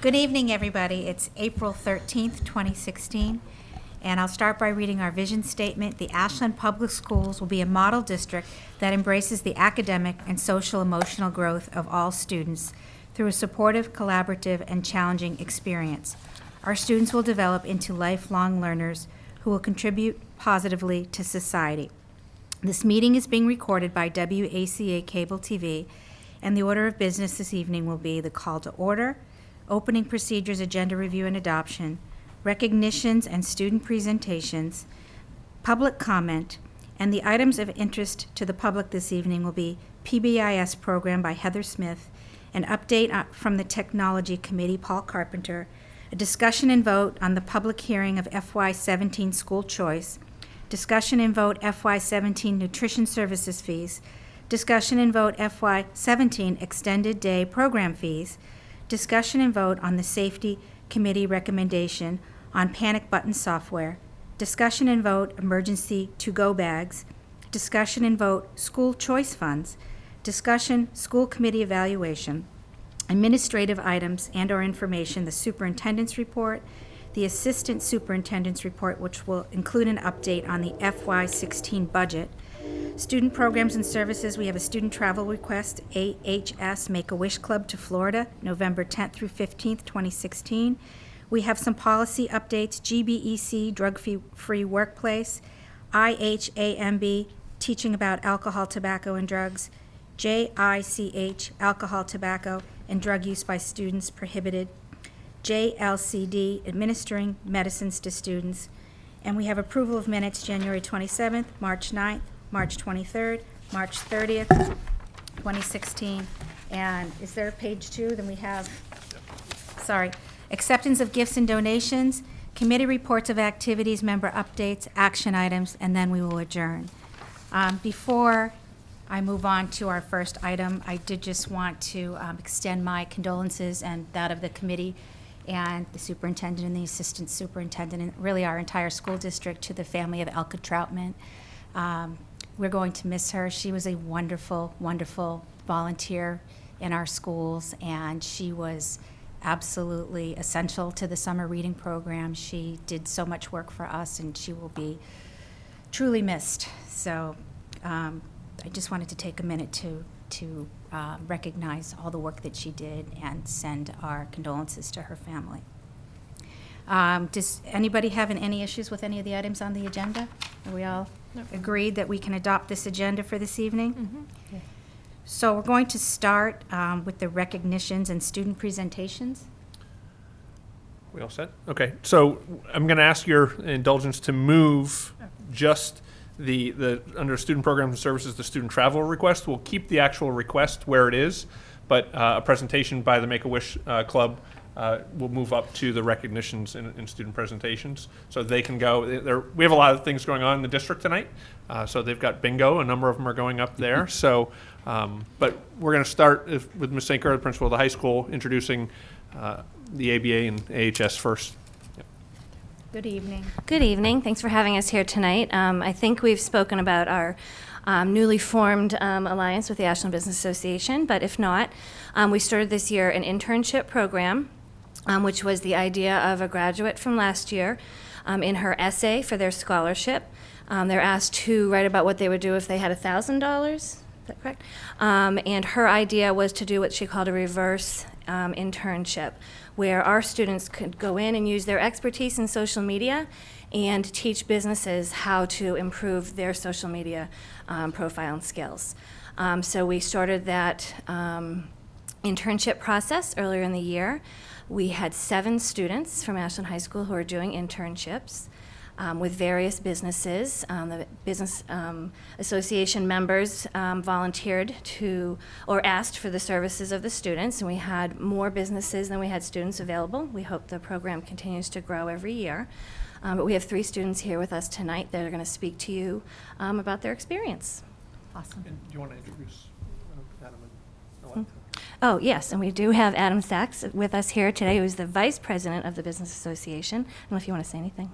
Good evening, everybody. It's April 13th, 2016, and I'll start by reading our vision statement. The Ashland Public Schools will be a model district that embraces the academic and social-emotional growth of all students through a supportive, collaborative, and challenging experience. Our students will develop into lifelong learners who will contribute positively to society. This meeting is being recorded by WACA Cable TV, and the order of business this evening will be the call to order, opening procedures, agenda review and adoption, recognitions and student presentations, public comment, and the items of interest to the public this evening will be PBIS program by Heather Smith, an update from the Technology Committee, Paul Carpenter, a discussion and vote on the public hearing of FY17 school choice, discussion and vote FY17 nutrition services fees, discussion and vote FY17 extended day program fees, discussion and vote on the Safety Committee recommendation on panic button software, discussion and vote emergency to-go bags, discussion and vote school choice funds, discussion school committee evaluation, administrative items and/or information, the superintendent's report, the assistant superintendent's report, which will include an update on the FY16 budget. Student programs and services, we have a student travel request, AHS Make-A-Wish Club to Florida, November 10th through 15th, 2016. We have some policy updates, GBEC, drug-free workplace, IHAMB, teaching about alcohol, tobacco, and drugs, JICH, alcohol, tobacco, and drug use by students prohibited, JLCD, administering medicines to students, and we have approval of minutes January 27th, March 9th, March 23rd, March 30th, 2016. And is there a page 2? Then we have, sorry, acceptance of gifts and donations, committee reports of activities, member updates, action items, and then we will adjourn. Before I move on to our first item, I did just want to extend my condolences and that of the committee and the superintendent and the assistant superintendent and really our entire school district to the family of Elka Troutman. We're going to miss her. She was a wonderful, wonderful volunteer in our schools, and she was absolutely essential to the summer reading program. She did so much work for us, and she will be truly missed. So I just wanted to take a minute to recognize all the work that she did and send our condolences to her family. Does anybody have any issues with any of the items on the agenda? Are we all agreed that we can adopt this agenda for this evening? Mm-hmm. Yeah. So we're going to start with the recognitions and student presentations. We all set? Okay, so I'm going to ask your indulgence to move just the under student programs and services, the student travel request. We'll keep the actual request where it is, but a presentation by the Make-A-Wish Club will move up to the recognitions in student presentations, so they can go. We have a lot of things going on in the district tonight, so they've got bingo. A number of them are going up there. So, but we're going to start with Ms. St. Clair, the principal of the high school, introducing the ABA and AHS first. Yep. Good evening. Good evening. Thanks for having us here tonight. I think we've spoken about our newly formed alliance with the Ashland Business Association, but if not, we started this year an internship program, which was the idea of a graduate from last year in her essay for their scholarship. They're asked to write about what they would do if they had $1,000. Is that correct? And her idea was to do what she called a reverse internship, where our students could go in and use their expertise in social media and teach businesses how to improve their social media profile and skills. So we started that internship process earlier in the year. We had 7 students from Ashland High School who are doing internships with various businesses. The Business Association members volunteered to or asked for the services of the students, and we had more businesses than we had students available. We hope the program continues to grow every year. But we have 3 students here with us tonight that are going to speak to you about their experience. Awesome. And do you want to introduce Adam and Alexa? Oh, yes, and we do have Adam Sachs with us here today, who's the Vice President of the Business Association. I don't know if you want to say anything.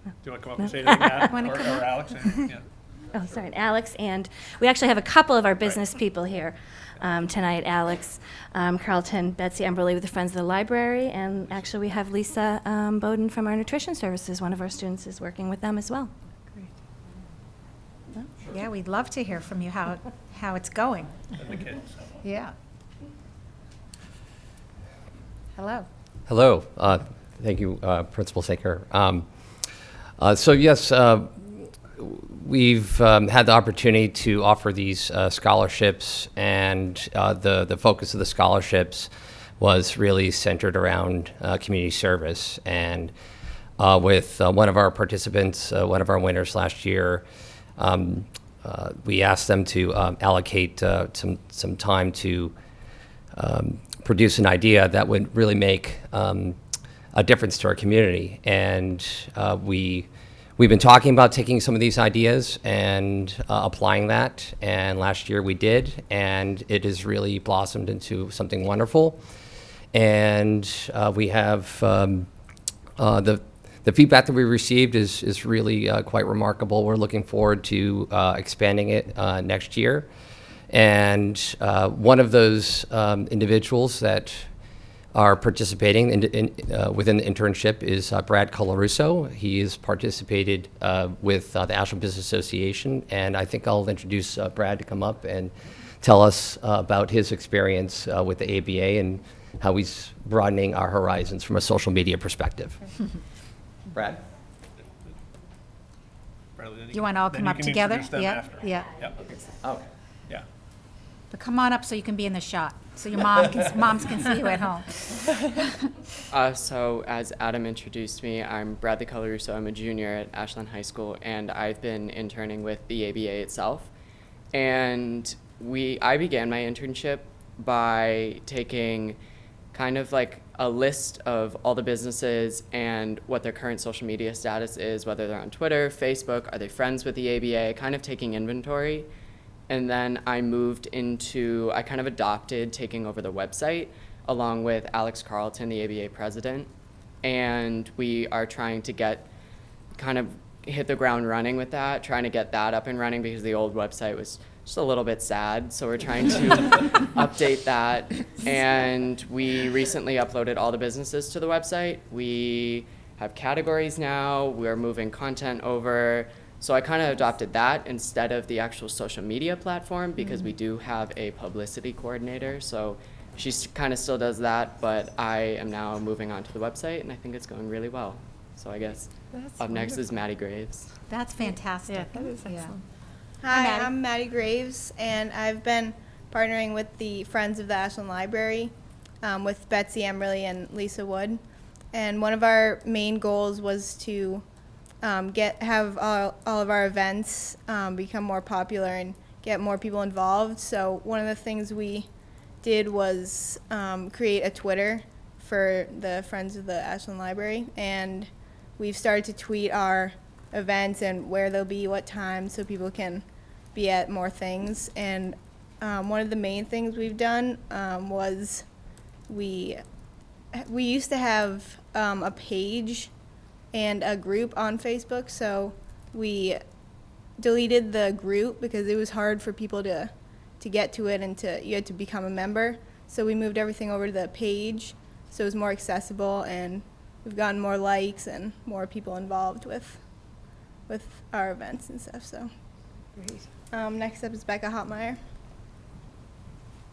Do you want to come up No. and say anything, Adam, Wanna or come up? Alex? Yeah. oh, sorry, and Alex, and we actually have a couple of our business people here tonight. Alex Carlton, Betsy Emberley with the Friends of the Library, and actually we have Lisa Bowden from our nutrition services. One of our students is working with them as well. Yeah, we'd love to hear from you how it's going. And the kids. Yeah. Hello. Hello. Thank you, Principal Saker. So yes, we've had the opportunity to offer these scholarships, and the focus of the scholarships was really centered around community service. And with one of our participants, one of our winners last year, we asked them to allocate some time to produce an idea that would really make a difference to our community. And we've been talking about taking some of these ideas and applying that. And last year we did, and it has really blossomed into something wonderful. And we have the feedback that we received is really quite remarkable. We're looking forward to expanding it next year. And one of those individuals that are participating within the internship is Brad Colarusso. He has participated with the Ashland Business Association, and I think I'll introduce Brad to come up and tell us about his experience with the ABA and how he's broadening our horizons from a social media perspective. Brad? You want to all come up together? Yeah. Yeah. Yep. Okay. Yeah. But come on up so you can be in the shot, so your moms can see you at home. So as Adam introduced me, I'm Bradley Colarusso. I'm a junior at Ashland High School, and I've been interning with the ABA itself. And I began my internship by taking kind of like a list of all the businesses and what their current social media status is, whether they're on Twitter, Facebook, are they friends with the ABA, kind of taking inventory. And then I kind of adopted taking over the website along with Alex Carlton, the ABA president. And we are trying to hit the ground running with that, trying to get that up and running because the old website was just a little bit sad. So we're trying to update that. And we recently uploaded all the businesses to the website. We have categories now. We're moving content over. So I kind of adopted that instead of the actual social media platform because we do have a publicity coordinator. So she kind of still does that, but I am now moving on to the website, and I think it's going really well. So I guess up next is Maddie Graves. That's fantastic. Yeah, that is excellent. Hi, Hi, Maddie. I'm Maddie Graves, and I've been partnering with the Friends of the Ashland Library with Betsy Emberley and Lisa Wood. And one of our main goals was to have all of our events become more popular and get more people involved. So one of the things we did was create a Twitter for the Friends of the Ashland Library, and we've started to tweet our events and where they'll be, what time, so people can be at more things. And one of the main things we've done was we used to have a page and a group on Facebook, so we deleted the group because it was hard for people to get to it, and you had to become a member. So we moved everything over to the page so it was more accessible, and we've gotten more likes and more people involved with our events and stuff. So next up is Becca Hotmeyer.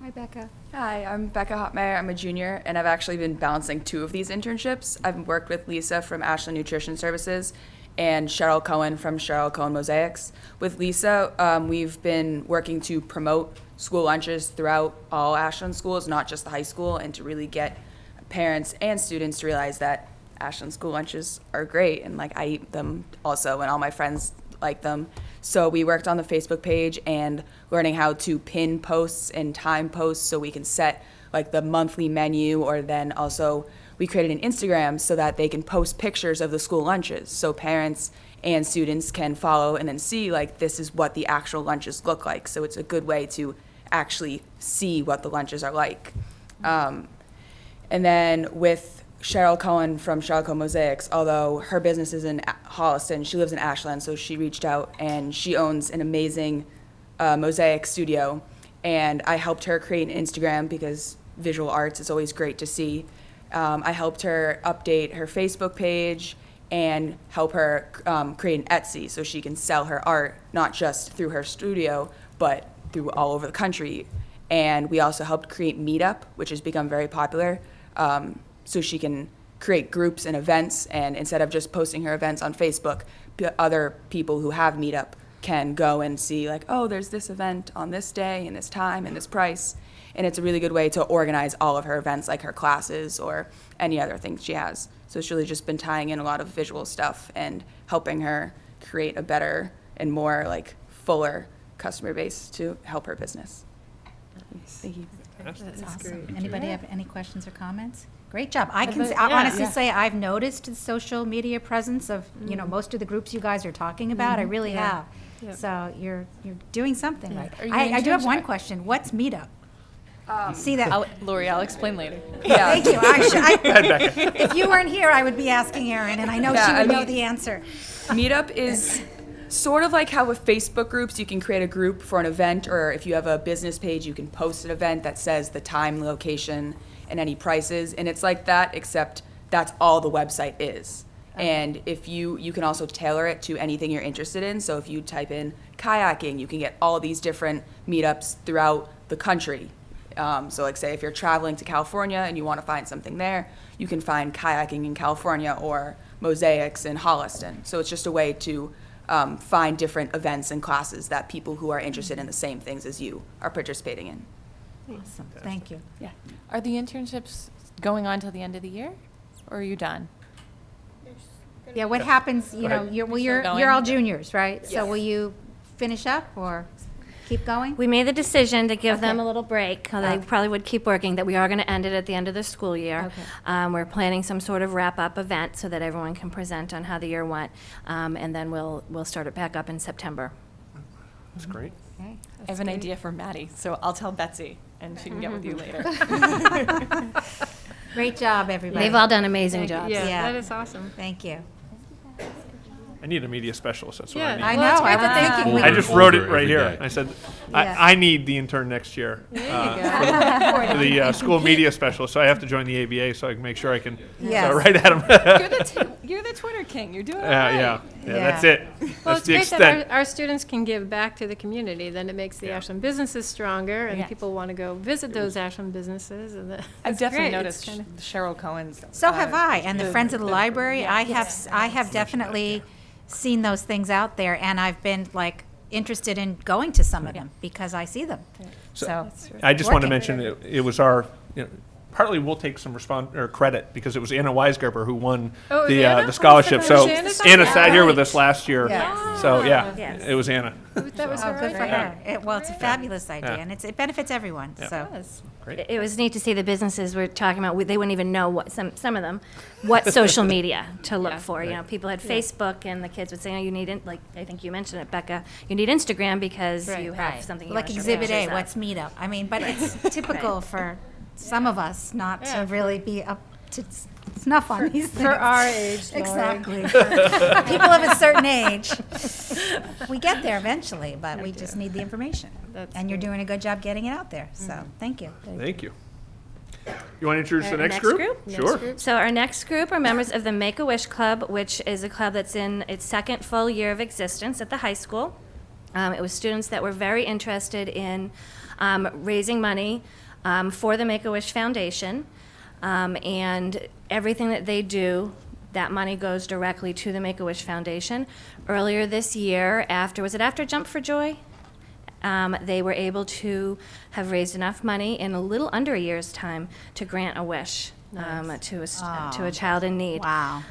Hi, Becca. Hi, I'm Becca Hotmeyer. I'm a junior, and I've actually been balancing 2 of these internships. I've worked with Lisa from Ashland Nutrition Services and Cheryl Cohen from Cheryl Cohen Mosaics. With Lisa, we've been working to promote school lunches throughout all Ashland schools, not just the high school, and to really get parents and students to realize that Ashland school lunches are great, and I eat them also, and all my friends like them. So we worked on the Facebook page and learning how to pin posts and time posts so we can set the monthly menu, or then also we created an Instagram so that they can post pictures of the school lunches so parents and students can follow and then see this is what the actual lunches look like. So it's a good way to actually see what the lunches are like. And then with Cheryl Cohen from Cheryl Cohen Mosaics, although her business is in Holliston. She lives in Ashland, so she reached out, and she owns an amazing mosaic studio. And I helped her create an Instagram because visual arts is always great to see. I helped her update her Facebook page and help her create an Etsy so she can sell her art, not just through her studio, but through all over the country. And we also helped create Meetup, which has become very popular, so she can create groups and events. And instead of just posting her events on Facebook, other people who have Meetup can go and see, like, oh, there's this event on this day and this time and this price. And it's a really good way to organize all of her events, like her classes or any other things she has. So it's really just been tying in a lot of visual stuff and helping her create a better and more like fuller customer base to help her business. Thank you. That's awesome. Anybody have any questions or comments? Great job. I honestly say I've noticed the social media presence of, most of the groups you guys are talking about. I really have. Yeah. So you're doing something right. Are you I do have interns? one question. What's Meetup? See that? Lori, I'll explain later. Yeah. Thank you. If you weren't here, I would be asking Erin, and I know she would know the answer. Meetup is sort of like how with Facebook groups, you can create a group for an event, or if you have a business page, you can post an event that says the time, location, and any prices. And it's like that, except that's all the website is. And if you can also tailor it to anything you're interested in. So if you type in kayaking, you can get all these different meetups throughout the country. So like say if you're traveling to California and you want to find something there, you can find kayaking in California or mosaics in Holliston. So it's just a way to find different events and classes that people who are interested in the same things as you are participating in. Awesome. Thank you. Yeah. Are the internships going on till the end of the year, or are you done? Yeah, what happens, Go ahead. you're going? all juniors, right? So Yes. will you finish up or keep going? We made the decision to give them Okay. a little break. They Okay. probably would keep working, that we are going to end it at the end of the school year. Okay. We're planning some sort of wrap-up event so that everyone can present on how the year went, and then we'll start it back up in September. That's great. Okay. I have an idea for Maddie, so I'll tell Betsy, and she can get with you later. Great job, everybody. They've all done amazing jobs. Yeah. Yeah, that is awesome. Thank you. I need a media specialist, that's what I Yeah. need. I Well, it's know, great I that was they- thinking we I just wrote it Older right every here. day. I said, Yeah. I need the intern next year for the school media specialist, so I have to join the ABA so I can make sure I can Yes. write at them. You're the Twitter king. You're doing all Yeah, right. yeah, Yeah. that's it. Well, That's it's the great extent. that our students can give back to the community. Then it makes the Yeah. Ashland businesses stronger, and Yes. people want to go visit those Ashland businesses. And I've definitely great. It's noticed kinda- Cheryl Cohen's. So have I, and the Friends of the Library. yeah. I have definitely seen those things out there, and I've been like interested in going to some of them because I see them. So, I just want to working. mention, it was our, partly we'll take some credit because it was Anna Weisgerber who won Oh, it was Anna? the scholarship. So Anna's Anna on sat here with Right. us last year. Yeah. So yeah, Yes. it was Anna. That was oh, her good for idea. her. Well, it's a fabulous idea, Yeah. and it benefits everyone. Yeah. So, Yes. Great. It was neat to see the businesses we're talking about. They wouldn't even know what some of them, what social media to look Yeah. for. You know, people had Facebook, and the kids would say, "Oh, you need it." Like I think you mentioned it, Becca. You need Instagram because Right. you have something you like wanna show Exhibit A, pictures of. what's Meetup? I mean, but it's typical for some of us not to really be up to snuff on these things. For our age, Lori. Exactly. People of a certain age. We get there eventually, but we just need the information. That's And you're great. doing a good job getting it out there, so thank you. Thank you. You want to introduce the Our next next group? group? Sure. So our next group are members of the Make-A-Wish Club, which is a club that's in its second full year of existence at the high school. It was students that were very interested in raising money for the Make-A-Wish Foundation. And everything that they do, that money goes directly to the Make-A-Wish Foundation. Earlier this year, was it after Jump for Joy? They were able to have raised enough money in a little under a year's time to grant a wish to a child in need. Wow.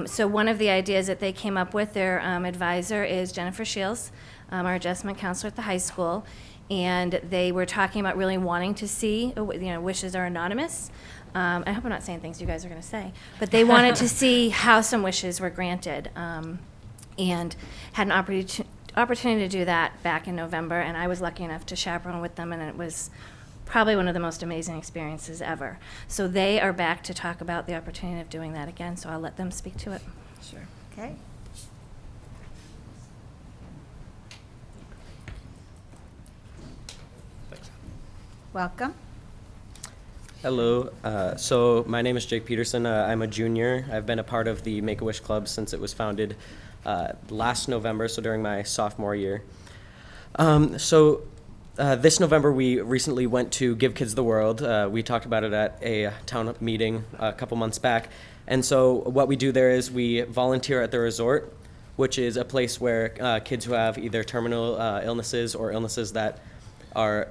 So one of the ideas that they came up with, their advisor is Jennifer Shields, our adjustment counselor at the high school, and they were talking about really wanting to see, wishes are anonymous. I hope I'm not saying things you guys are going to say, but they wanted to see how some wishes were granted, and had an opportunity to do that back in November, and I was lucky enough to chaperone with them, and it was probably one of the most amazing experiences ever. So they are back to talk about the opportunity of doing that again, so I'll let them speak to it. Okay. Welcome. Hello. So my name is Jake Peterson. I'm a junior. I've been a part of the Make-A-Wish Club since it was founded last November, so during my sophomore year. This November, we recently went to Give Kids the World. We talked about it at a town meeting a couple months back. And so what we do there is we volunteer at the resort, which is a place where kids who have either terminal illnesses or illnesses that are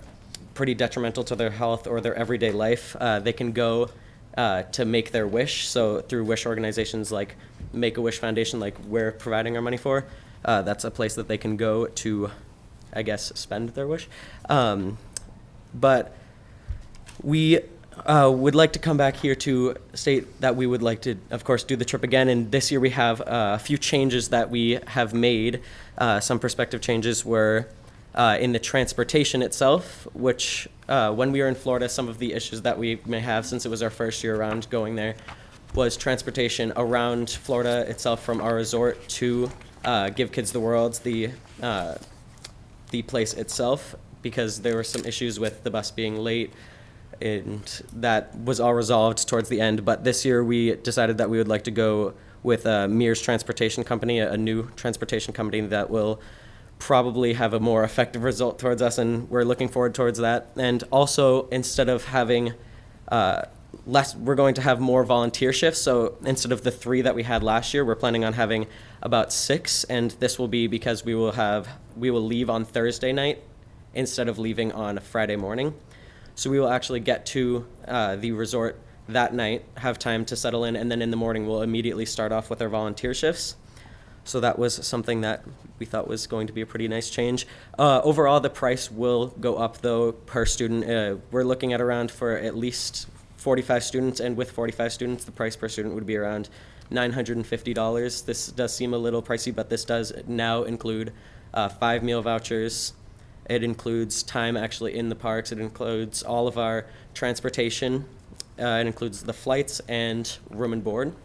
pretty detrimental to their health or their everyday life, they can go to make their wish. So through wish organizations like Make-A-Wish Foundation, like we're providing our money for, that's a place that they can go to, I guess, spend their wish. But we would like to come back here to state that we would like to, of course, do the trip again. And this year we have a few changes that we have made. Some perspective changes were in the transportation itself, which when we were in Florida, some of the issues that we may have since it was our first year around going there was transportation around Florida itself from our resort to Give Kids the World, the place itself, because there were some issues with the bus being late, and that was all resolved towards the end. But this year we decided that we would like to go with Mears Transportation Company, a new transportation company that will probably have a more effective result towards us, and we're looking forward towards that. And also, instead of having we're going to have more volunteer shifts. So instead of the 3 that we had last year, we're planning on having about 6, and this will be because we will leave on Thursday night instead of leaving on Friday morning. So we will actually get to the resort that night, have time to settle in, and then in the morning we'll immediately start off with our volunteer shifts. So that was something that we thought was going to be a pretty nice change. Overall, the price will go up, though, per student. We're looking at around for at least 45 students, and with 45 students, the price per student would be around $950. This does seem a little pricey, but this does now include 5 meal vouchers. It includes time actually in the parks. It includes all of our transportation. It includes the flights and room and board.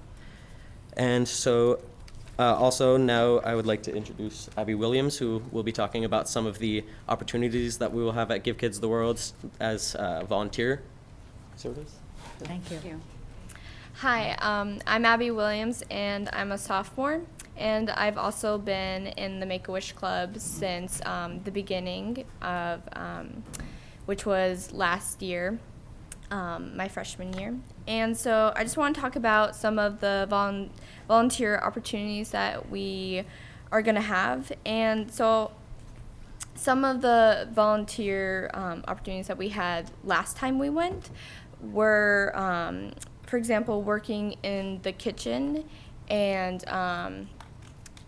And so also now I would like to introduce Abby Williams, who will be talking about some of the opportunities that we will have at Give Kids the World as volunteer service. Thank you. Hi, I'm Abby Williams, and I'm a sophomore, and I've also been in the Make-A-Wish Club since the beginning of, which was last year, my freshman year. And so I just want to talk about some of the volunteer opportunities that we are going to have. And so some of the volunteer opportunities that we had last time we went were, for example, working in the kitchen, and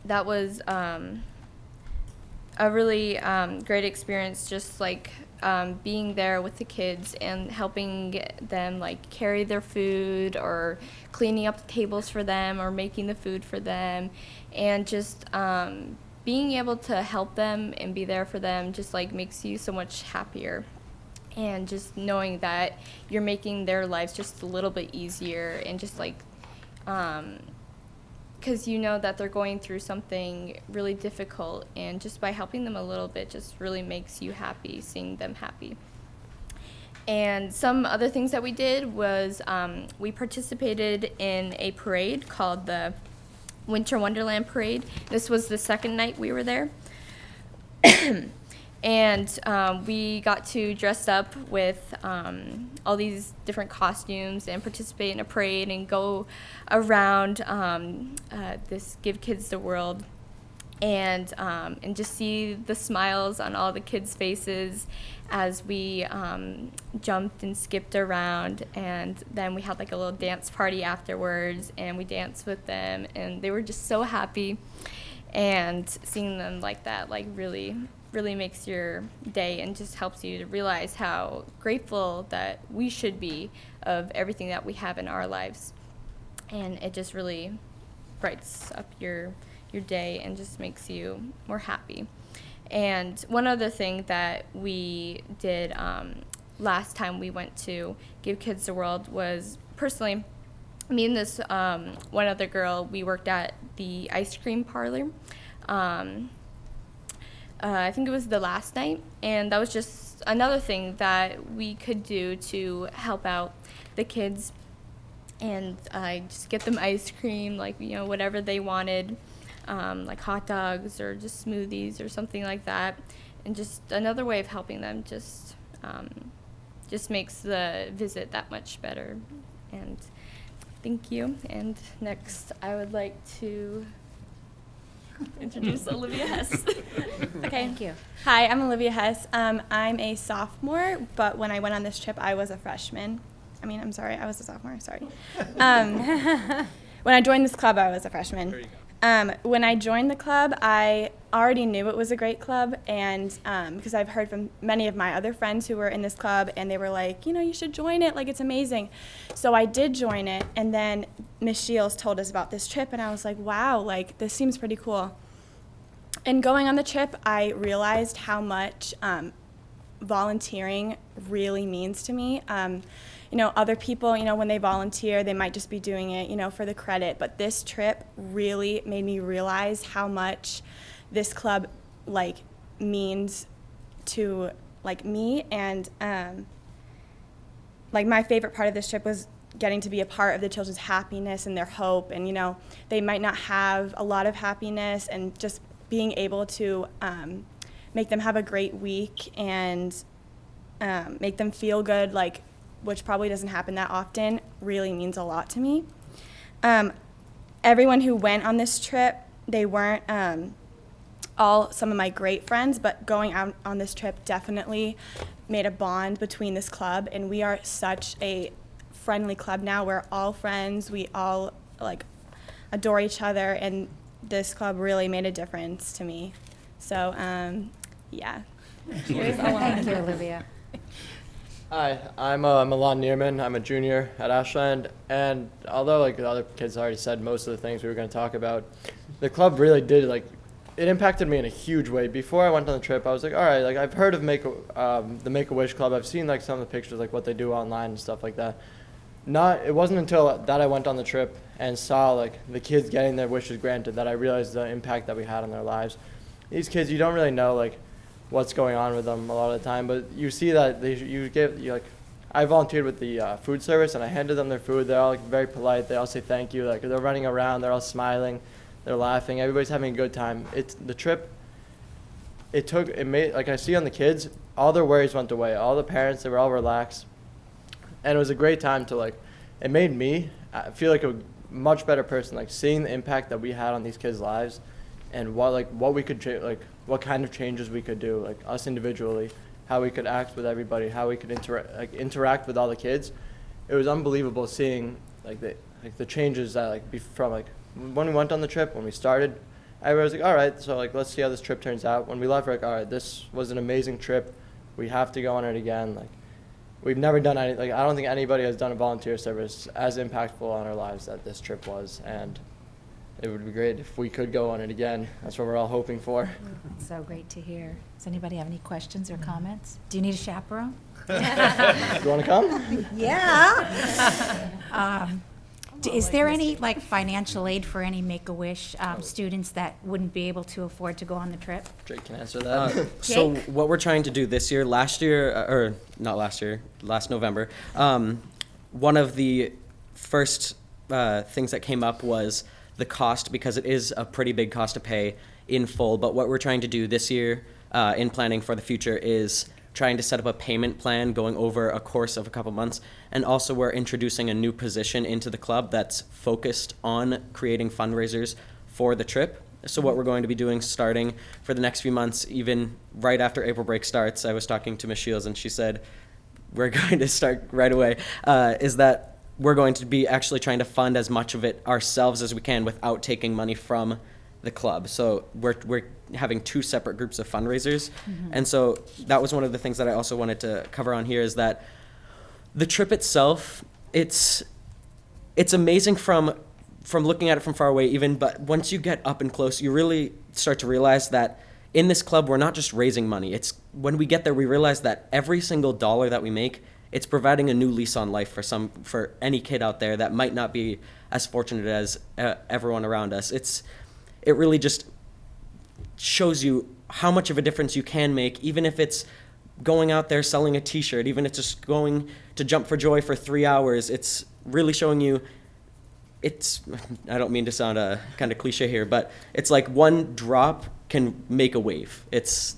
that was a really great experience, just like being there with the kids and helping them like carry their food or cleaning up the tables for them or making the food for them, and just being able to help them and be there for them just like makes you so much happier. And just knowing that you're making their lives just a little bit easier, and just like, because you know that they're going through something really difficult, and just by helping them a little bit just really makes you happy, seeing them happy. And some other things that we did was we participated in a parade called the Winter Wonderland Parade. This was the second night we were there. And we got to dress up with all these different costumes and participate in a parade and go around this Give Kids the World, and just see the smiles on all the kids' faces as we jumped and skipped around. And then we had like a little dance party afterwards, and we danced with them, and they were just so happy. And seeing them like that like really makes your day, and just helps you to realize how grateful that we should be of everything that we have in our lives. And it just really brightens up your day and just makes you more happy. And one other thing that we did last time we went to Give Kids the World was, personally, me and this one other girl, we worked at the ice cream parlor. I think it was the last night, and that was just another thing that we could do to help out the kids and just get them ice cream, like, whatever they wanted, like hot dogs or just smoothies or something like that. And just another way of helping them just makes the visit that much better. And thank you. And next, I would like to introduce Olivia Hess. Okay. Thank you. Hi, I'm Olivia Hess. I'm a sophomore, but when I went on this trip, I was a freshman. I'm sorry, I was a sophomore, sorry. When I joined this club, I was a freshman. When I joined the club, I already knew it was a great club, and because I've heard from many of my other friends who were in this club, and they were like, you should join it, like, it's amazing. So I did join it, and then Miss Shields told us about this trip, and I was like, wow, like, this seems pretty cool. And going on the trip, I realized how much volunteering really means to me. Other people, when they volunteer, they might just be doing it, for the credit. But this trip really made me realize how much this club, means to, me. And, my favorite part of this trip was getting to be a part of the children's happiness and their hope. And, they might not have a lot of happiness, and just being able to make them have a great week and make them feel good, which probably doesn't happen that often, really means a lot to me. Everyone who went on this trip, they weren't all some of my great friends, but going out on this trip definitely made a bond between this club, and we are such a friendly club now. We're all friends. We all adore each other, and this club really made a difference to me. So, yeah. Here's all Thank you, Olivia. Hi, I'm Milan Nierman. I'm a junior at Ashland, and although the other kids already said most of the things we were going to talk about, the club really did it impacted me in a huge way. Before I went on the trip, I was like, all right, I've heard of the Make-A-Wish Club. I've seen some of the pictures, what they do online and stuff like that. It wasn't until that I went on the trip and saw the kids getting their wishes granted that I realized the impact that we had on their lives. These kids, you don't really know what's going on with them a lot of the time, but you see that I volunteered with the food service, and I handed them their food. They're all very polite. They all say thank you. They're running around. They're all smiling. They're laughing. Everybody's having a good time. The trip. It made I see on the kids, all their worries went away. All the parents, they were all relaxed, and it was a great time to It made me feel like a much better person. Seeing the impact that we had on these kids' lives, and what we could what kind of changes we could do, us individually, how we could act with everybody, how we could interact with all the kids. It was unbelievable seeing the changes that from when we went on the trip, when we started, everybody was all right, so let's see how this trip turns out. When we left, we're all right, this was an amazing trip. We have to go on it again. We've never done any, I don't think anybody has done a volunteer service as impactful on our lives that this trip was, and it would be great if we could go on it again. That's what we're all hoping for. It's so great to hear. Does anybody have any questions or comments? Do you need a chaperone? Do you want to come? Yeah. Is there any financial aid for any Make-A-Wish students that wouldn't be able to afford to go on the trip? Jake can answer that. So what we're trying to do this year, last November, one of the first things that came up was the cost, because it is a pretty big cost to pay in full. But what we're trying to do this year in planning for the future is trying to set up a payment plan going over a course of a couple months. And also we're introducing a new position into the club that's focused on creating fundraisers for the trip. So what we're going to be doing starting for the next few months, even right after April break starts, I was talking to Ms. Shields and she said, we're going to start right away, is that we're going to be actually trying to fund as much of it ourselves as we can without taking money from the club. So we're having two separate groups of fundraisers. Mm-hmm. And so that was one of the things that I also wanted to cover on here, is that the trip itself, it's amazing from looking at it from far away even, but once you get up and close, you really start to realize that in this club, we're not just raising money. It's when we get there, we realize that every single dollar that we make, it's providing a new lease on life for any kid out there that might not be as fortunate as everyone around us. It really just shows you how much of a difference you can make, even if it's going out there selling a t-shirt, even if it's just going to jump for joy for 3 hours. It's really showing you, I don't mean to sound kind of cliche here, but it's like one drop can make a wave. It's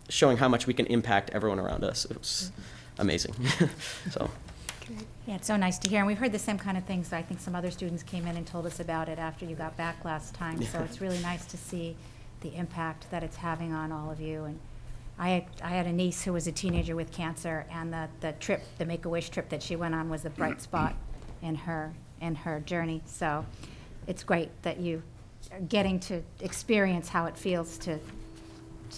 showing how much we can impact everyone around us. It was amazing. So. Yeah, it's so nice to hear. And we've heard the same kind of things. I think some other students came in and told us about it after you got back last time. So it's really nice to see the impact that it's having on all of you. And I had a niece who was a teenager with cancer, and the Make-A-Wish trip that she went on was a bright spot in her journey. So it's great that you are getting to experience how it feels to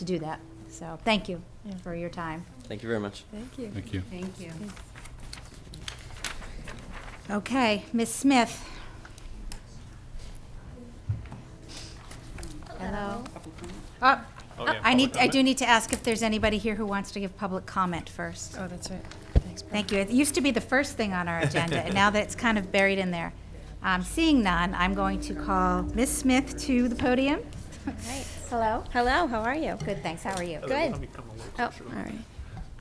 do that. So thank you for your time. Thank you very much. Thank you. Thank you. Thank you. Okay, Ms. Smith. Hello. Oh, yeah, I do need to ask if there's anybody here who wants to give public comment first. Oh, that's right. Thanks. Thank you. It used to be the first thing on our agenda, and now that it's kind of buried in there. Seeing none, I'm going to call Ms. Smith to the podium. Right. Hello. Hello, how are you? Good, thanks. How are you? Good. Let me come a little Oh, closer. all right.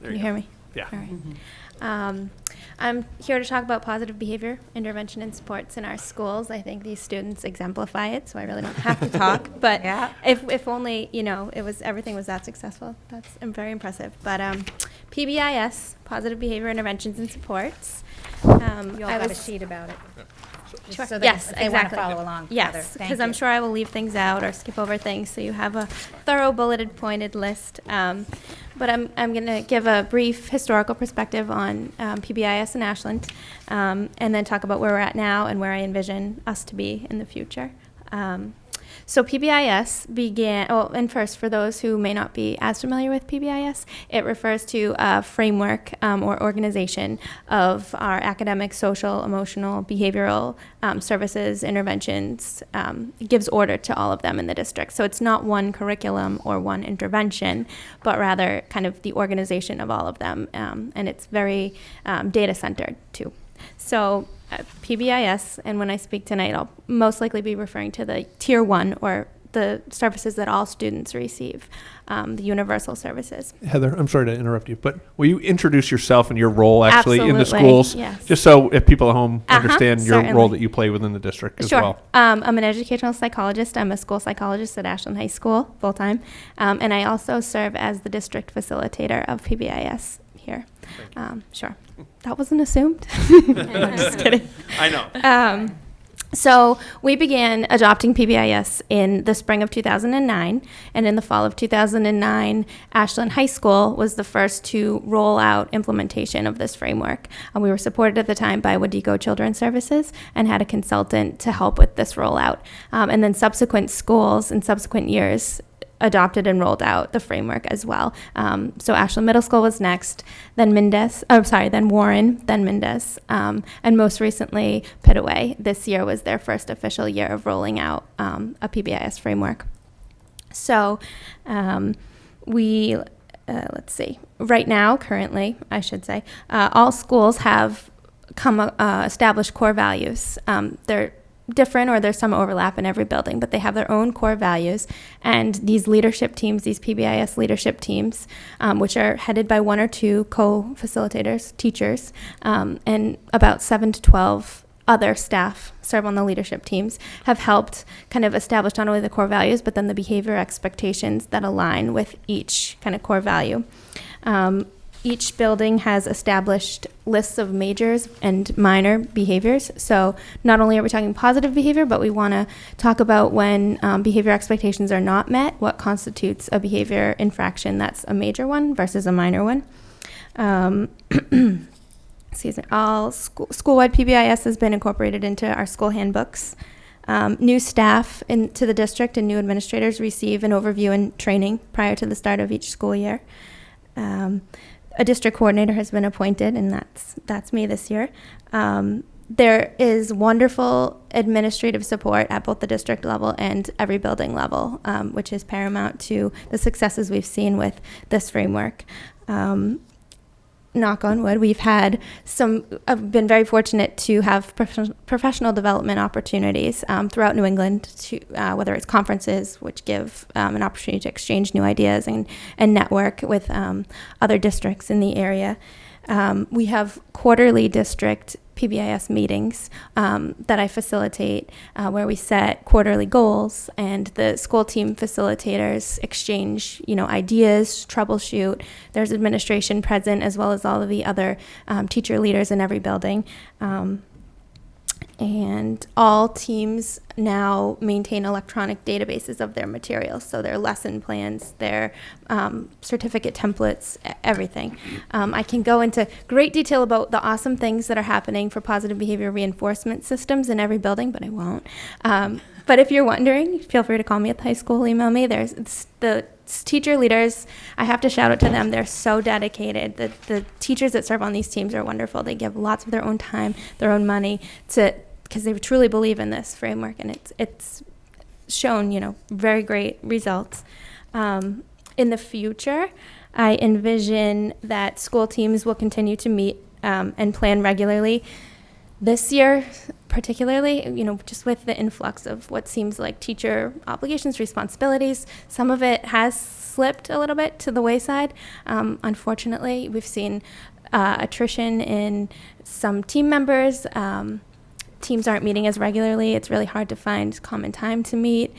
There Can you go. hear me? Yeah. All right. I'm here to talk about positive behavior intervention and supports in our schools. I think these students exemplify it, so I really don't have to talk. But Yeah. if only, everything was that successful. That's very impressive. But PBIS, positive behavior interventions and supports. You all got a sheet about it. Sure. So that Yes, if they want to exactly. follow along. Yes, because I'm sure I will leave things out or skip over things, so you have a thorough bulleted, pointed list. But I'm going to give a brief historical perspective on PBIS in Ashland, and then talk about where we're at now and where I envision us to be in the future. So PBIS began, and first, for those who may not be as familiar with PBIS, it refers to a framework or organization of our academic, social, emotional, behavioral services, interventions. It gives order to all of them in the district. So it's not one curriculum or one intervention, but rather kind of the organization of all of them. And it's very data-centered, too. So PBIS, and when I speak tonight, I'll most likely be referring to the Tier 1, or the services that all students receive, the universal services. Heather, I'm sorry to interrupt you, but will you introduce yourself and your role actually in the Absolutely, schools? yes. Just so if people at home understand your certainly. role that you play within the district as Sure. well. I'm an educational psychologist. I'm a school psychologist at Ashland High School, full-time. And I also serve as the district facilitator of PBIS here. Sure. That wasn't assumed. I'm just kidding. I know. So we began adopting PBIS in the spring of 2009, and in the fall of 2009, Ashland High School was the first to roll out implementation of this framework. We were supported at the time by Wadico Children's Services and had a consultant to help with this rollout. And then subsequent schools in subsequent years adopted and rolled out the framework as well. So Ashland Middle School was next, then then Warren, then Mendez, and most recently Pitaway. This year was their first official year of rolling out a PBIS framework. So let's see, right now, currently, I should say, all schools have established core values. They're different, or there's some overlap in every building, but they have their own core values. And these leadership teams, these PBIS leadership teams, which are headed by 1 or 2 co-facilitators, teachers, and about 7 to 12 other staff serve on the leadership teams, have helped kind of establish not only the core values, but then the behavior expectations that align with each kind of core value. Each building has established lists of majors and minor behaviors. So not only are we talking positive behavior, but we want to talk about when behavior expectations are not met, what constitutes a behavior infraction that's a major one versus a minor one. Excuse me. All school-wide PBIS has been incorporated into our school handbooks. New staff into the district and new administrators receive an overview and training prior to the start of each school year. A district coordinator has been appointed, and that's me this year. There is wonderful administrative support at both the district level and every building level, which is paramount to the successes we've seen with this framework. knock on wood, we've had I've been very fortunate to have professional development opportunities throughout New England, whether it's conferences, which give an opportunity to exchange new ideas and network with other districts in the area. We have quarterly district PBIS meetings that I facilitate, where we set quarterly goals, and the school team facilitators exchange, ideas, troubleshoot. There's administration present, as well as all of the other teacher leaders in every building. And all teams now maintain electronic databases of their materials, so their lesson plans, their certificate templates, everything. I can go into great detail about the awesome things that are happening for positive behavior reinforcement systems in every building, but I won't. But if you're wondering, feel free to call me at the high school, email me. There's the teacher leaders, I have to shout out to them. They're so dedicated. The teachers that serve on these teams are wonderful. They give lots of their own time, their own money because they truly believe in this framework, and it's shown, very great results. In the future, I envision that school teams will continue to meet and plan regularly. This year, particularly, just with the influx of what seems like teacher obligations, responsibilities, some of it has slipped a little bit to the wayside. Unfortunately, we've seen attrition in some team members. Teams aren't meeting as regularly. It's really hard to find common time to meet.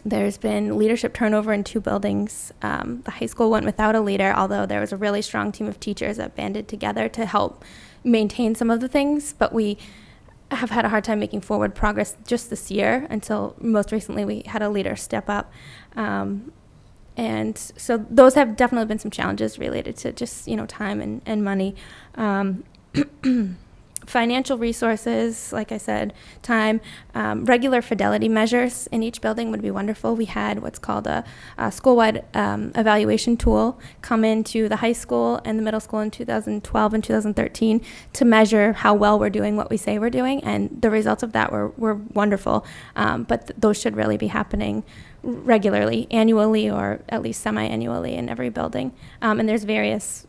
There's been leadership turnover in 2 buildings. The high school went without a leader, although there was a really strong team of teachers that banded together to help maintain some of the things. But we have had a hard time making forward progress just this year, until most recently we had a leader step up. And so those have definitely been some challenges related to just, time and money. Financial resources, like I said, time, regular fidelity measures in each building would be wonderful. We had what's called a school-wide evaluation tool come into the high school and the middle school in 2012 and 2013 to measure how well we're doing what we say we're doing, and the results of that were wonderful. But those should really be happening regularly, annually, or at least semi-annually in every building. And there's various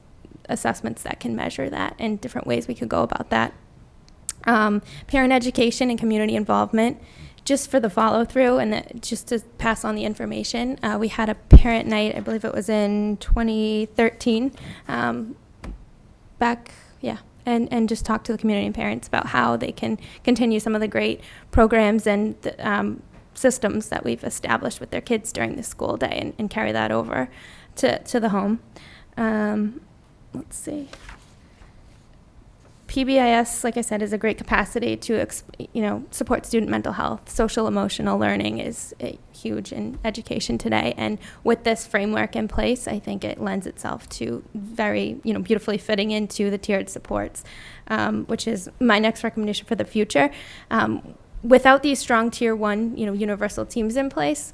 assessments that can measure that, and different ways we could go about that. Parent education and community involvement, just for the follow-through and just to pass on the information. We had a parent night, I believe it was in 2013, and just talk to the community and parents about how they can continue some of the great programs and systems that we've established with their kids during the school day, and carry that over to the home. Let's see. PBIS, like I said, is a great capacity to, support student mental health. Social emotional learning is huge in education today, and with this framework in place, I think it lends itself to very, beautifully fitting into the tiered supports, which is my next recommendation for the future. Without these strong tier 1, universal teams in place,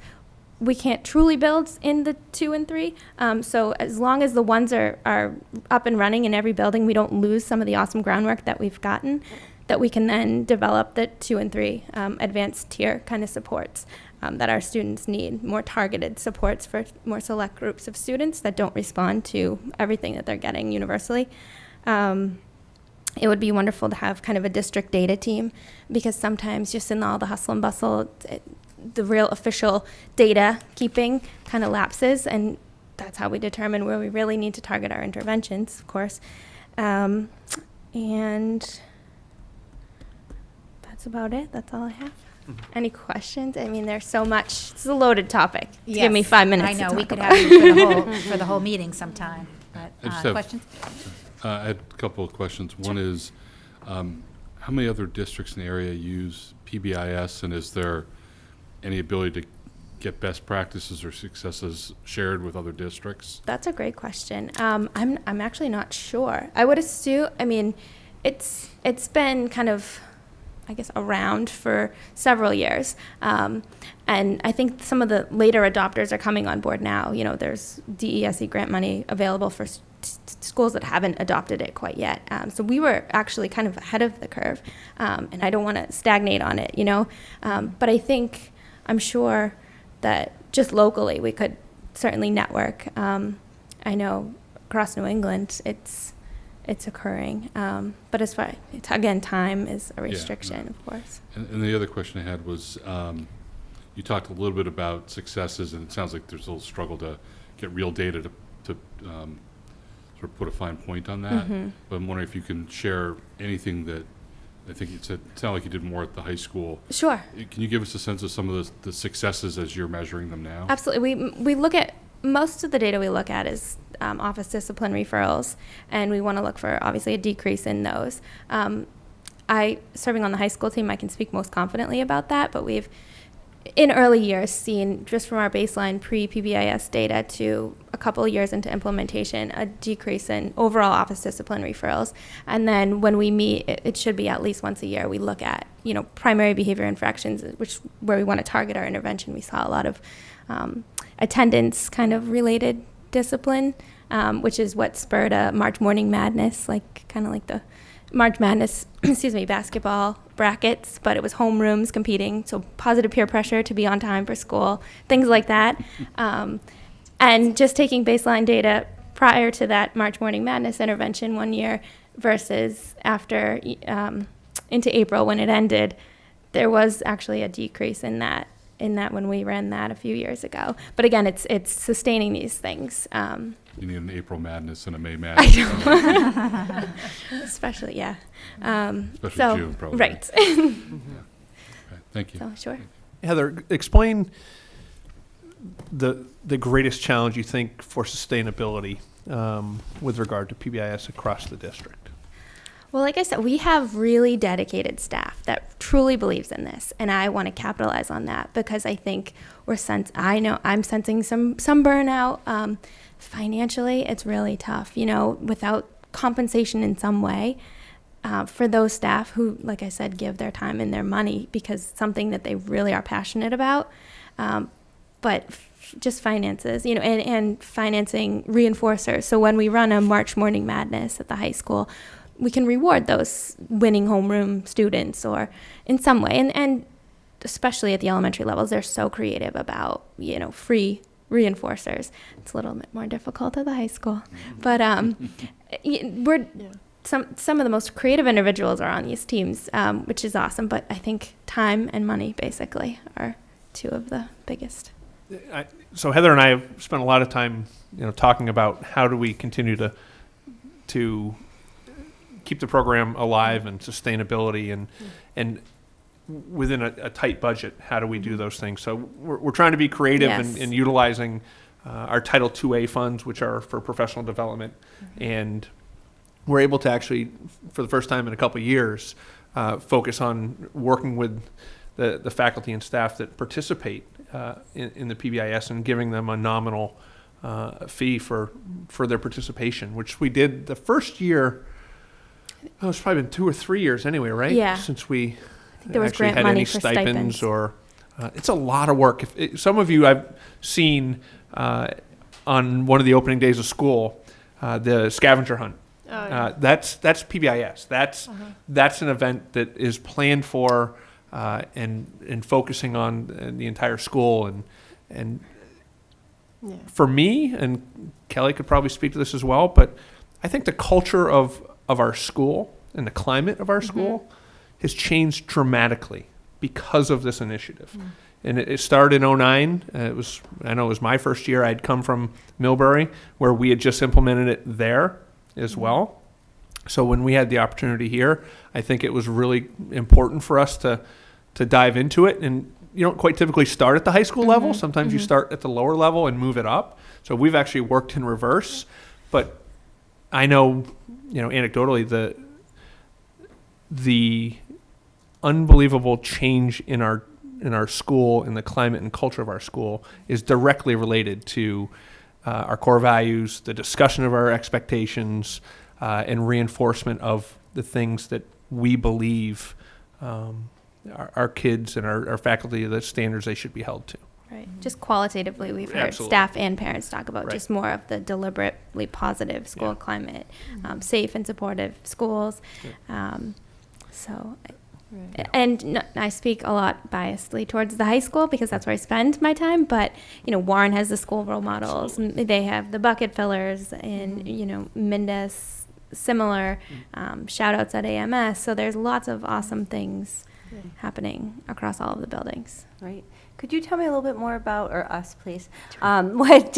we can't truly build in the 2 and 3. So as long as the ones are up and running in every building, we don't lose some of the awesome groundwork that we've gotten, that we can then develop the 2 and 3 advanced tier kind of supports that our students need, more targeted supports for more select groups of students that don't respond to everything that they're getting universally. It would be wonderful to have kind of a district data team, because sometimes just in all the hustle and bustle, the real official data keeping kind of lapses, and that's how we determine where we really need to target our interventions, of course. And that's about it. That's all I have. Any questions? I mean, there's so much. It's a loaded topic. Yes, Give me 5 minutes. I know, to we talk could about have you for the whole meeting sometime, but I just have- questions? I had a couple of questions. One is, how many other districts in the area use PBIS, and is there any ability to get best practices or successes shared with other districts? That's a great question. I'm actually not sure. I would assume, it's been kind of, I guess, around for several years. And I think some of the later adopters are coming on board now. There's DESE grant money available for schools that haven't adopted it quite yet. So we were actually kind of ahead of the curve, and I don't want to stagnate on it, but I'm sure that just locally we could certainly network. I know across New England, it's occurring. But as far, again, time is a restriction, of course. And the other question I had was, you talked a little bit about successes, and it sounds like there's a little struggle to get real data to sort of put a fine point on that. But I'm wondering if you can share anything that, I think it sounded like you did more at the high school. Sure. Can you give us a sense of some of the successes as you're measuring them now? Absolutely. We look at, most of the data we look at is office discipline referrals, and we want to look for, obviously, a decrease in those. Serving on the high school team, I can speak most confidently about that, but we've, in early years, seen, just from our baseline pre-PBIS data to a couple of years into implementation, a decrease in overall office discipline referrals. And then when we meet, it should be at least once a year, we look at, primary behavior infractions, where we want to target our intervention. We saw a lot of attendance kind of related discipline, which is what spurred a March Morning Madness, kind of like the March Madness, basketball brackets, but it was homerooms competing, so positive peer pressure to be on time for school, things like that. And just taking baseline data prior to that March Morning Madness intervention one year versus after into April when it ended, there was actually a decrease in that when we ran that a few years ago. But again, it's sustaining these things. You need an April Madness and a May Madness. I know. Especially, yeah. Especially June, probably. Right. Okay, thank you. So, sure. Heather, explain the greatest challenge you think for sustainability with regard to PBIS across the district. Well, like I said, we have really dedicated staff that truly believes in this, and I want to capitalize on that because I think I'm sensing some burnout. Financially, it's really tough, without compensation in some way for those staff who, like I said, give their time and their money because it's something that they really are passionate about. But just finances, and financing reinforcers. So when we run a March Morning Madness at the high school, we can reward those winning homeroom students or in some way. And especially at the elementary levels, they're so creative about, free reinforcers. It's a little bit more difficult at the high school. But some of the most creative individuals are on these teams, which is awesome. But I think time and money basically are two of the biggest. So Heather and I have spent a lot of time, talking about how do we continue to keep the program alive and sustainability and within a tight budget, how do we do those things? So we're trying to be creative Yes. in utilizing our Title IIA funds, which are for professional development. And we're able to actually, for the first time in a couple of years, focus on working with the faculty and staff that participate in the PBIS and giving them a nominal fee for their participation, which we did the first year. Oh, it's probably been 2 or 3 years anyway, right? Yeah. Since we There was actually grant had money any for stipends stipends. or it's a lot of work. Some of you I've seen on one of the opening days of school, the scavenger hunt. Oh, yeah. That's PBIS. That's an event that is planned for and focusing on the entire school and Yeah. for me, and Kelly could probably speak to this as well, but I think the culture of our school and the climate of our school has changed dramatically because of this initiative. And it started in 2009. I know it was my first year. I'd come from Millbury, where we had just implemented it there as well. So when we had the opportunity here, I think it was really important for us to dive into it. And you don't quite typically start at the high school level. Sometimes you start at the lower level and move it up. So we've actually worked in reverse. But I know, anecdotally, the unbelievable change in our school and the climate and culture of our school is directly related to our core values, the discussion of our expectations, and reinforcement of the things that we believe our kids and our faculty, the standards they should be held to. Right. Just qualitatively, we've heard Absolutely. staff and parents talk about Right. just more of the deliberately positive school Yeah. climate, safe and supportive schools. So And I speak a lot biasedly towards the high school because that's where I spend my time. But, Warren has the school role models. They have the bucket fillers and, Mendus, similar shout outs at AMS. So there's lots of awesome things happening across all of the buildings. Right. Could you tell me a little bit more about, or us, please, what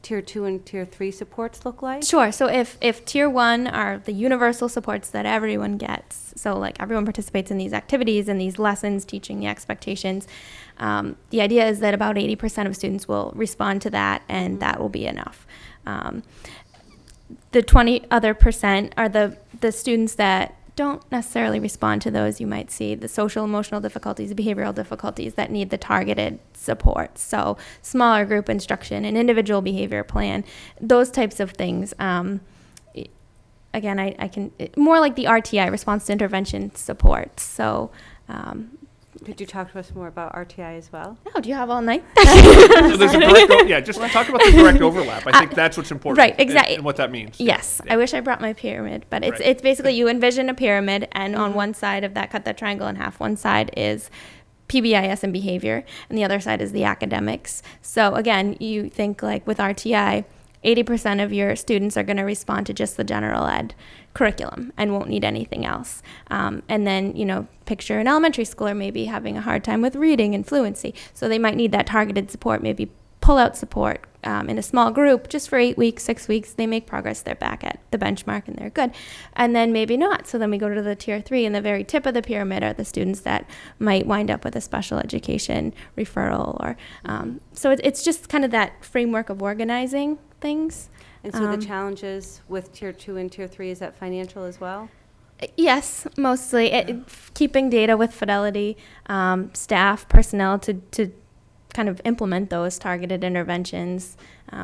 Tier 2 and Tier 3 supports look like? Sure. So if Tier 1 are the universal supports that everyone gets, so like everyone participates in these activities and these lessons, teaching the expectations, the idea is that about 80% of students will respond to that, and that will be enough. The 20% are the students that don't necessarily respond to those. You might see the social emotional difficulties, behavioral difficulties that need the targeted support. So smaller group instruction, an individual behavior plan, those types of things. Again, I can, more like the RTI, response to intervention support. So could you talk to us more about RTI as well? Oh, do you have all night? So there's a direct, just talk about the direct overlap. I think that's what's important. Right, exactly. And what that means. Yes. Yeah. I wish I brought my pyramid, but Right. it's basically you envision a pyramid, and on one side of that, cut that triangle in half. One side is PBIS and behavior, and the other side is the academics. So again, you think like with RTI, 80% of your students are going to respond to just the general ed curriculum and won't need anything else. And then, picture an elementary schooler maybe having a hard time with reading and fluency. So they might need that targeted support, maybe pull-out support in a small group just for 8 weeks, 6 weeks. They make progress. They're back at the benchmark and they're good. And then maybe not. So then we go to the Tier 3, and the very tip of the pyramid are the students that might wind up with a special education referral. Or so it's just kind of that framework of organizing things. And so the challenges with Tier 2 and Tier 3, is that financial as well? Yes, mostly. Keeping data with fidelity, staff, personnel to kind of implement those targeted interventions.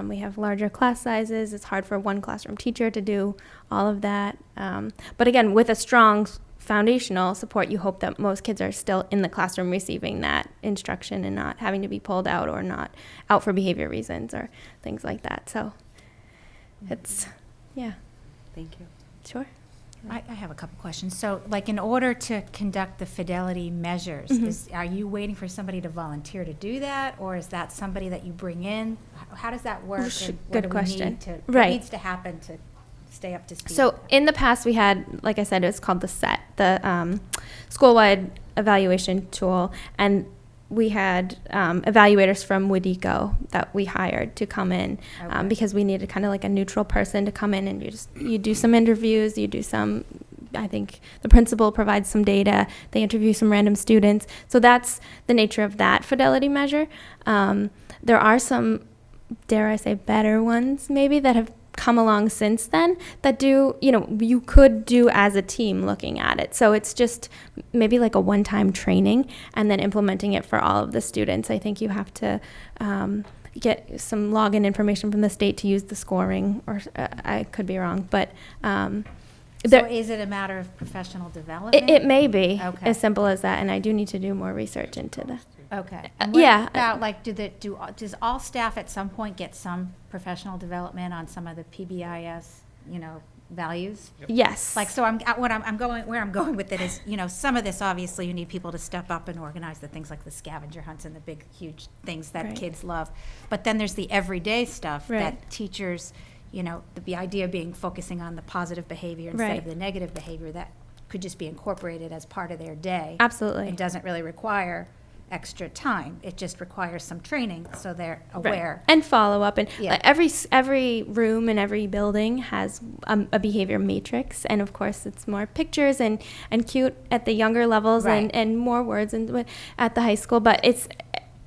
We have larger class sizes. It's hard for one classroom teacher to do all of that. But again, with a strong foundational support, you hope that most kids are still in the classroom receiving that instruction and not having to be pulled out or not out for behavior reasons or things like that. So it's, Thank you. Sure. I have a couple questions. So, like, in order to conduct the fidelity measures, are you waiting for somebody to volunteer to do that, or is that somebody that you bring in? How does that work? And what Good do we question. need to, Right. What needs to happen to stay up to speed? So in the past, we had, like I said, it was called the SET, the school-wide evaluation tool, and we had evaluators from WADECO that we hired to come in because we needed kind of like a neutral person to come in, and you do some interviews, you do some, I think the principal provides some data, they interview some random students. So that's the nature of that fidelity measure. There are some, dare I say, better ones maybe that have come along since then that do, you could do as a team looking at it. So it's just maybe like a one-time training and then implementing it for all of the students. I think you have to get some login information from the state to use the scoring, or I could be wrong, but so is it a matter of professional development? it may be Okay. as simple as that, and I do need to do more research into that. Okay. And what yeah. about, like, does all staff at some point get some professional development on some of the PBIS, values? Yes. Like, so where I'm going with it is, some of this, obviously, you need people to step up and organize the things like the scavenger hunts and the big, huge things that Right. kids love. But then there's the everyday stuff Right. that teachers, the idea being focusing on the positive behavior instead Right. of the negative behavior, that could just be incorporated as part of their day. Absolutely. It doesn't really require extra time. It just requires some training so they're Right. aware. And follow up, and Yeah. every room and every building has a behavior matrix, and of course it's more pictures and cute at the younger levels, Right. and more words at the high school, but it's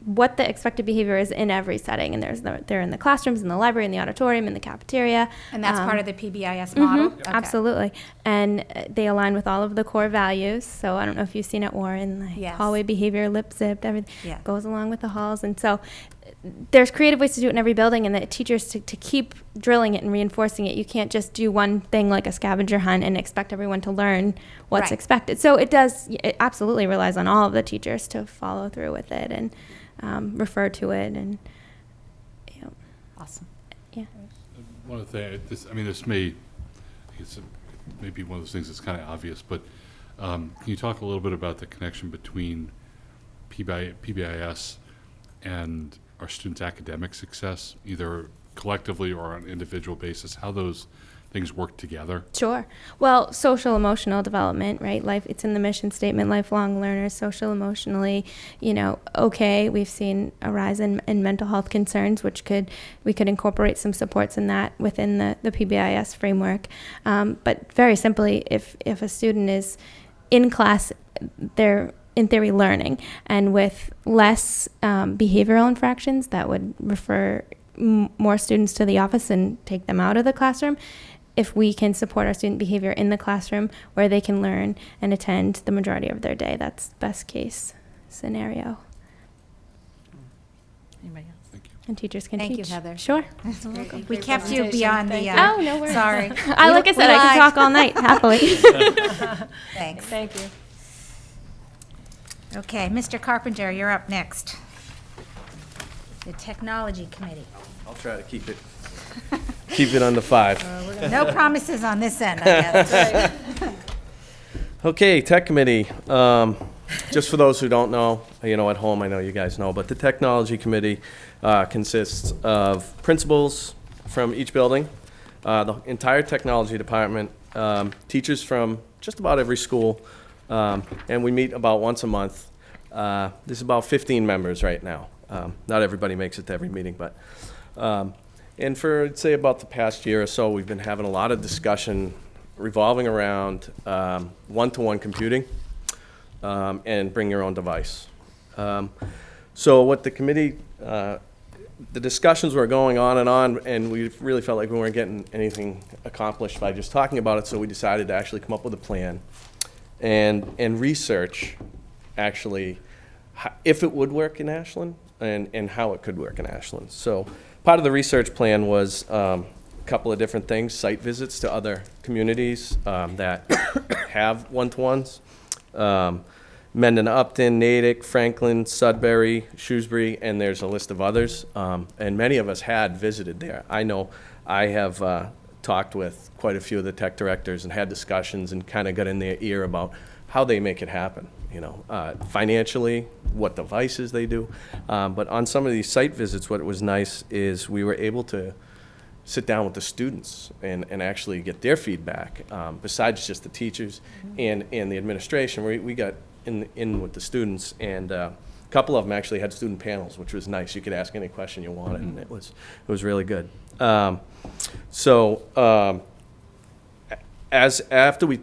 what the expected behavior is in every setting, and they're in the classrooms, in the library, in the auditorium, in the cafeteria. And that's part of the PBIS model? Okay. Absolutely. And they align with all of the core values. So I don't know if you've seen it, Warren, like Yes. hallway behavior, lip zipped, everything Yeah. goes along with the halls. And so there's creative ways to do it in every building, and the teachers to keep drilling it and reinforcing it. You can't just do one thing like a scavenger hunt and expect everyone to learn what's Right. expected. So it absolutely relies on all of the teachers to follow through with it and refer to it. And Awesome. yeah. One of the things, this may, it's maybe one of those things that's kind of obvious, but can you talk a little bit about the connection between PBIS and our students' academic success, either collectively or on an individual basis, how those things work together? Sure. Well, social emotional development, right? It's in the mission statement, lifelong learners, social emotionally, okay. We've seen a rise in mental health concerns, which we could incorporate some supports in that within the PBIS framework. But very simply, if a student is in class, they're in theory learning, and with less behavioral infractions that would refer more students to the office and take them out of the classroom. If we can support our student behavior in the classroom where they can learn and attend the majority of their day, that's best case scenario. Anybody else? Thank you. And teachers can Thank teach. you, Heather. Sure. We kept you beyond the. Oh, no worries. Sorry. Like I said, I can talk all night, happily. Thanks. Thank you. Okay, Mr. Carpenter, you're up next. The Technology Committee. I'll try to keep it under 5. No promises on this end, I guess. Okay, Tech Committee. Just for those who don't know, at home, I know you guys know, but the Technology Committee consists of principals from each building, the entire technology department, teachers from just about every school, and we meet about once a month. There's about 15 members right now. Not everybody makes it to every meeting, but and for, I'd say, about the past year or so, we've been having a lot of discussion revolving around one-to-one computing and bring your own device. So what the committee, the discussions were going on, and we really felt like we weren't getting anything accomplished by just talking about it, so we decided to actually come up with a plan and research, actually, if it would work in Ashland and how it could work in Ashland. So part of the research plan was a couple of different things, site visits to other communities that have one-to-ones. Mendon, Upton, Natick, Franklin, Sudbury, Shrewsbury, and there's a list of others. And many of us had visited there. I know I have talked with quite a few of the tech directors and had discussions and kind of got in their ear about how they make it happen, financially, what devices they do. But on some of these site visits, what was nice is we were able to sit down with the students and actually get their feedback, besides just the teachers and the administration. We got in with the students, and a couple of them actually had student panels, which was nice. You could ask any question you wanted, and it was really good. As after we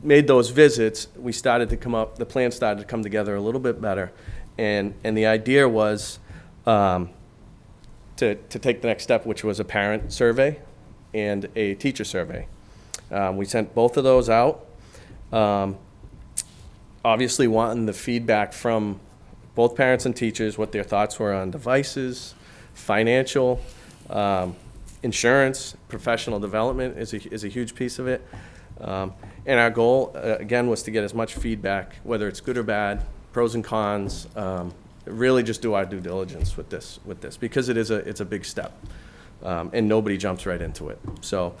made those visits, we started to the plan started to come together a little bit better, and the idea was to take the next step, which was a parent survey and a teacher survey. We sent both of those out. Obviously wanting the feedback from both parents and teachers, what their thoughts were on devices, financial, insurance, professional development is a huge piece of it. And our goal, again, was to get as much feedback, whether it's good or bad, pros and cons, really just do our due diligence with this because it's a big step, and nobody jumps right into it. So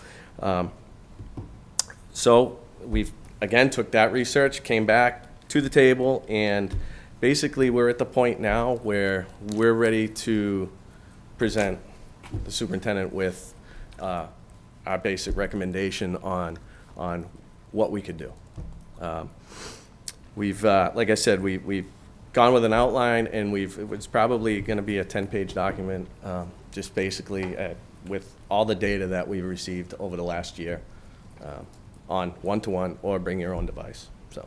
we've, again, took that research, came back to the table, and basically we're at the point now where we're ready to present the superintendent with our basic recommendation on what we could do. We've, like I said, we've gone with an outline, and it's probably going to be a 10-page document, just basically with all the data that we've received over the last year on one-to-one or bring your own device. So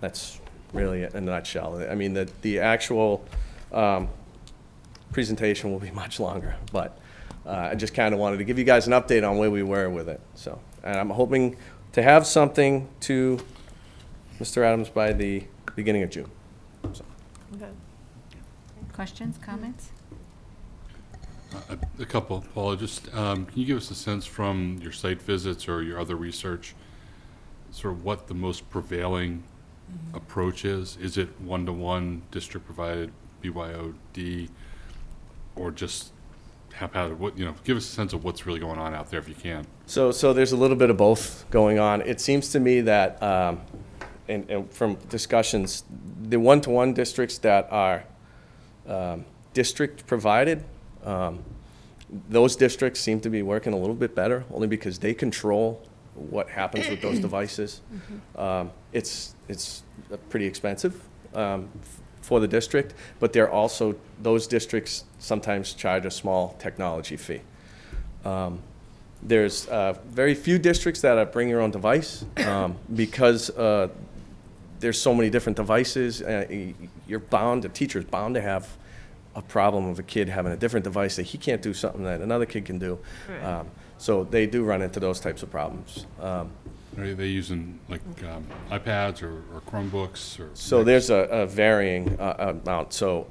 that's really it in a nutshell. I mean, the actual presentation will be much longer, but I just kind of wanted to give you guys an update on where we were with it. So, and I'm hoping to have something to Mr. Adams by the beginning of June. So. Okay. Questions, comments? A couple, Paula. Just can you give us a sense from your site visits or your other research, sort of what the most prevailing approach is? Is it one-to-one, district-provided, BYOD, or just haphazard? What, give us a sense of what's really going on out there if you can. So there's a little bit of both going on. It seems to me that, and from discussions, the one-to-one districts that are district provided, those districts seem to be working a little bit better, only because they control what happens with those devices. It's pretty expensive for the district, but those districts sometimes charge a small technology fee. There's very few districts that are bring your own device because there's so many different devices. The teacher's bound to have a problem of a kid having a different device that he can't do something that another kid can do. Right. So they do run into those types of problems. Are they using like iPads or Chromebooks? So there's a varying amount. So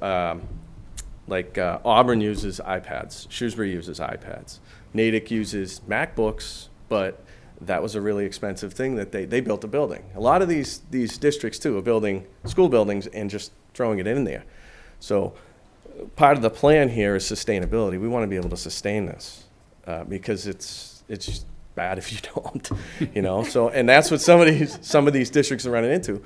Auburn uses iPads. Shrewsbury uses iPads. Natick uses MacBooks, but that was a really expensive thing that they built a building. A lot of these districts, too, are building school buildings and just throwing it in there. So part of the plan here is sustainability. We want to be able to sustain this because it's just bad if you don't, So, and that's what some of these districts are running into.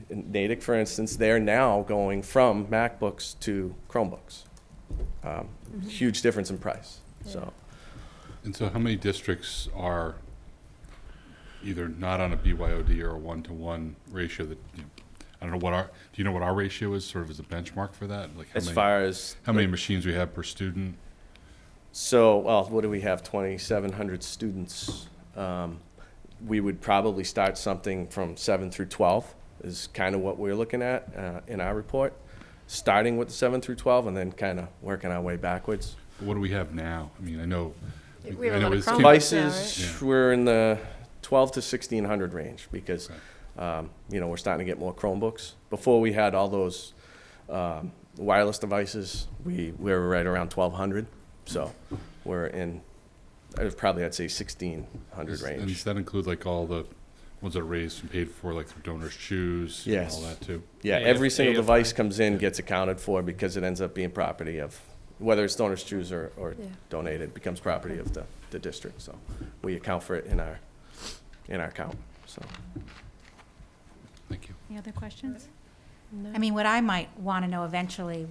In Natick, for instance, they're now going from MacBooks to Chromebooks. Huge difference in price. So. And so how many districts are either not on a BYOD or a one-to-one ratio that, I don't know do you know what our ratio is sort of as a benchmark for that? Like how many machines we have per student? So, what do we have? 2,700 students. We would probably start something from 7 through 12 is kind of what we're looking at in our report, starting with the 7 through 12 and then kind of working our way backwards. What do we have now? I mean, I know we have a lot of devices. now, right? We're in the 12 to 1,600 range because we're starting to get more Chromebooks. Before we had all those wireless devices, we were right around 1,200. So we're in, I'd say 1,600 range. And does that include like all the ones that are raised and paid for, like through Donors Choose? Yes. And all that too? Yeah, every single device comes in, gets accounted for because it ends up being property of, whether it's Donors Choose or donated, becomes property of the district. So we account for it in our count. So. Thank you. Any other questions? No. I mean, what I might want to know eventually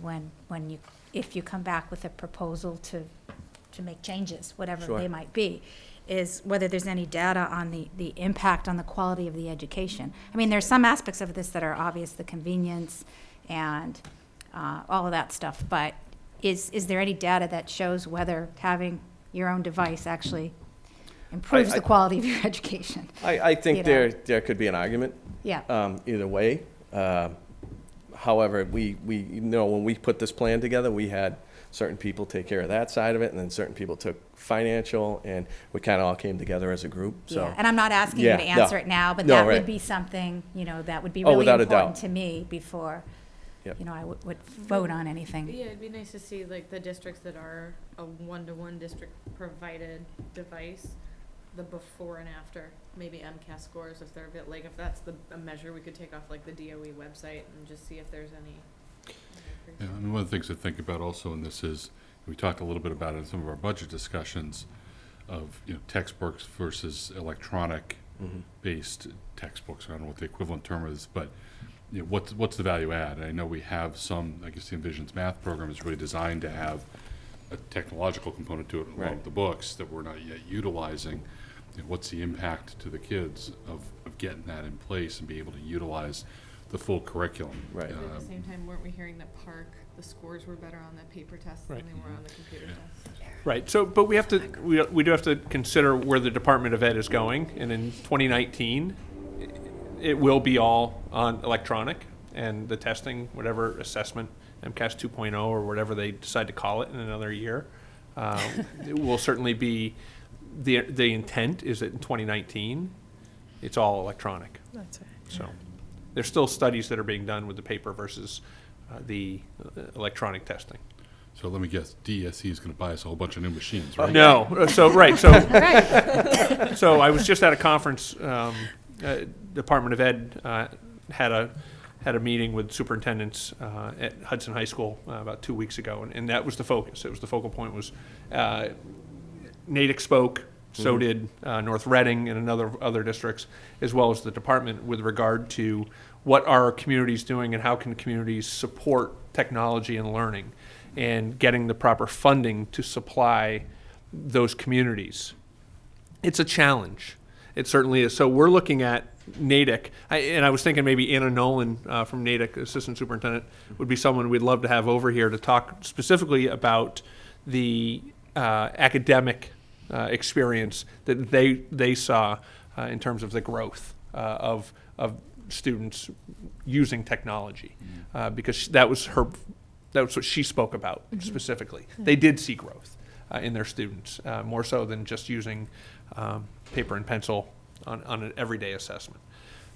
if you come back with a proposal to make changes, whatever Sure. they might be, is whether there's any data on the impact on the quality of the education. I mean, there's some aspects of this that are obvious, the convenience and all of that stuff, but is there any data that shows whether having your own device actually improves the quality of your education? I think there could be an argument. Yeah. Either way. However, we when we put this plan together, we had certain people take care of that side of it, and then certain people took financial, and we kind of all came together as a group. So. Yeah, and I'm not asking you to answer it now, but that would be something, that would be really important to me before, I would vote on anything. Yeah, it'd be nice to see like the districts that are a one-to-one district provided device, the before and after, maybe MCAS scores if they're a bit, like if that's a measure we could take off like the DOE website and just see if there's any. Yeah, and one of the things to think about also in this is, we talked a little bit about it in some of our budget discussions of, textbooks versus electronic based textbooks. I don't know what the equivalent term is, but what's the value add? I know we have some, I guess the Envisions math program is really designed to have a technological component to it along with the books that we're not yet utilizing. What's the impact to the kids of getting that in place and be able to utilize the full curriculum? Right. But at the same time, weren't we hearing that the scores were better on the paper tests than they were on the computer tests? Right. So, but we do have to consider where the Department of Ed is going, and in 2019, it will be all on electronic, and the testing, whatever assessment, MCAS 2.0 or whatever they decide to call it in another year, it will certainly be. The intent is that in 2019, it's all electronic. That's right. So there's still studies that are being done with the paper versus the electronic testing. So let me guess, DSE is going to buy us a whole bunch of new machines, right? No. So so I was just at a conference. Department of Ed had had a meeting with superintendents at Hudson High School about 2 weeks ago, and that was the focus. It was the focal point was Natick spoke, so did North Reading and other districts, as well as the department, with regard to what are communities doing and how can communities support technology and learning, and getting the proper funding to supply those communities. It's a challenge. It certainly is. So we're looking at Natick, and I was thinking maybe Anna Nolan from Natick, assistant superintendent, would be someone we'd love to have over here to talk specifically about the academic experience that they saw in terms of the growth of students using technology, because that was what she spoke about specifically. They did see growth in their students, more so than just using paper and pencil on an everyday assessment.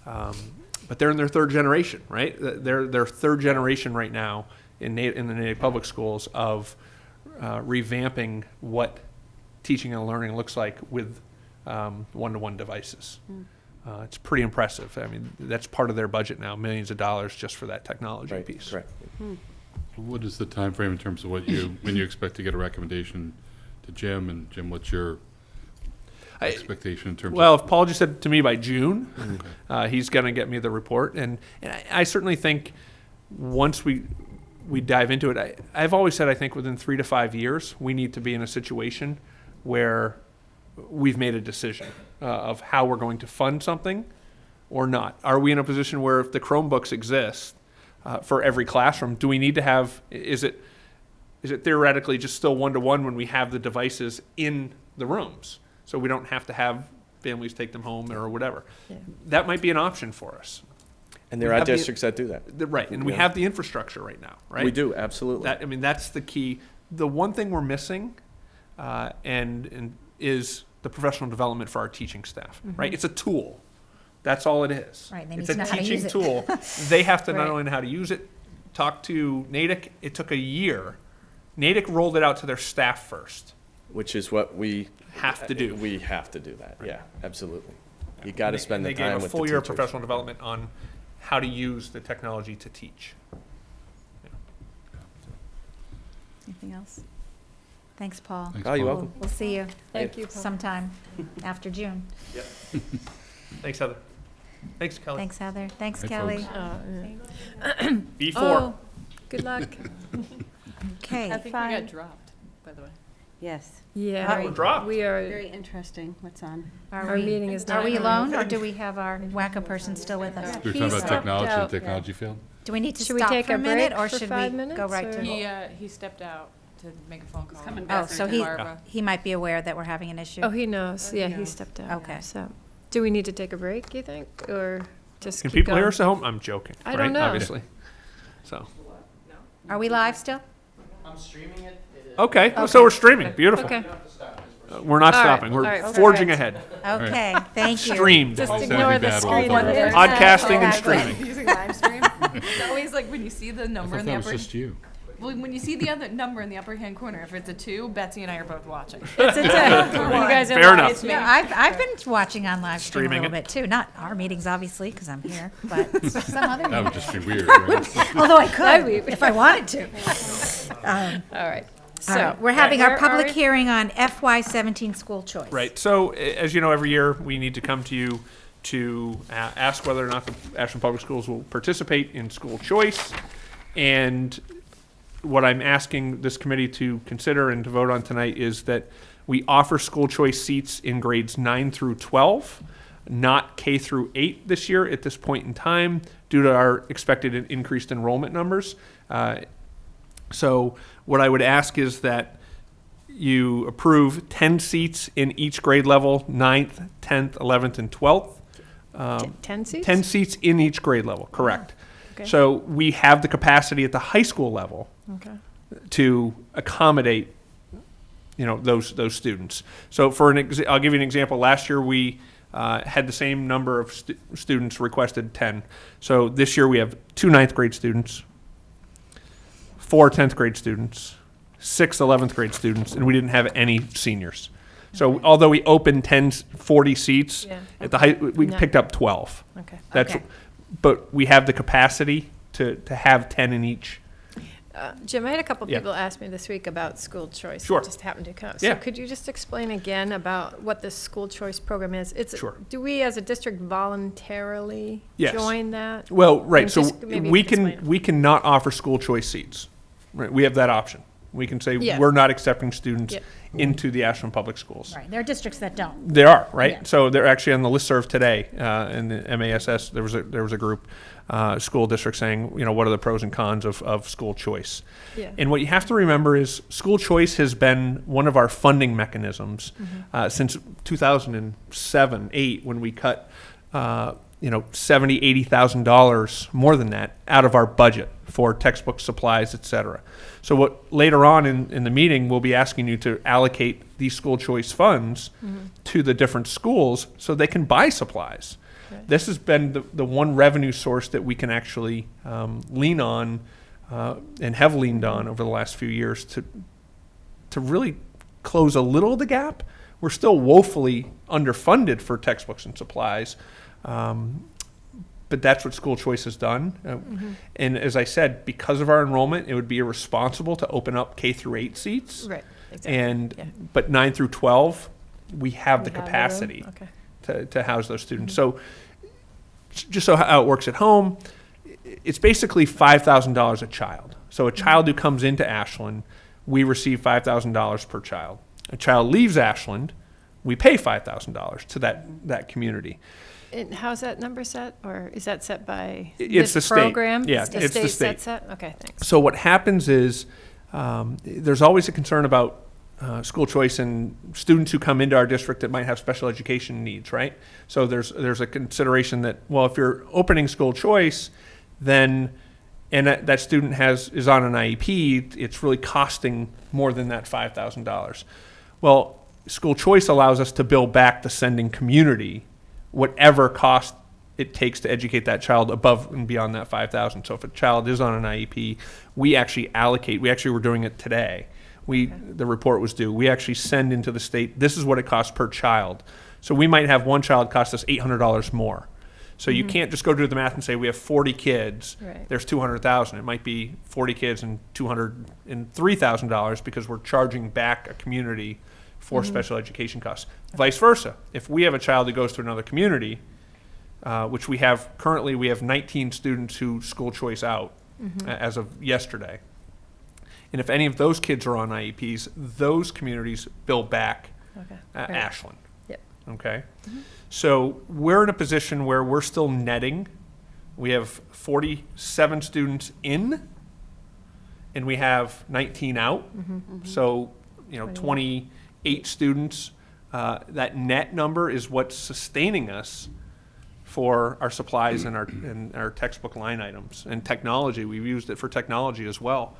But they're in their third generation, right? They're third generation right now in the Natick Public Schools of revamping what teaching and learning looks like with one-to-one devices. It's pretty impressive. I mean, that's part of their budget now, millions of dollars just for that technology piece. Correct. What is the time frame in terms of when you expect to get a recommendation to Jim? And Jim, what's your expectation in terms Well, if Paul just said to me by June, he's going to get me the report. And I certainly think once we dive into it, I've always said I think within 3 to 5 years, we need to be in a situation where we've made a decision of how we're going to fund something or not. Are we in a position where if the Chromebooks exist for every classroom, do we need to have, is it theoretically just still one-to-one when we have the devices in the rooms? So we don't have to have families take them home or whatever. Yeah. That might be an option for us. And there are districts that do that. Right, and we have the infrastructure right now, right? We do, absolutely. That's the key. The one thing we're missing and is the professional development for our teaching staff, right? It's a tool. That's all it is. Right, they it's need to know how to use teaching it. tool. They have to not Right. only know how to use it, talk to Natick. It took a year. Natick rolled it out to their staff first. Which is what we have to do. We have to do that. Yeah, absolutely. You got to spend the They time gave a with full the year of teachers. professional development on how to use the technology to teach. Anything else? Thanks, Paul. Thanks, Oh, you're Paul. welcome. We'll see you. Thank you, Paul. Sometime after June. Yep. Thanks, Heather. Thanks, Kelly. Thanks, Heather. Thanks, Hey, Kelly. folks. B4. Oh, good luck. Okay. I think we got dropped, by the way. Yes. Yeah. We're dropped. We are. Very interesting. What's on? Our meeting is Are not we on. alone, or do we have our WACA person still with us? We were talking He's about technology stepped and out. technology field. Do we need to Should we stop take for a a minute, break or for should 5 we minutes, go right or- to? He stepped out to make a phone call. coming Oh, back. so he might be aware that we're having an issue. Oh, he knows. Yeah, he stepped out. Okay. So, do we need to take a break, you think, or just Can keep people going? hear us at home? I'm joking. I right? don't know. Obviously. So. Are we live still? I'm streaming it. Okay. So we're streaming. Beautiful. Okay. We're not All right. stopping. We're All right, forging perfect. ahead. Okay, thank you. Streamed. Just That'd ignore be the bad screen. all the way. Podcasting and streaming. Using live stream. It's always like when you see the I number thought in the that was upper. just you. Well, when you see the other number in the upper hand corner, if it's a 2, Betsy and I are both watching. It's a 10. You guys are Fair live. enough. It's me. Yeah, I've been watching on live stream a Streaming little it. bit too. Not our meetings, obviously, because I'm here, but some other That would meetings. just be weird, right? Although I That'd could be- if I wanted to. All right. So So we're having where our are public we? hearing on FY17 school choice. Right. So, as you know, every year we need to come to you to ask whether or not the Ashland Public Schools will participate in school choice. And what I'm asking this committee to consider and to vote on tonight is that we offer school choice seats in grades 9 through 12, not K through 8 this year at this point in time due to our expected increased enrollment numbers. So what I would ask is that you approve 10 seats in each grade level, 9th, 10th, 11th, and 12th. 10 seats? 10 seats in each grade level, correct. Okay. So we have the capacity at the high school level Okay. to accommodate, those students. So I'll give you an example. Last year we had the same number of students requested 10. So this year we have 2 9th grade students, 4 10th grade students, 6 11th grade students, and we didn't have any seniors. So although we opened 40 seats Yeah. at the high, we No. picked up 12. Okay. That's Okay. but we have the capacity to have 10 in each. Jim, I had a couple Yeah. people ask me this week about school choice. Sure. It just happened to come. Yeah. So could you just explain again about what this school choice program is? Sure. Do we as a district voluntarily Yes. join that? Well, right. And So just maybe we explain can it. we cannot offer school choice seats. Right. We have that option. We can say Yeah. we're not accepting students Yeah. into the Ashland Public Schools. Right, there are districts that don't. They are, right? Yeah. So they're actually on the listserv today, in the MASS. There was a group, school district saying, what are the pros and cons of school choice? Yeah. And what you have to remember is school choice has been one of our funding mechanisms since 2007, 8, when we cut, $70,000, $80,000 more than that out of our budget for textbook supplies, et cetera. So what later on in the meeting, we'll be asking you to allocate these school choice funds to the different schools so they can buy supplies. Right. This has been the one revenue source that we can actually lean on and have leaned on over the last few years to really close a little of the gap. We're still woefully underfunded for textbooks and supplies, but that's what school choice has done. And as I said, because of our enrollment, it would be irresponsible to open up K through 8 seats. Right, exactly. And Yeah. but 9 through 12, we have the We have the room? capacity Okay. to house those students. So just so how it works at home, it's basically $5,000 a child. So a child who comes into Ashland, we receive $5,000 per child. A child leaves Ashland, we pay $5,000 to that community. And how's that number set, or is that set by It's this the state. program? Yeah, The it's the state state. sets that? Okay, thanks. So what happens is there's always a concern about school choice and students who come into our district that might have special education needs, right? So there's a consideration that, well, if you're opening school choice, then and that student is on an IEP, it's really costing more than that $5,000. Well, school choice allows us to bill back the sending community whatever cost it takes to educate that child above and beyond that $5,000. So if a child is on an IEP, we actually allocate. We actually were doing it today. The report was due. We actually send into the state, this is what it costs per child. So we might have one child cost us $800 more. So you can't just go do the math and say we have 40 kids, Right. there's $200,000. It might be 40 kids and $203,000 because we're charging back a community for special education costs. Vice versa. If we have a child who goes to another community, which we have currently, we have 19 students who school choice out as of yesterday. And if any of those kids are on IEPs, those communities bill back Okay. at Right. Ashland. Yep. Okay? So we're in a position where we're still netting. We have 47 students in, and we have 19 out. So, 28 students. That net number is what's sustaining us for our supplies and our textbook line items. And technology, we've used it for technology as well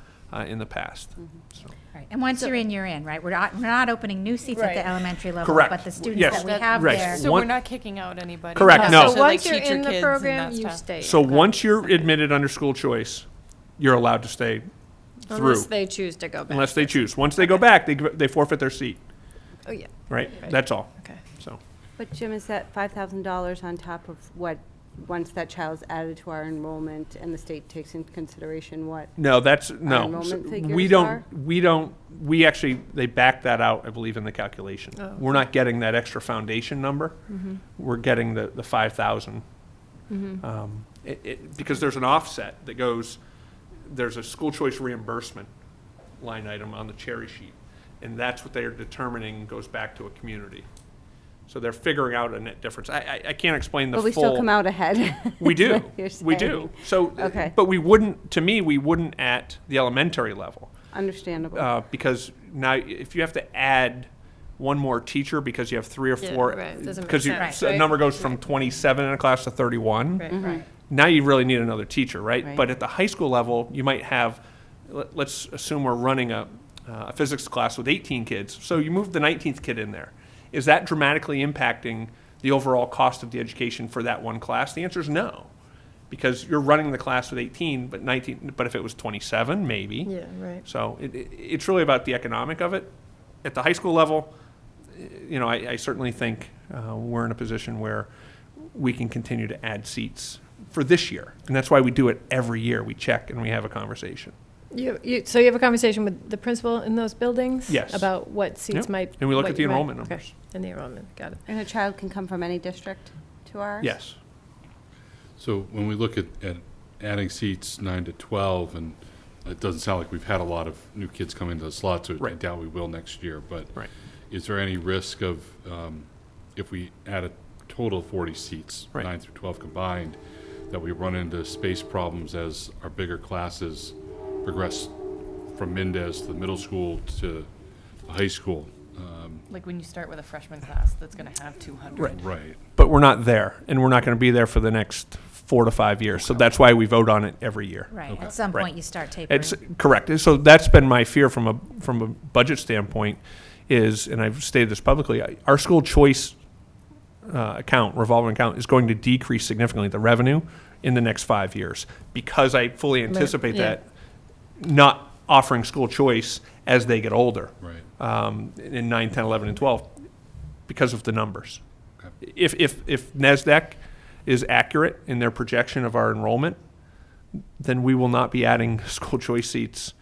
in the past. So. Right, and once you're in, right? We're not opening new seats at Right. the elementary level, Correct. but the students Yes. that we have Right. there. So One- we're not kicking out anybody. Correct, no. So So like once you're teacher in the kids and program, that you stuff. stay. So once you're admitted under school choice, you're allowed to stay through. Unless they choose to go back. Unless they choose. Once they go back, they forfeit their seat, Oh, yeah. right? Right. That's all. Okay. So, But Jim, is that $5,000 on top of what, once that child's added to our enrollment and the state takes into consideration what? no, that's, Our no. enrollment So figures we actually, they back that out, I believe, in the calculation. Oh, We're not getting that extra foundation number. We're getting the 5,000. Because there's an offset that goes, there's a school choice reimbursement line item on the cherry sheet. And that's what they're determining goes back to a community. So they're figuring out a net difference. I can't explain the But full. we still come out ahead. We do. What you're We do. saying. So, Okay. but we wouldn't at the elementary level. Understandable. Because now if you have to add one more teacher because you have 3 or 4, right. It doesn't make because sense, the right? number goes from 27 in a class to 31. Right. Right. Now you really need another teacher, right? Right. But at the high school level, you might have, let's assume we're running a physics class with 18 kids. So you move the 19th kid in there. Is that dramatically impacting the overall cost of the education for that one class? The answer is no, because you're running the class with 18, but 19. But if it was 27, maybe. Yeah, right. So it's really about the economic of it. At the high school level, I certainly think we're in a position where we can continue to add seats for this year. And that's why we do it every year. We check and we have a conversation. So you have a conversation with the principal in those buildings? Yes. About what seats Yep. might. And we look what at the you might- enrollment okay. numbers. And the enrollment, got it. And a child can come from any district to ours? Yes. So when we look at adding seats 9 to 12, and it doesn't sound like we've had a lot of new kids come into the slot, so I Right. doubt we will next year, but Right. is there any risk of, if we add a total of 40 seats, Right. 9 through 12 combined, that we run into space problems as our bigger classes progress from Mendez to the middle school to the high school? Like when you start with a freshman class that's going to have 200. Right. But we're not there, and we're not going to be there for the next 4 to 5 years. So that's why we vote on it every year. Right, Okay. at some Right. point you start tapering. It's correct. So that's been my fear from a budget standpoint is, and I've stated this publicly, our school choice account, revolving account, is going to decrease significantly the revenue in the next 5 years because I fully anticipate yeah. that not offering school choice as they get older. Right. In 9, 10, 11, and 12 because of the numbers. Okay. If NASDAQ is accurate in their projection of our enrollment, then we will not be adding school choice seats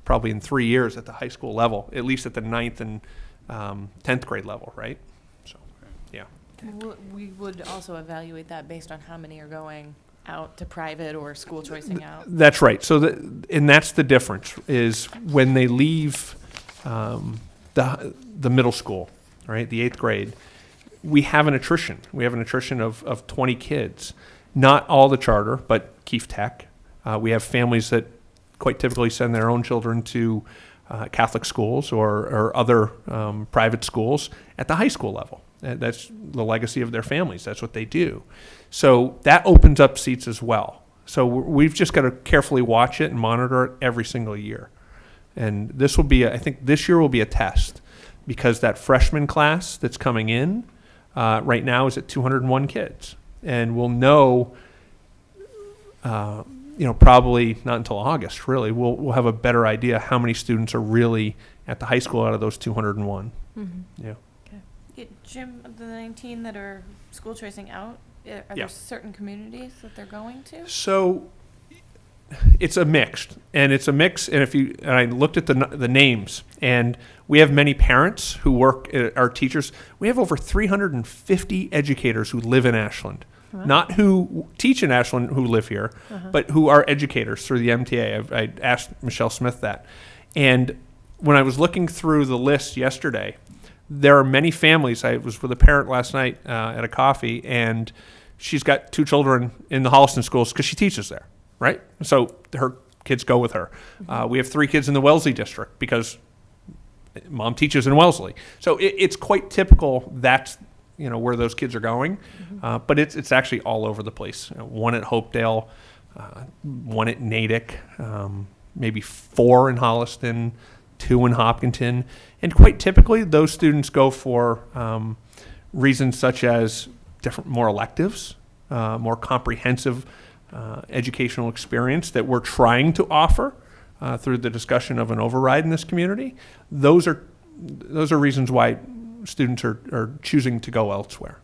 probably in 3 years at the high school level, at least at the 9th and 10th grade level, right? So, yeah. We would also evaluate that based on how many are going out to private or school choicing out. That's right. So, and that's the difference is when they leave the middle school, right, the 8th grade, we have an attrition. We have an attrition of 20 kids. Not all the charter, but Keefe Tech. We have families that quite typically send their own children to Catholic schools or other private schools at the high school level. That's the legacy of their families. That's what they do. So that opens up seats as well. So we've just got to carefully watch it and monitor it every single year. And this will be, I think this year will be a test because that freshman class that's coming in right now is at 201 kids. And we'll know, probably not until August, really. We'll have a better idea how many students are really at the high school out of those 201. Mm-hmm. Yeah. Jim, of the 19 that are school choicing out, are Yeah. there certain communities that they're going to? So it's a mixed, and I looked at the names, and we have many parents who work, our teachers. We have over 350 educators who live in Ashland, not who teach in Ashland who live here, but who are educators through the MTA. I asked Michelle Smith that, and when I was looking through the list yesterday, there are many families. I was with a parent last night at a coffee, and she's got 2 children in the Holliston schools because she teaches there, right? So her kids go with her. We have 3 kids in the Wellesley district because mom teaches in Wellesley. So it's quite typical that's where those kids are going, but it's actually all over the place. One at Hopedale, one at Natick, maybe 4 in Holliston, 2 in Hopkinton. And quite typically, those students go for reasons such as more electives, more comprehensive educational experience that we're trying to offer through the discussion of an override in this community. Those are reasons why students are choosing to go elsewhere.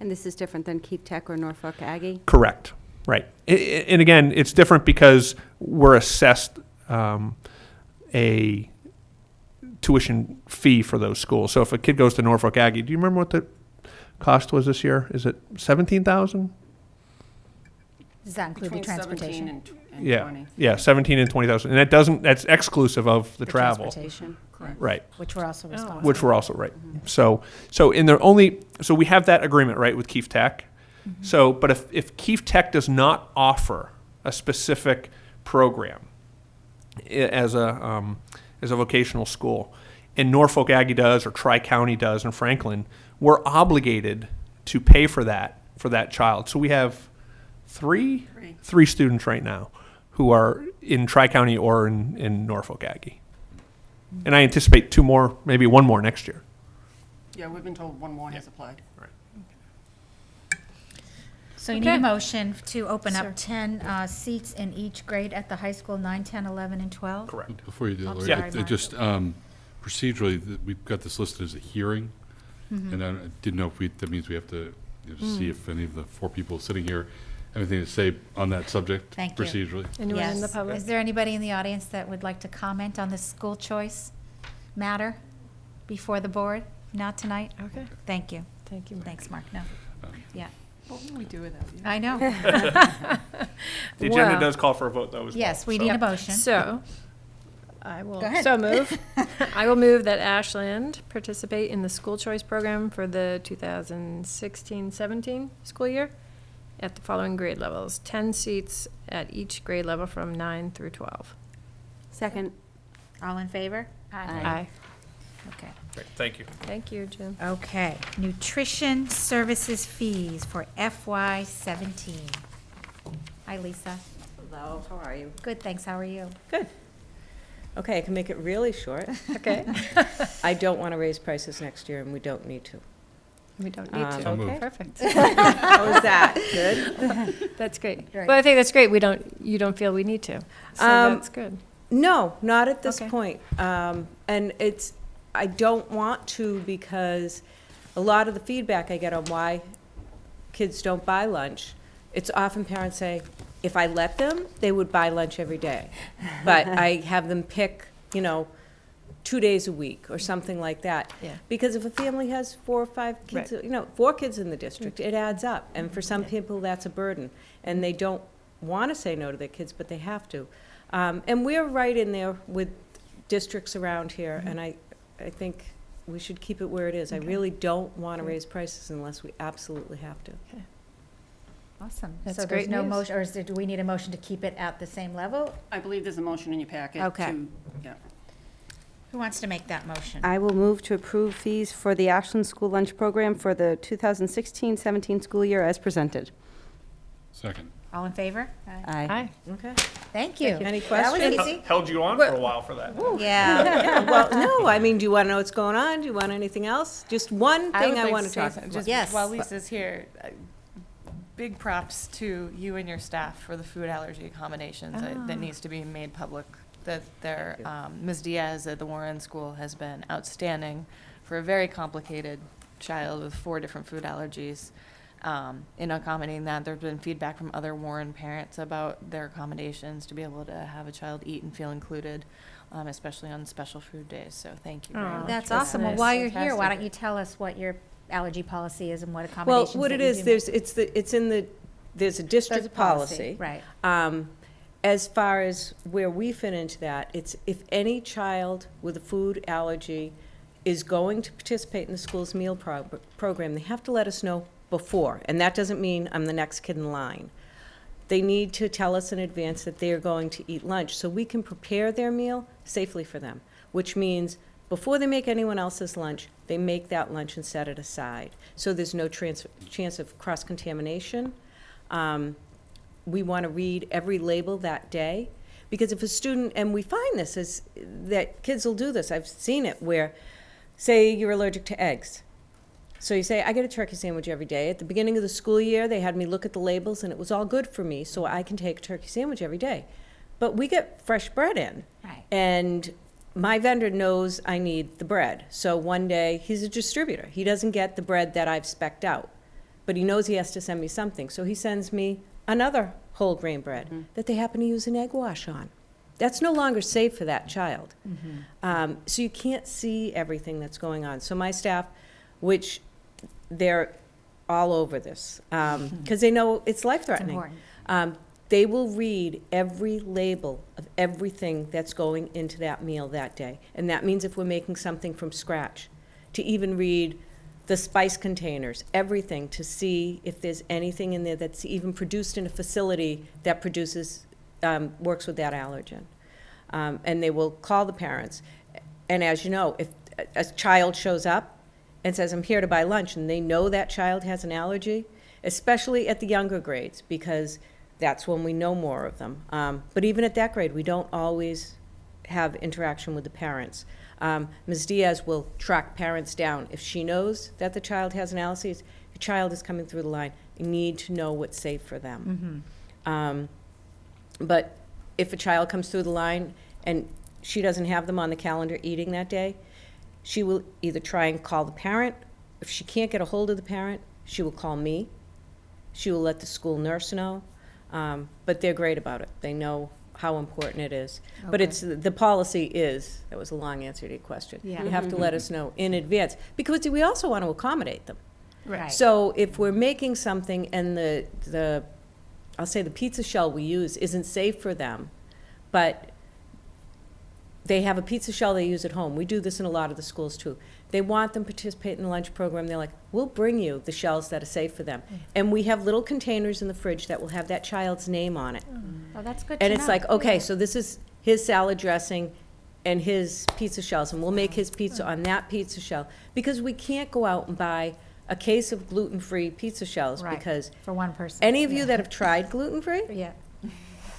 And this is different than Keefe Tech or Norfolk Aggie? Correct. Right. And again, it's different because we're assessed a tuition fee for those schools. So if a kid goes to Norfolk Aggie, do you remember what the cost was this year? Is it $17,000? Does that include the transportation? 17 and Yeah, 20. yeah, 17 and 20,000, and that's exclusive of the travel, Transportation, right? which we're also responsible. Which we're also right. So we have that agreement right with Keefe Tech. So, but if Keefe Tech does not offer a specific program as a vocational school, and Norfolk Aggie does, or Tri-County does, and Franklin, we're obligated to pay for that child. So we have three students right now who are in Tri-County or in Norfolk Aggie. And I anticipate 2 more, maybe 1 more next year. Yeah, we've been told 1 more has applied. Right. So you need a motion to open up 10 seats in each grade at the high school, 9, 10, 11, and 12? Correct. Before you do that, I'm Lori, sorry, I Mark. just procedurally, we've got this listed as a hearing, and I didn't know if that means we have to see if any of the 4 people sitting here anything to say on that subject Thank you. procedurally? Anyone in the Yes. public? Is there anybody in the audience that would like to comment on the school choice matter before the board? Not tonight? Okay, Thank you. thank you, Mark. Thanks, Mark. No. Yeah. What would we do without you? I know. The agenda Well, does call for a vote, though, as well. Yes, we need a motion. So, I will, Go ahead. so move. I will move that Ashland participate in the school choice program for the 2016-17 school year at the following grade levels. 10 seats at each grade level from 9 through 12. Second. All in favor? Aye. Okay. Great, thank you. Thank you, Jim. Okay. Nutrition services fees for FY17. Hi, Lisa. Hello, how are you? Good, thanks. How are you? Good. Okay, I can make it really short. Okay. I don't want to raise prices next year, and we don't need to. We don't need to. So moved. Okay. Perfect. How is that? Good? That's great. Right. Well, I think that's great. You don't feel we need to. So that's good. No, not at this Okay. point. And I don't want to, because a lot of the feedback I get on why kids don't buy lunch, it's often parents say, if I let them, they would buy lunch every day. But I have them pick, 2 days a week or something like that. Yeah. Because if a family has 4 or 5 kids, 4 kids in the district, it adds up. And for some people, that's a burden. And they don't want to say no to their kids, but they have to. And we're right in there with districts around here, and I think we should keep it where it is. I really don't want to raise prices unless we absolutely have to. Awesome. That's So great there's no news. motion, or do we need a motion to keep it at the same level? I believe there's a motion in your packet. Okay. Yeah. Who wants to make that motion? I will move to approve fees for the Ashland School Lunch Program for the 2016-17 school year as presented. Second. All in favor? Aye. Okay. Thank you. Any That was questions? easy. Held you on for a while for that. Yeah. Yeah, well, no, I mean, do you want to know what's going on? Do you want anything else? Just one thing I want to talk about. Just Yes. while Lisa's here, big props to you and your staff for the food allergy accommodations that needs to be made public. That their Ms. Diaz at the Warren School has been outstanding for a very complicated child with 4 different food allergies. In accommodating that, there's been feedback from other Warren parents about their accommodations to be able to have a child eat and feel included, especially on special food days. So thank you very much. That's for awesome. Well, this. while you're here, why Fantastic. don't you tell us what your allergy policy is and what Well, accommodations what that it you is, do? there's a district There's a policy, policy. right. As far as where we fit into that, it's if any child with a food allergy is going to participate in the school's meal program, they have to let us know before. And that doesn't mean I'm the next kid in line. They need to tell us in advance that they are going to eat lunch so we can prepare their meal safely for them, which means before they make anyone else's lunch, they make that lunch and set it aside. So there's no chance of cross-contamination. We want to read every label that day, because if a student, and we find this, is that kids will do this, I've seen it, where, say you're allergic to eggs. So you say, I get a turkey sandwich every day. At the beginning of the school year, they had me look at the labels, and it was all good for me, so I can take a turkey sandwich every day. But we get fresh bread in, Right. and my vendor knows I need the bread. So one day, he's a distributor. He doesn't get the bread that I've spec'd out, but he knows he has to send me something. So he sends me another whole grain bread that they happen to use an egg wash on. That's no longer safe for that child. So you can't see everything that's going on. So my staff, which they're all over this, because they know it's life-threatening. important. They will read every label of everything that's going into that meal that day. And that means if we're making something from scratch, to even read the spice containers, everything, to see if there's anything in there that's even produced in a facility that produces, works with that allergen. And they will call the parents. And as you know, if a child shows up and says, I'm here to buy lunch, and they know that child has an allergy, especially at the younger grades, because that's when we know more of them. But even at that grade, we don't always have interaction with the parents. Ms. Diaz will track parents down. If she knows that the child has an allergy, your child is coming through the line, you need to know what's safe for them. But if a child comes through the line and she doesn't have them on the calendar eating that day, she will either try and call the parent. If she can't get a hold of the parent, she will call me, She will let the school nurse know, but they're great about it. They know how important it is. But Okay. it's, the policy is, that was a long answer to your question. Yeah. You have to let us know in advance, because we also want to accommodate them. Right. So if we're making something and I'll say the pizza shell we use isn't safe for them, but they have a pizza shell they use at home. We do this in a lot of the schools too. They want them to participate in the lunch program. They're like, we'll bring you the shells that are safe for them. And we have little containers in the fridge that will have that child's name on it. Oh, that's good to And know. it's like, okay, so this is his salad dressing and his pizza shells, and we'll make his pizza on that pizza shell. Because we can't go out and buy a case of gluten-free pizza shells, Right. because For one person. any of you that have tried gluten-free, Yeah.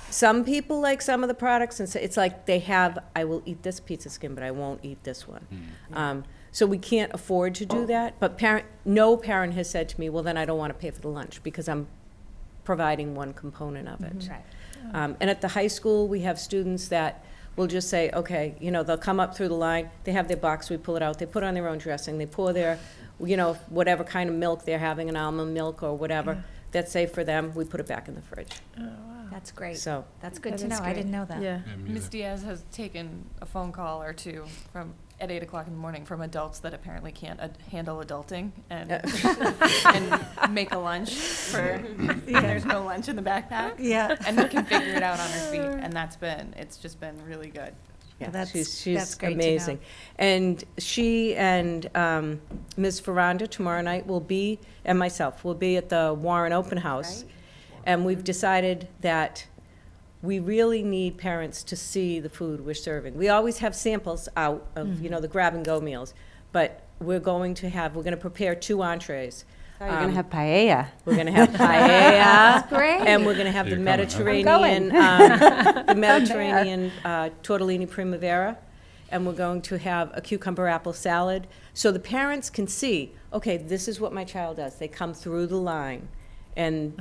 some people like some of the products, and so it's like they have, I will eat this pizza skin, but I won't eat this one. So we can't afford to do that, but no parent has said to me, well, then I don't want to pay for the lunch, because I'm providing one component of it. Right. And at the high school, we have students that will just say, okay, they'll come up through the line, they have their box, we pull it out, they put on their own dressing, they pour their, whatever kind of milk they're having, an almond milk or whatever, that's safe for them, we put it back in the fridge. That's great. So, That's good That to know. is I great. didn't know that. Yeah. Ms. Diaz has taken a phone call or two at 8 o'clock in the morning from adults that apparently can't handle adulting and make a lunch there's no lunch in the backpack. Yeah. And can figure it out on her feet. And it's just been really good. yeah, That's- she's that's great to know. amazing. And she and Ms. Ferranda tomorrow night and myself, will be at the Warren Open House. And we've decided that we really need parents to see the food we're serving. We always have samples out of, the grab-and-go meals, but we're going to prepare 2 entrees. Oh, you're going to have paella. We're going to have paella. That's great. And we're going to have the You're coming, huh? Mediterranean, the Mediterranean tortellini primavera. And we're going to have a cucumber apple salad. So the parents can see, okay, this is what my child does. They come through the line. And,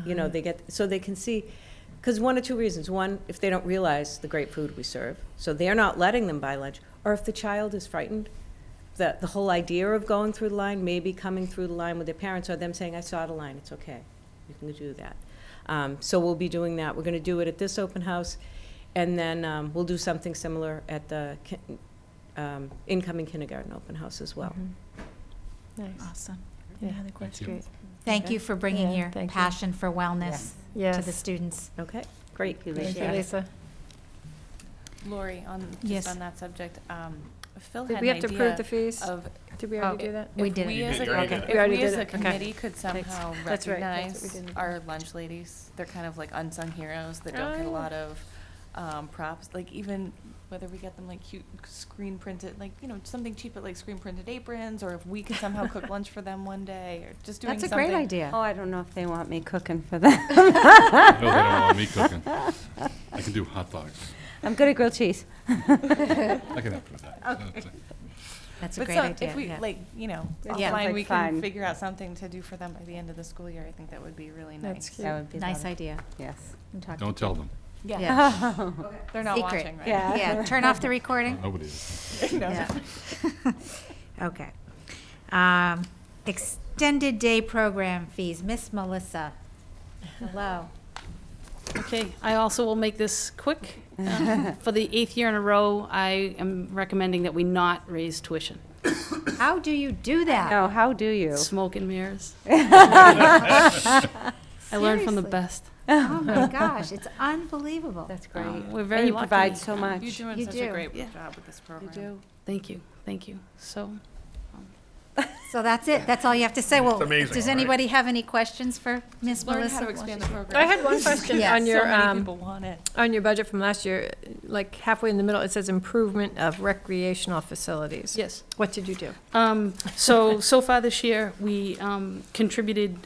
so they can see, because one of 2 reasons. One, if they don't realize the great food we serve, so they're not letting them buy lunch. Or if the child is frightened, the whole idea of going through the line, maybe coming through the line with their parents, or them saying, I saw the line, it's okay, you can do that. So we'll be doing that. We're going to do it at this open house, and then we'll do something similar at the incoming kindergarten open house as well. Nice. Awesome. Yeah, Any other questions? great. Thank you for bringing Yeah, your thank you. passion for wellness Yes. to the students. Okay, great. Thank you, Lisa. Lori, Yes. on that subject, Phil Did had we an have to idea prove the fees? of Did we already do that? We If did. we You as did, a, you already okay, did if We already we as did a it, okay. committee could Thanks. somehow That's right, that's recognize what we did. our lunch ladies, they're kind of like unsung heroes that don't get a Oh. lot of props, like even whether we get them like cute screen printed, like, something cheap at like screen printed aprons, or if we could somehow cook lunch for them one day, or just doing That's a something. great idea. Oh, I don't know if they want me cooking for them. No, they don't want me cooking. I can do hot dogs. I'm good at grilled cheese. I can help with that. That's a But great so idea. if we, yeah. Yeah, offline, like we fun. can figure out something to do for them by the end of the school year, I think that would be really nice. That's cute. That would be Nice lovely. idea. Yes. Can talk Don't to tell people. them. Yeah. Yeah. They're not Secret. watching, right? Yeah. Yeah, turn off the recording. Nobody is. Yeah. Okay. Extended day program fees. Miss Melissa. Hello. Okay, I also will make this quick. For the 8th year in a row, I am recommending that we not raise tuition. How do you do that? No, how do you? Smoke and mirrors. I learned from the Seriously? best. Oh my gosh, it's unbelievable. That's great. We're very And you lucky. provide so much. You're doing You such do. a great Yeah. job with this program. Thank you, thank you. So, So that's it. That's all you have to say. Well, It's amazing, does right? anybody have any questions for Miss Learn Melissa? how to expand the program. I had one question Yes. on your, So many people want it. on your budget from last year, like halfway in the middle, it says improvement of recreational facilities. yes. What did you do? So far this year, we contributed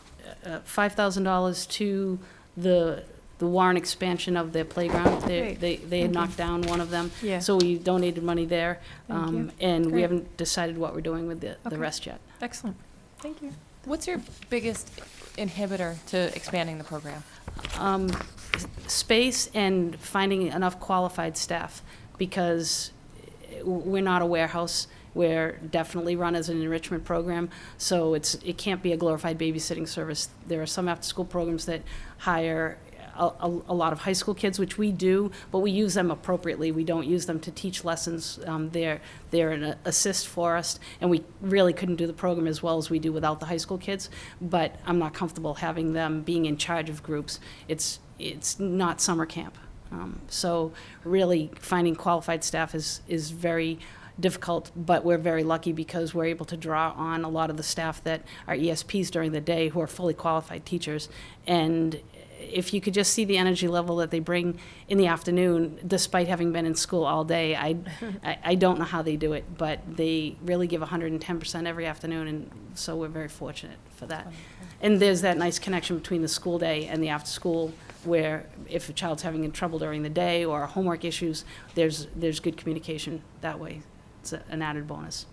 $5,000 to the Warren expansion of their playground. Great. They had knocked down one of them. Yeah. So we donated money there. Thank you. And we Great. haven't decided what we're doing with the Okay. rest yet. Excellent. Thank you. What's your biggest inhibitor to expanding the program? Space and finding enough qualified staff, because we're not a warehouse. we're definitely run as an enrichment program, so it can't be a glorified babysitting service. There are some after-school programs that hire a lot of high school kids, which we do, but we use them appropriately. We don't use them to teach lessons. They're an assist for us, and we really couldn't do the program as well as we do without the high school kids, but I'm not comfortable having them being in charge of groups. It's not summer camp. So really finding qualified staff is very difficult, but we're very lucky because we're able to draw on a lot of the staff that are ESPs during the day who are fully qualified teachers. And if you could just see the energy level that they bring in the afternoon, despite having been in school all day, I don't know how they do it, but they really give 110% every afternoon, and so we're very fortunate for that. And there's that nice connection between the school day and the after school, where if a child's having trouble during the day or homework issues, there's good communication that way. It's an added bonus.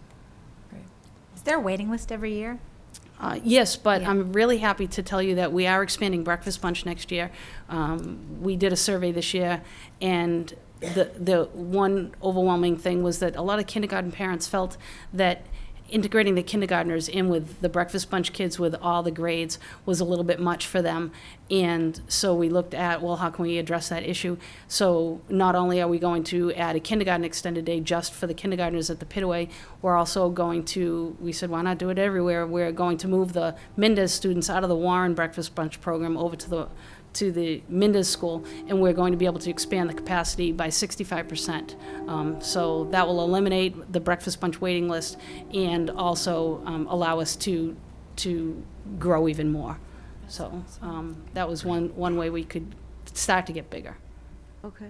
Is there a waiting list every year? Yes, but I'm really happy to tell you that we are expanding Breakfast Bunch next year. We did a survey this year, and the one overwhelming thing was that a lot of kindergarten parents felt that integrating the kindergartners in with the Breakfast Bunch kids with all the grades was a little bit much for them. And so we looked at, well, how can we address that issue? So not only are we going to add a kindergarten extended day just for the kindergartners at the Pitaway, we're also going to, we said, why not do it everywhere? We're going to move the Mendez students out of the Warren Breakfast Bunch program over to the Mendez school, and we're going to be able to expand the capacity by 65%. So that will eliminate the Breakfast Bunch waiting list and also allow us to grow even more. So that was one way we could start to get bigger. Okay.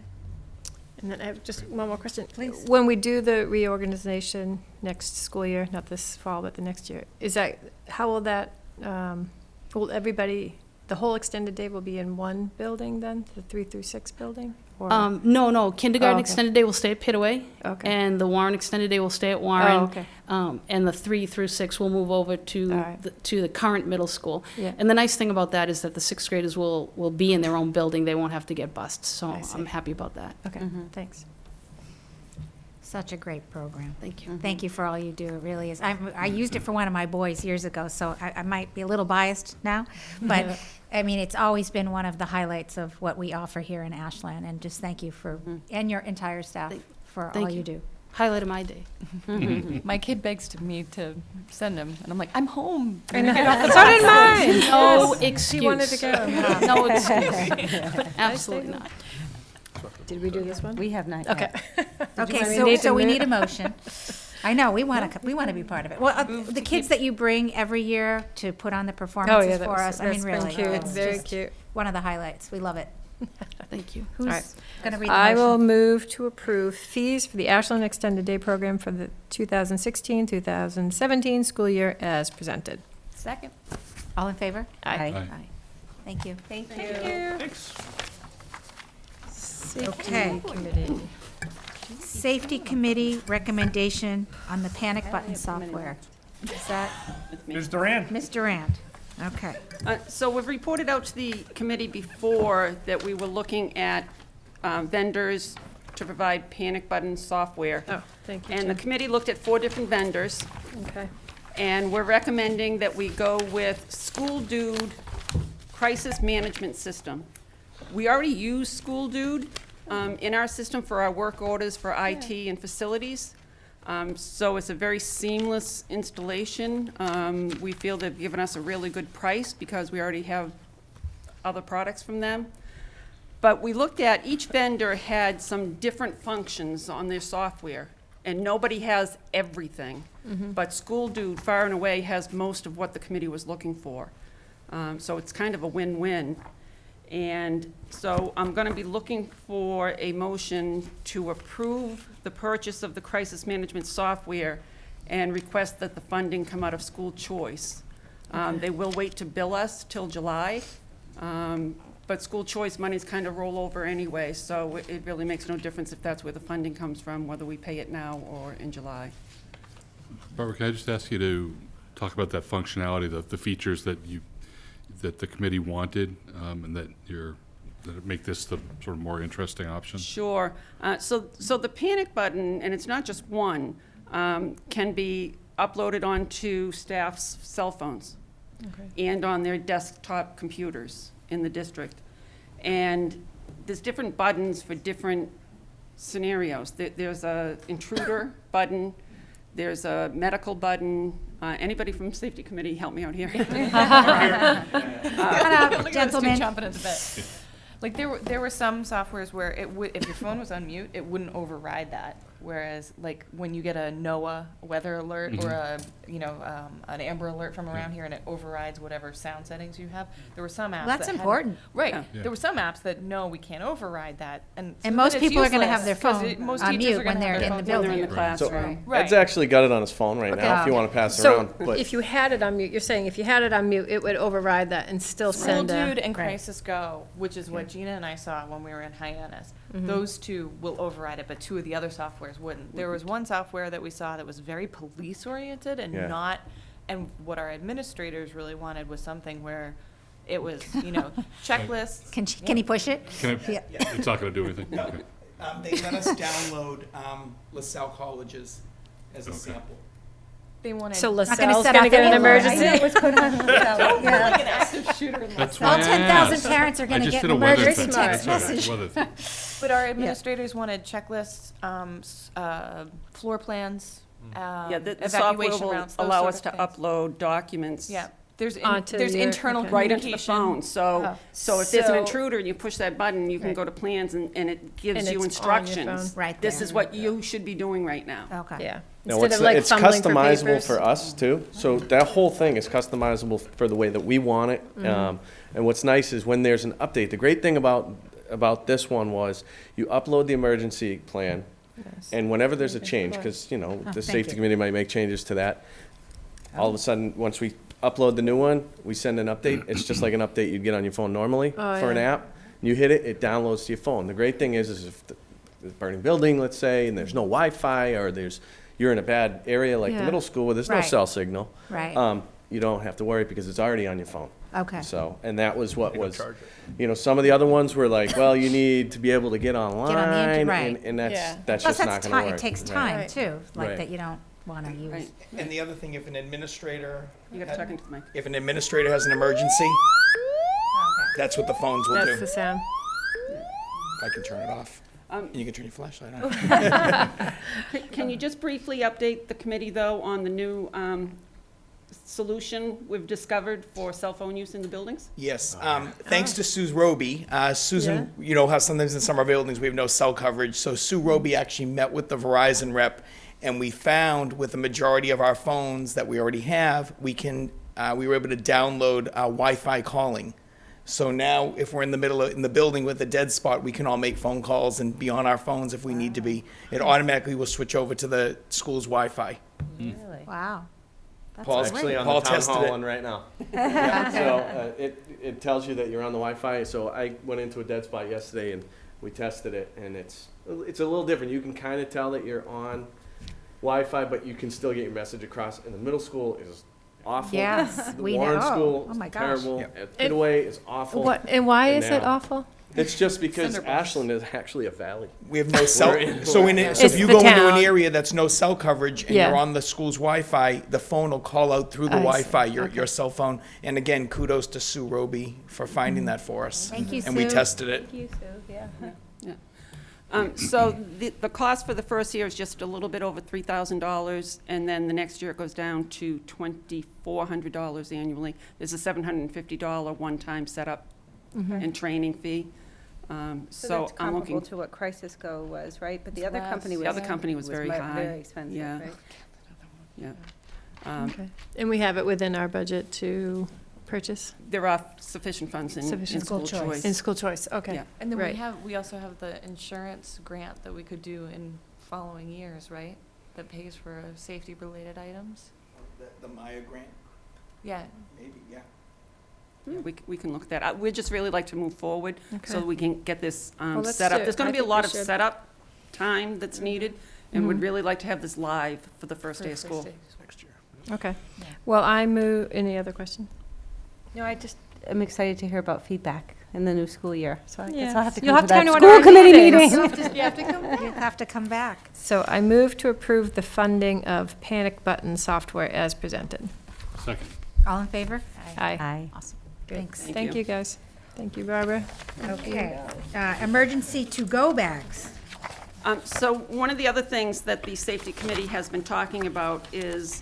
And then I have just one more question. Please. When we do the reorganization next school year, not this fall, but the next year, how will that, will everybody, the whole extended day will be in one building then, the 3 through 6 building? Or? No. Kindergarten Oh, okay. extended day will stay at Pitaway. Okay. And the Warren extended day will stay at Warren. Oh, okay. And the 3 through 6 will move over to the current middle school. Yeah. And the nice thing about that is that the 6th graders will be in their own building. They won't have to get bused. So I'm happy about that. Okay, thanks. Such a great program. Thank you. Thank you for all you do. It really is. I used it for one of my boys years ago, so I might be a little biased now. But, I mean, it's always been one of the highlights of what we offer here in Ashland. And just thank you for, and your entire staff for all you do. Highlight of my day. My kid begs me to send him, and I'm like, I'm home. I know. So did mine. No Yes. excuse. He wanted to go. No excuse. Absolutely not. Did we do this one? We have not Okay. yet. Okay, so we need a motion. I know, we want to be part of it. Well, the kids that you bring every year to put on the performances that for was- us, I mean, that's been really. cute. it's Very just cute. One of the highlights. We love it. Thank you. Who's right. going to read the I motion? will move to approve fees for the Ashland Extended Day Program for the 2016-2017 school year as presented. Second. All in favor? Aye. Aye. Thank you. Thank you. Thanks. Okay. Committee. Safety Committee recommendation on the panic button software. Is that Ms. Durant. Ms. Durant? Okay. So we've reported out to the committee before that we were looking at vendors to provide panic button software. Oh, thank you, And the Jim. committee looked at 4 different vendors, Okay. and we're recommending that we go with School Dude Crisis Management System. We already use School Dude in our system for our work orders for IT and facilities. So it's a very seamless installation. We feel they've given us a really good price because we already have other products from them. But we looked at, each vendor had some different functions on their software, and nobody has everything. But School Dude far and away has most of what the committee was looking for. So it's kind of a win-win. And so I'm going to be looking for a motion to approve the purchase of the crisis management software and request that the funding come out of school choice. They will wait to bill us till July, but school choice monies kind of roll over anyway, so it really makes no difference if that's where the funding comes from, whether we pay it now or in July. Barbara, can I just ask you to talk about that functionality, the features that the committee wanted, and that make this the sort of more interesting option? Sure. So the panic button, and it's not just one, can be uploaded onto staff's cell phones and on their desktop computers in the district. And there's different buttons for different scenarios. There's a intruder button, there's a medical button. Anybody from safety committee help me out here? Gentlemen. Chomping at the bit. Like there were some softwares where it would, if your phone was on mute, it wouldn't override that. Whereas, like when you get a NOAA weather alert or a an Amber Alert from around here, and it overrides whatever sound settings you have, there were some apps. That's that important. Right. Yeah. There were some apps that no, we can't override that, and most then it's people are gonna have useless, their 'cause phone most on teachers mute are gonna when have they're their in the phones on building. mute. So Right. Ed's actually got it on his phone right now if you want to pass it So around. But if you had it on mute, you're saying if you had it on mute, it would override that and still School send a. Dude and Crisis Go, which is what Gina and I saw when we were in Hyannis. Those two will override it, but two of the other softwares wouldn't. There was one software that we saw that was very police-oriented and Yeah. not, and what our administrators really wanted was something where it was, checklists. Can he push it? Can I, it's not going to do anything? Okay. They let us download LaSalle colleges as a sample. They wanted. So Not gonna LaSalle's set going to off get an any alarm. emergency. I know what's going on in LaSalle. Like an active shooter in That's LaSalle. why All I 10,000 asked. parents are I gonna just get did an a weather emergency thing. text That's all right, message. weather thing. But our administrators wanted checklists, floor plans, The software evacuation will routes, those allow sort us of to things. upload documents. Yeah, there's Onto there's your- internal okay. Right into the communication. phone. So, Oh. so if there's an So- intruder and you push that button, you can Right. go to plans and it gives And you it's on your instructions. phone. Right This there. is what you should be doing right now. Okay. Yeah. no, Instead it's, of like it's fumbling for customizable papers. for us too. So that whole thing is customizable for the way that we want it. And what's nice is when there's an update. The great thing about this one was you upload the emergency plan, and whenever there's a change, because the thank safety you. committee might make changes to that. All of a sudden, once we upload the new one, we send an update. It's just like an update you'd get on your phone normally Oh, for an yeah. app. You hit it, it downloads to your phone. The great thing is if there's a burning building, let's say, and there's no Wi-Fi, or you're in a bad area like the Yeah. middle school where there's no Right. cell signal. Right. You don't have to worry because it's already on your phone. Okay. So, and that was what They don't was, charge some of the other ones were like, well, you need to be able to get online, right. and that's Yeah. that's Plus, just that's not going to time. work. It takes Right. time Right. too, like Right. that you don't want to use. Right. And the other thing, if an administrator You got to talk into the mic. if an administrator has an emergency, that's what the phones will That's do. the sound. I can turn it off. Um, And you can turn your flashlight on. Can you just briefly update the committee, though, on the new solution we've discovered for cell phone use in the buildings? Yes. Thanks to Sue Roby. Susan, how sometimes in some of our buildings we have no cell coverage. So Sue Roby actually met with the Verizon rep, and we found with the majority of our phones that we already have, we were able to download Wi-Fi calling. So now, if we're in the building with a dead spot, we can all make phone calls and be on our phones if we need to be. It automatically will switch over to the school's Wi-Fi. Really? Wow. That's Paul's great. actually on Paul the town tested hall it. one right now. So it tells you that you're on the Wi-Fi. So I went into a dead spot yesterday and we tested it, and it's a little different. You can kind of tell that you're on Wi-Fi, but you can still get your message across. And the middle school is awful. Yes, The we Warren know. School Oh is my gosh. terrible. Yep. Pitaway is awful. And why And is it now- awful? It's just because Cinderblock. Ashland is actually a valley. We have no cell. We're in- So It's if you the go into town. an area that's no cell coverage and Yeah. you're on the school's Wi-Fi, the phone will call out through the I see. Wi-Fi your Okay. your cell phone. And again, kudos to Sue Roby for finding that for us. Thank you, And we Sue. tested it. Thank you, Sue. Yeah. So the cost for the first year is just a little bit over $3,000, and then the next year it goes down to $2,400 annually. There's a $750 one-time setup and training fee. So So that's I'm comparable looking, to what Crisis Go was, right? But the It's other less. company was. The other company was very high. Very expensive, Yeah. right? yeah. Okay. And we have it within our budget to purchase There are sufficient funds in Sufficient school school choice. choice. in school choice. Okay. Yeah. And then Right. we also have the insurance grant that we could do in following years, right? That pays for safety-related items. The Maya grant, Yeah. maybe, yeah. Yeah, we can look at that. We'd just really like to move forward so Okay. we can get this let's set up. do it. There's going I to be a think lot we of should. setup time that's needed, and we'd Mhm. really like to have this live for the first day of school. Next year. Okay. Well, I move, any other question? No, I'm excited to hear about feedback in the new school year. So I guess I'll have to come You'll have to come to that one of school our committee meetings. meeting. You have to come back. You have to come back. So I move to approve the funding of Panic Button software as presented. Second. All in favor? Aye. Aye. Awesome. Good. Thanks. Thank you, guys. Thank you, Barbara. Okay. Emergency to-go bags. So one of the other things that the safety committee has been talking about is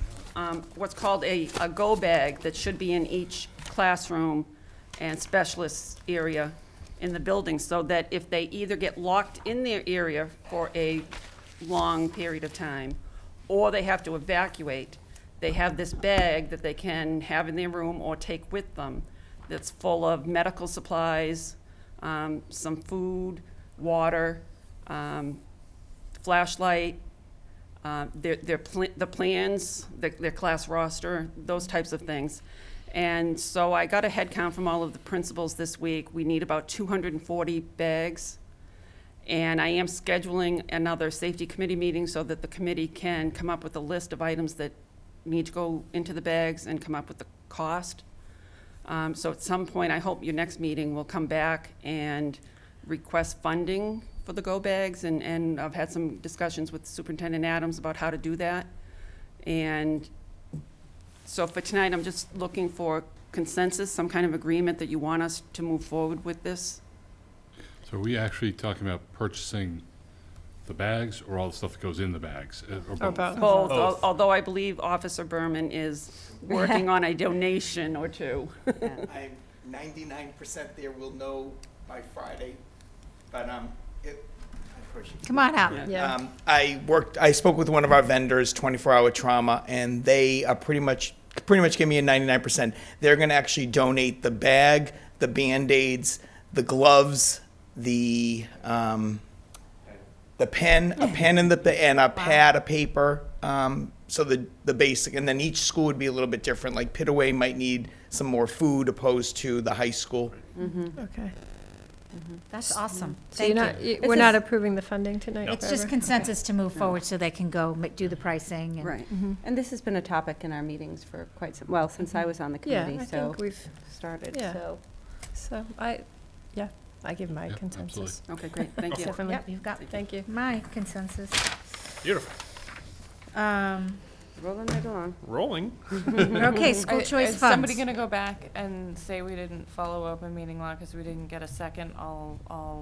what's called a go bag that should be in each classroom and specialist area in the building, so that if they either get locked in their area for a long period of time, or they have to evacuate, they have this bag that they can have in their room or take with them that's full of medical supplies, some food, water, flashlight, the plans, their class roster, those types of things. And so I got a head count from all of the principals this week. We need about 240 bags. And I am scheduling another safety committee meeting so that the committee can come up with a list of items that need to go into the bags and come up with the cost. So at some point, I hope your next meeting will come back and request funding for the go bags, and I've had some discussions with Superintendent Adams about how to do that. And so for tonight, I'm just looking for consensus, some kind of agreement that you want us to move forward with this. So are we actually talking about purchasing the bags or all the stuff that goes in the bags? Or both? Both, although I believe Officer Berman is working on a donation or two. I'm 99% there. We'll know by Friday, but Come on out. Yeah. I spoke with one of our vendors, 24-hour trauma, and they are pretty much give me a 99%. They're going to actually donate the bag, the Band-Aids, the gloves, the pen, a pen and a pad of paper. So the basic, and then each school would be a little bit different. Like Pitaway might need some more food opposed to the high school. Okay. That's awesome. So Thank you. we're not approving the funding tonight? It's just Barbara? consensus to move forward so they can go do the pricing. And Right. And this has been a topic in our meetings for quite some, well, since I was on the Yeah, committee, I so think we've started, yeah. so. So I give my consensus. Okay, great, thank you. Definitely. Yep, you've got Thank you. my consensus. Beautiful. Rolling right along. Rolling. Okay, school choice Is funds. somebody gonna go back and say we didn't follow open meeting law because we didn't get a second? All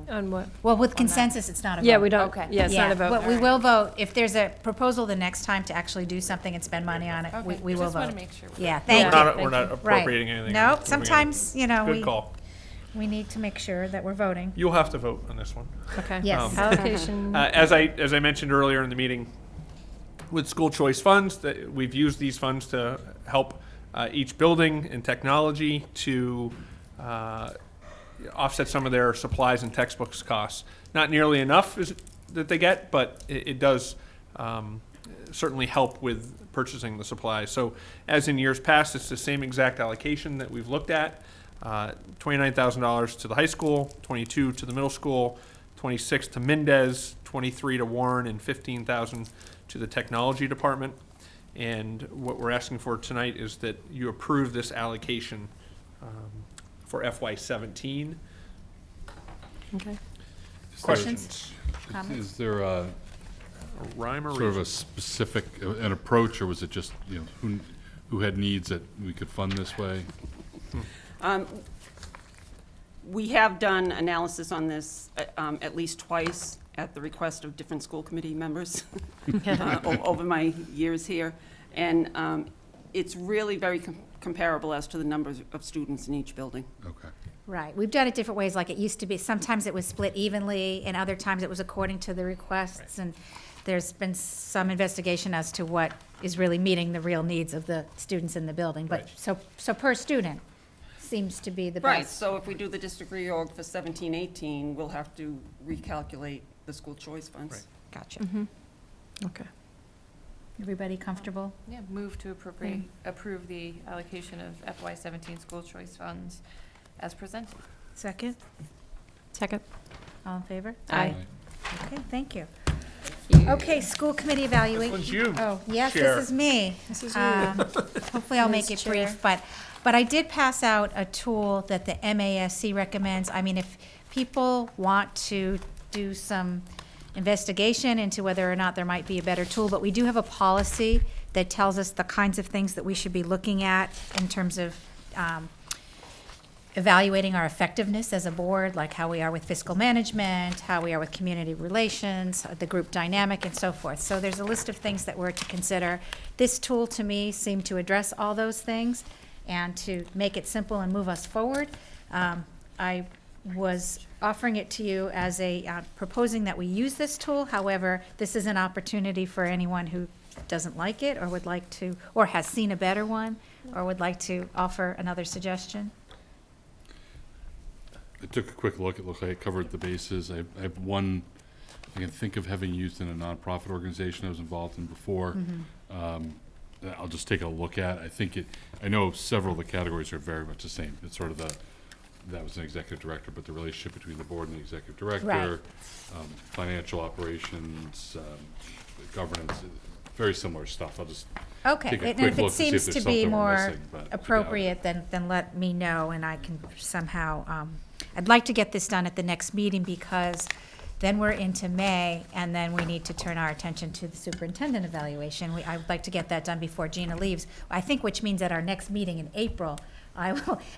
On what? Well, with on consensus, it's not a vote. Yeah, we don't, Okay. yeah, it's not a vote. But we will vote. If there's a proposal the next time to actually do something and spend money on it, we Okay, will just vote. wanna make sure we're- Yeah, thank Yeah. you. We're not Right. appropriating anything. No, Moving sometimes, on. we Good call. we need to make sure that we're voting. You'll have to vote on this one. Okay. Yes. Allocation. As I mentioned earlier in the meeting, with school choice funds, that we've used these funds to help each building and technology to offset some of their supplies and textbooks costs. Not nearly enough that they get, but it does certainly help with purchasing the supplies. So as in years past, it's the same exact allocation that we've looked at. $29,000 to the high school, 22 to the middle school, 26 to Mendez, 23 to Warren, and 15,000 to the technology department. And what we're asking for tonight is that you approve this allocation for FY17. Okay. Questions? Is there a rhyme or sort of reason? a specific, an approach, or was it just, who had needs that we could fund this way? We have done analysis on this at least twice at the request of different school committee members over my years here. And it's really very comparable as to the numbers of students in each building. Okay. Right. We've done it different ways, like it used to be. Sometimes it was split evenly, and other times it was according to the requests. And there's been some investigation as to what is really meeting the real needs of the students in the building. But so per student seems to be the best. Right, so if we do the district reorg for 17-18, we'll have to recalculate the school choice funds. Right. Gotcha. Okay. Everybody comfortable? Yeah, move to approve the allocation of FY17 school choice funds as presented. Second? Second. All in favor? Aye. Okay, thank you. Okay, school committee evaluation. This one's you, Oh, yes, Chair. this is me. This is you. Hopefully I'll make Ms. it brief, but But I did pass out a tool that the MASC recommends. I mean, if people want to do some investigation into whether or not there might be a better tool, but we do have a policy that tells us the kinds of things that we should be looking at in terms of evaluating our effectiveness as a board, like how we are with fiscal management, how we are with community relations, the group dynamic, and so forth. So there's a list of things that we're to consider. This tool, to me, seemed to address all those things and to make it simple and move us forward. I was offering it to you as proposing that we use this tool. However, this is an opportunity for anyone who doesn't like it or would like to, or has seen a better one, or would like to offer another suggestion. I took a quick look. It looked like it covered the bases. I have one I can think of having used in a nonprofit organization I was involved in before. I'll just take a look at. I know several of the categories are very much the same. It's sort of that was an executive director, but the relationship between the board and the executive director, Right. Financial operations, governance, very similar stuff. I'll just Okay, take a and quick if look it to see seems if to there's be something we're more missing, but appropriate, then let me know, and I can somehow, I'd like to get this done at the next meeting, because then we're into May, and then we need to turn our attention to the superintendent evaluation. I would like to get that done before Gina leaves, I think, which means at our next meeting in April,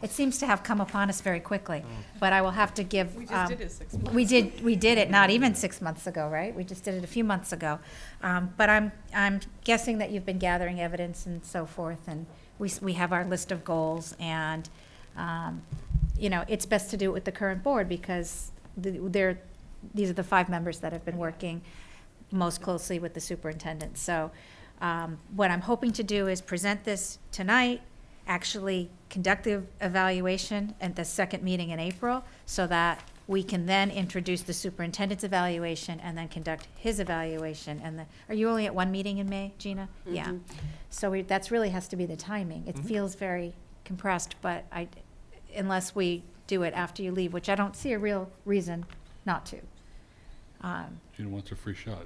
it seems to have come upon us very quickly, but I will have to give. We just did it 6 months. We did it not even 6 months ago, right? We just did it a few months ago. But I'm guessing that you've been gathering evidence and so forth, and we have our list of goals, and, it's best to do it with the current board, because these are the 5 members that have been working most closely with the superintendent. So what I'm hoping to do is present this tonight, actually conduct the evaluation at the second meeting in April, so that we can then introduce the superintendent's evaluation and then conduct his evaluation. And are you only at one meeting in May, Gina? Yeah. So that's really has to be the timing. It feels very compressed, but unless we do it after you leave, which I don't see a real reason not to. Gina wants a free shot.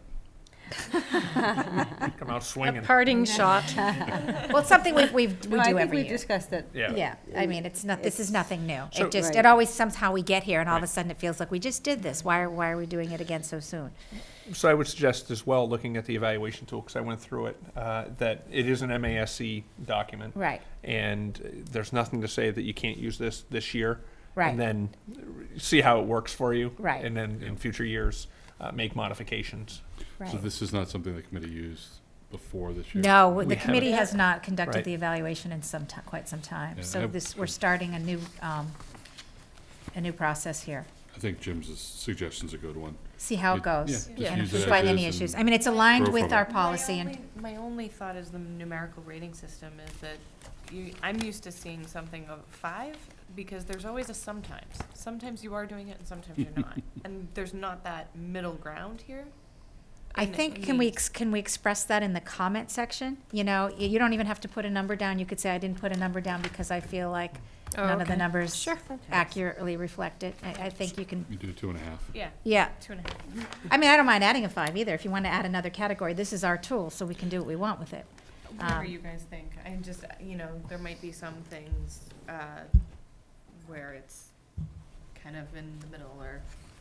Come out swinging. A parting shot. Well, it's something we do every year. We've discussed it. Yeah, I mean, this is nothing new. So- It always somehow we get here and all of a sudden it feels like we just did this. Why are we doing it again so soon? So I would suggest as well, looking at the evaluation tool, because I went through it, that it is an MASC document. Right. And there's nothing to say that you can't use this year. Right. And then see how it works for you. Right. And then in future years, make modifications. Right. So this is not something the committee used before this year? No, We the committee haven't. has not conducted Right. the evaluation in quite some time. Yeah, So we're starting a new process here. I think Jim's suggestion's a good one. See how it It- goes. yeah, And just if use we it find as any is issues. and I mean, it's aligned grow with from our it. policy and. My only thought is the numerical rating system is that I'm used to seeing something of 5, because there's always a sometimes. Sometimes you are doing it and sometimes you're not. And there's not that middle ground here. I And think, it can we means- express that in the comment section? You don't even have to put a number down. You could say, I didn't put a number down because I feel like Oh, none of the okay. numbers accurately reflect it. I think you can, You do 2.5. Yeah. yeah. 2.5. I mean, I don't mind adding a 5 either. If you want to add another category, this is our tool, so we can do what we want with it. Whatever you guys think. I just, there might be some things where it's kind of in the middle, or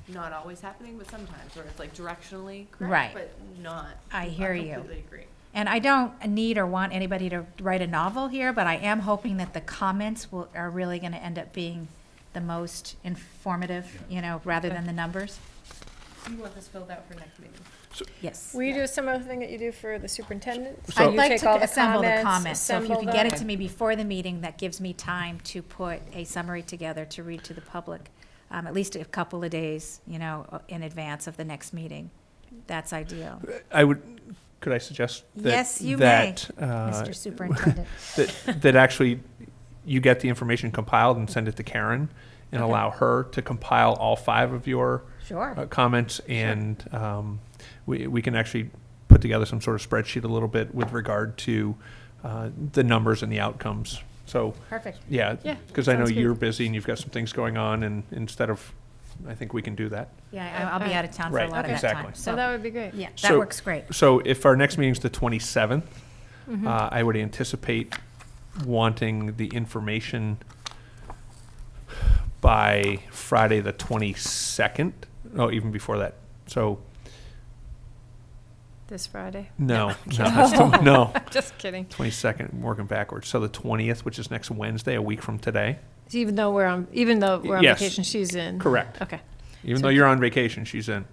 not always happening, but sometimes, where it's like directionally correct, Right. but not. I hear you. completely agree. And I don't need or want anybody to write a novel here, but I am hoping that the comments are really going to end up being the most informative, rather than the numbers. You want this filled out for next meeting? Yes. Will you do a similar thing that you do for the superintendent? So- I'd You like take to all the assemble the comments, so if you assemble can get it them. to me before the meeting, that gives me time to put a summary together to read to the public, at least a couple of days, in advance of the next meeting. That's ideal. Could I suggest that? Yes, you that, may, Mr. Superintendent. that actually you get the information compiled and send it to Karen and Okay. allow her to compile all 5 of your Sure. comments, and we can actually put together some sort of spreadsheet a little bit with regard to the numbers and the outcomes. So, Perfect. yeah, Yeah, because I know sounds good. you're busy and you've got some things going on, and instead of, I think we can do that. Yeah, I'll be out of town for a Right, lot of that exactly. time. So that would be great. Yeah, that So- works great. So if our next meeting's the 27th, Mm-hmm. I would anticipate wanting the information by Friday the 22nd. Oh, even before that. So This Friday? no, no. Just kidding. 22nd, working backwards. So the 20th, which is next Wednesday, a week from today. Even though we're on Yes. vacation, she's in. Correct. Okay. Even So- though you're on vacation, she's in.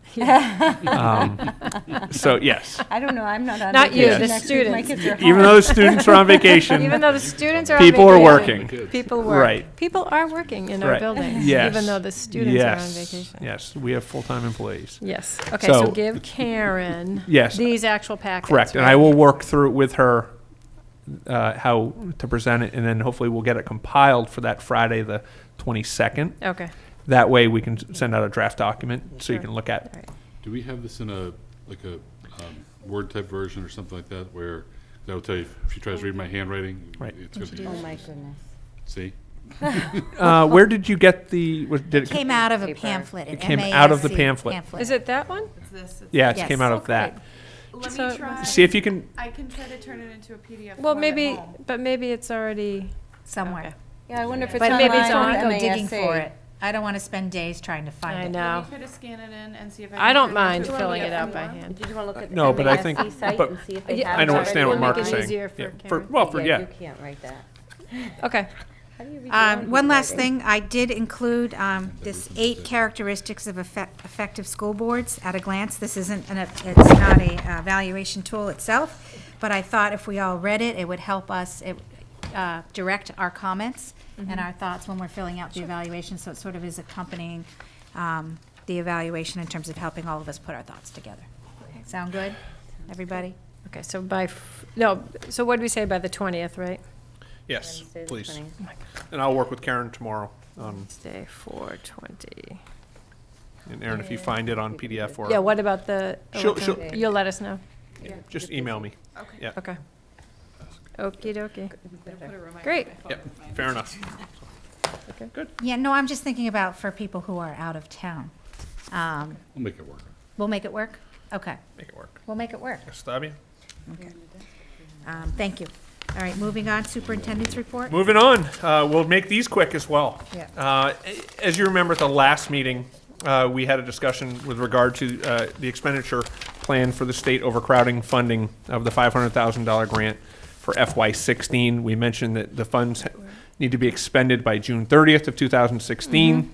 So yes. I don't know, I'm not on Not you, vacation the next week. My students. kids are Even home. though the students are on vacation. Even though the students are people on are vacation. working. People work. Right. People are working in our Right. buildings, Yes. even though the students are on vacation. Yes, we have full-time employees. Yes. Okay, so give Karen Yes. these actual packets. Correct, and right? I will work through it with her, how to present it, and then hopefully we'll get it compiled for that Friday, the 22nd. Okay. That way we can send out a draft document so you can look at it. Do we have this in a Word type version or something like that, where that will tell you if she tries to read my handwriting, Right. it's going to be. Oh, my goodness. See? Where did you get the? Did It came out of a pamphlet. It came out of the MASC pamphlet. Is it that one? It's this. Yeah, it Yes. came out of Oh, that. Let So- me try. See if you can. I can try to turn it into a PDF. Well, form at maybe, home. but maybe it's already somewhere. Okay. Yeah, I wonder if it's But maybe it's online on from go digging MASC. for it. I don't want to spend days trying to find I it. know. Let me try to scan it in and see if I can I don't turn mind into a filling it PDF out by form. hand. Did you want to look at the No, but I think- MASC site but- and see if they Yeah, have I don't it understand what already? Mark Make is it saying. easier for Yeah, Karen. Yeah, you can't write that. Okay. How do you read your own One last handwriting? thing, I did include this 8 characteristics of effective school boards at a glance. This isn't, it's not a evaluation tool itself, but I thought if we all read it, it would help us direct our comments and our thoughts when we're filling out the evaluation, so it sort of is accompanying the evaluation in terms of helping all of us put our thoughts together. Sound good, everybody? Okay, so so what did we say, by the 20th, right? Yes, Wednesday the please. 20th. And I'll work with Karen tomorrow. Wednesday, 4/20. And Aaron, if you find it on PDF or. Yeah, what about the, She'll- you'll let us know? Just email me. Okay. Yeah. Okay. Okie dokie. Put a reminder Great. on my phone. Yep, fair enough. Yeah, no, I'm just thinking about for people who are out of town. We'll make it work. We'll make it work? Okay, Make it work. we'll make it work. Estabi? Okay. Thank you. All right, moving on, superintendent's report? Moving on, we'll make these quick as well. Yeah. As you remember at the last meeting, we had a discussion with regard to the expenditure plan for the state overcrowding funding of the $500,000 grant for FY16. We mentioned that the funds need to be expended by June 30th of 2016.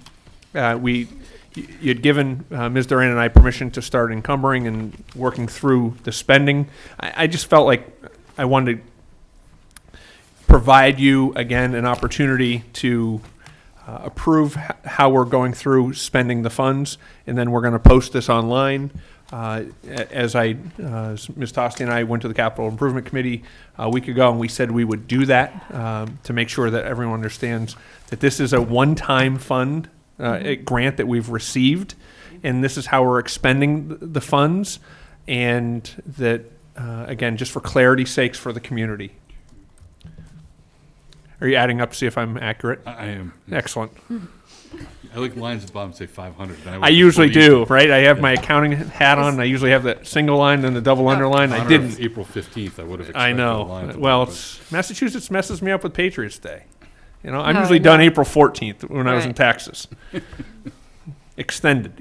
You'd given Ms. Duran and I permission to start encumbering and working through the spending. I just felt like I wanted to provide you, again, an opportunity to approve how we're going through spending the funds, and then we're going to post this online. As Ms. Tosti and I went to the Capital Improvement Committee a week ago, and we said we would do that to make sure that everyone understands that this is a one-time fund, a grant that we've received, and this is how we're expending the funds, and that, again, just for clarity's sakes for the community. Are you adding up to see if I'm accurate? I am. Excellent. I like lines at the bottom say 500. then I usually believe do, it. right? I have Yeah. my accounting hat on. I usually have the single line and the double underline. I Honor of didn't. April 15th, I would have expected I a line know. at the Well, bottom, Massachusetts messes me up with Patriots Day. You know, I'm Oh, usually I done know. April 14th when I was in Right. Texas. Extend.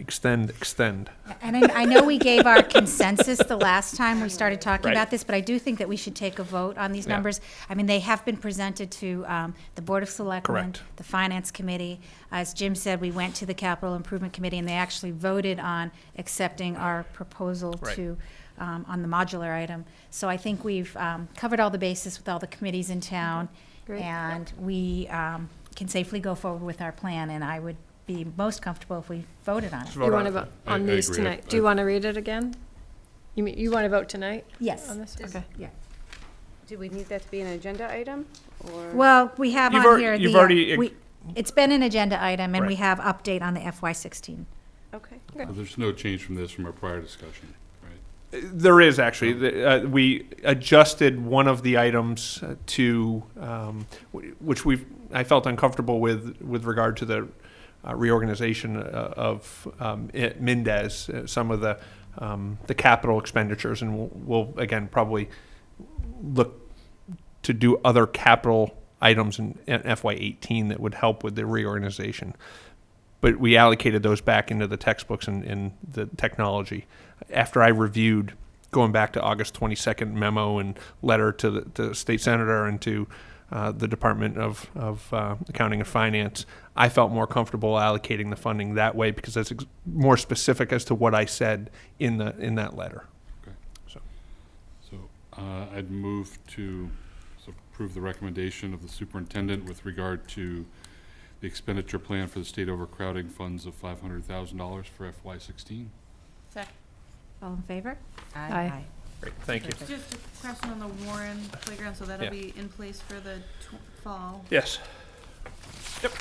And I know we gave our consensus the last time we started talking Right. about this, but I do think that we should take a vote on these Yeah. numbers. I mean, they have been presented to the Board of Selectmen, Correct. the Finance Committee. As Jim said, we went to the Capital Improvement Committee, and they actually voted on accepting our proposal Right. to, on the modular item. So I think we've covered all the bases with all the committees in town, Great. and we can safely go forward with our plan, and I would be most comfortable if we voted on it. Just You vote want to on it. vote I on these agree. tonight? Do you want to read it again? You mean, you want to vote tonight Yes. on this? Okay. Yeah. Do we need that to be an agenda item, or? Well, we have You've on already- here you've the, already- it's been an agenda item, and we Right. have update on the FY16. Okay. But there's no change from this from our prior discussion, right? There is actually. We adjusted one of the items to, which I felt uncomfortable with regard to the reorganization of Mendez, some of the capital expenditures, and we'll again probably look to do other capital items in FY18 that would help with the reorganization. But we allocated those back into the textbooks and the technology. After I reviewed, going back to August 22nd memo and letter to the state senator and to the Department of Accounting and Finance, I felt more comfortable allocating the funding that way because that's more specific as to what I said in that letter. Okay. So I'd move to approve the recommendation of the superintendent with regard to the expenditure plan for the state overcrowding funds of $500,000 for FY16. Second. All in favor? Aye. Great, thank you. Just a question on the Warren playground, so that'll Yeah. be in place for the fall. Yes. Yep.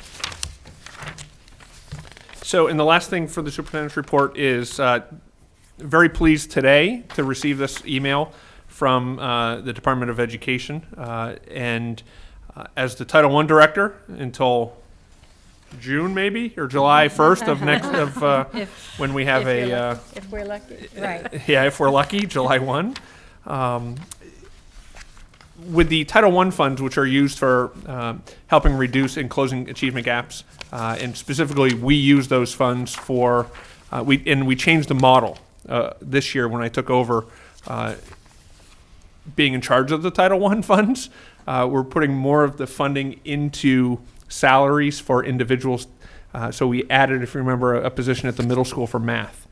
So, and the last thing for the superintendent's report is very pleased today to receive this email from the Department of Education. And as the Title I director until June maybe, or July 1st of next, when we have if we're lucky. Right. yeah, if we're lucky, July 1. With the Title I funds, which are used for helping reduce and closing achievement gaps, and specifically we use those funds for, we changed the model this year when I took over being in charge of the Title I funds. We're putting more of the funding into salaries for individuals. So we added, if you remember, a position at the middle school for math.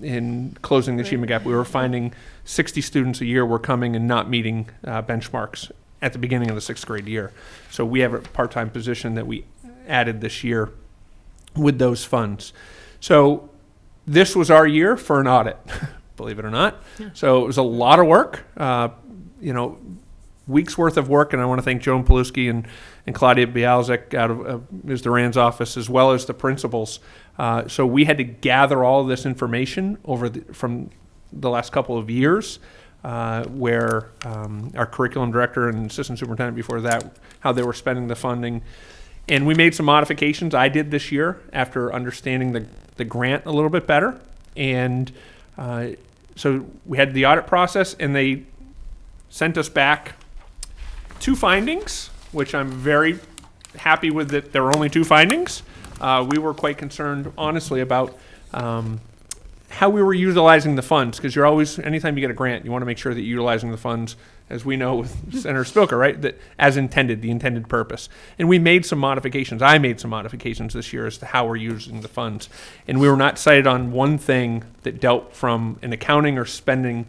In closing the achievement gap, we were finding 60 students a year were coming and not meeting benchmarks at the beginning of the 6th grade year. So we have a part-time position that we added this year with those funds. So this was our year for an audit, believe it or not. Yeah. So it was a lot of work, weeks worth of work, and I want to thank Joan Paluski and Claudia Bialczyk out of Ms. Duran's office, as well as the principals. So we had to gather all of this information from the last couple of years, where our curriculum director and assistant superintendent before that, how they were spending the funding. And we made some modifications I did this year after understanding the grant a little bit better. And so we had the audit process, and they sent us back 2 findings, which I'm very happy with that there were only 2 findings. We were quite concerned, honestly, about how we were utilizing the funds, because you're always, anytime you get a grant, you want to make sure that you're utilizing the funds, as we know with Senator Spilker, right, that as intended, the intended purpose. And we made some modifications. I made some modifications this year as to how we're using the funds. And we were not cited on one thing that dealt from an accounting or spending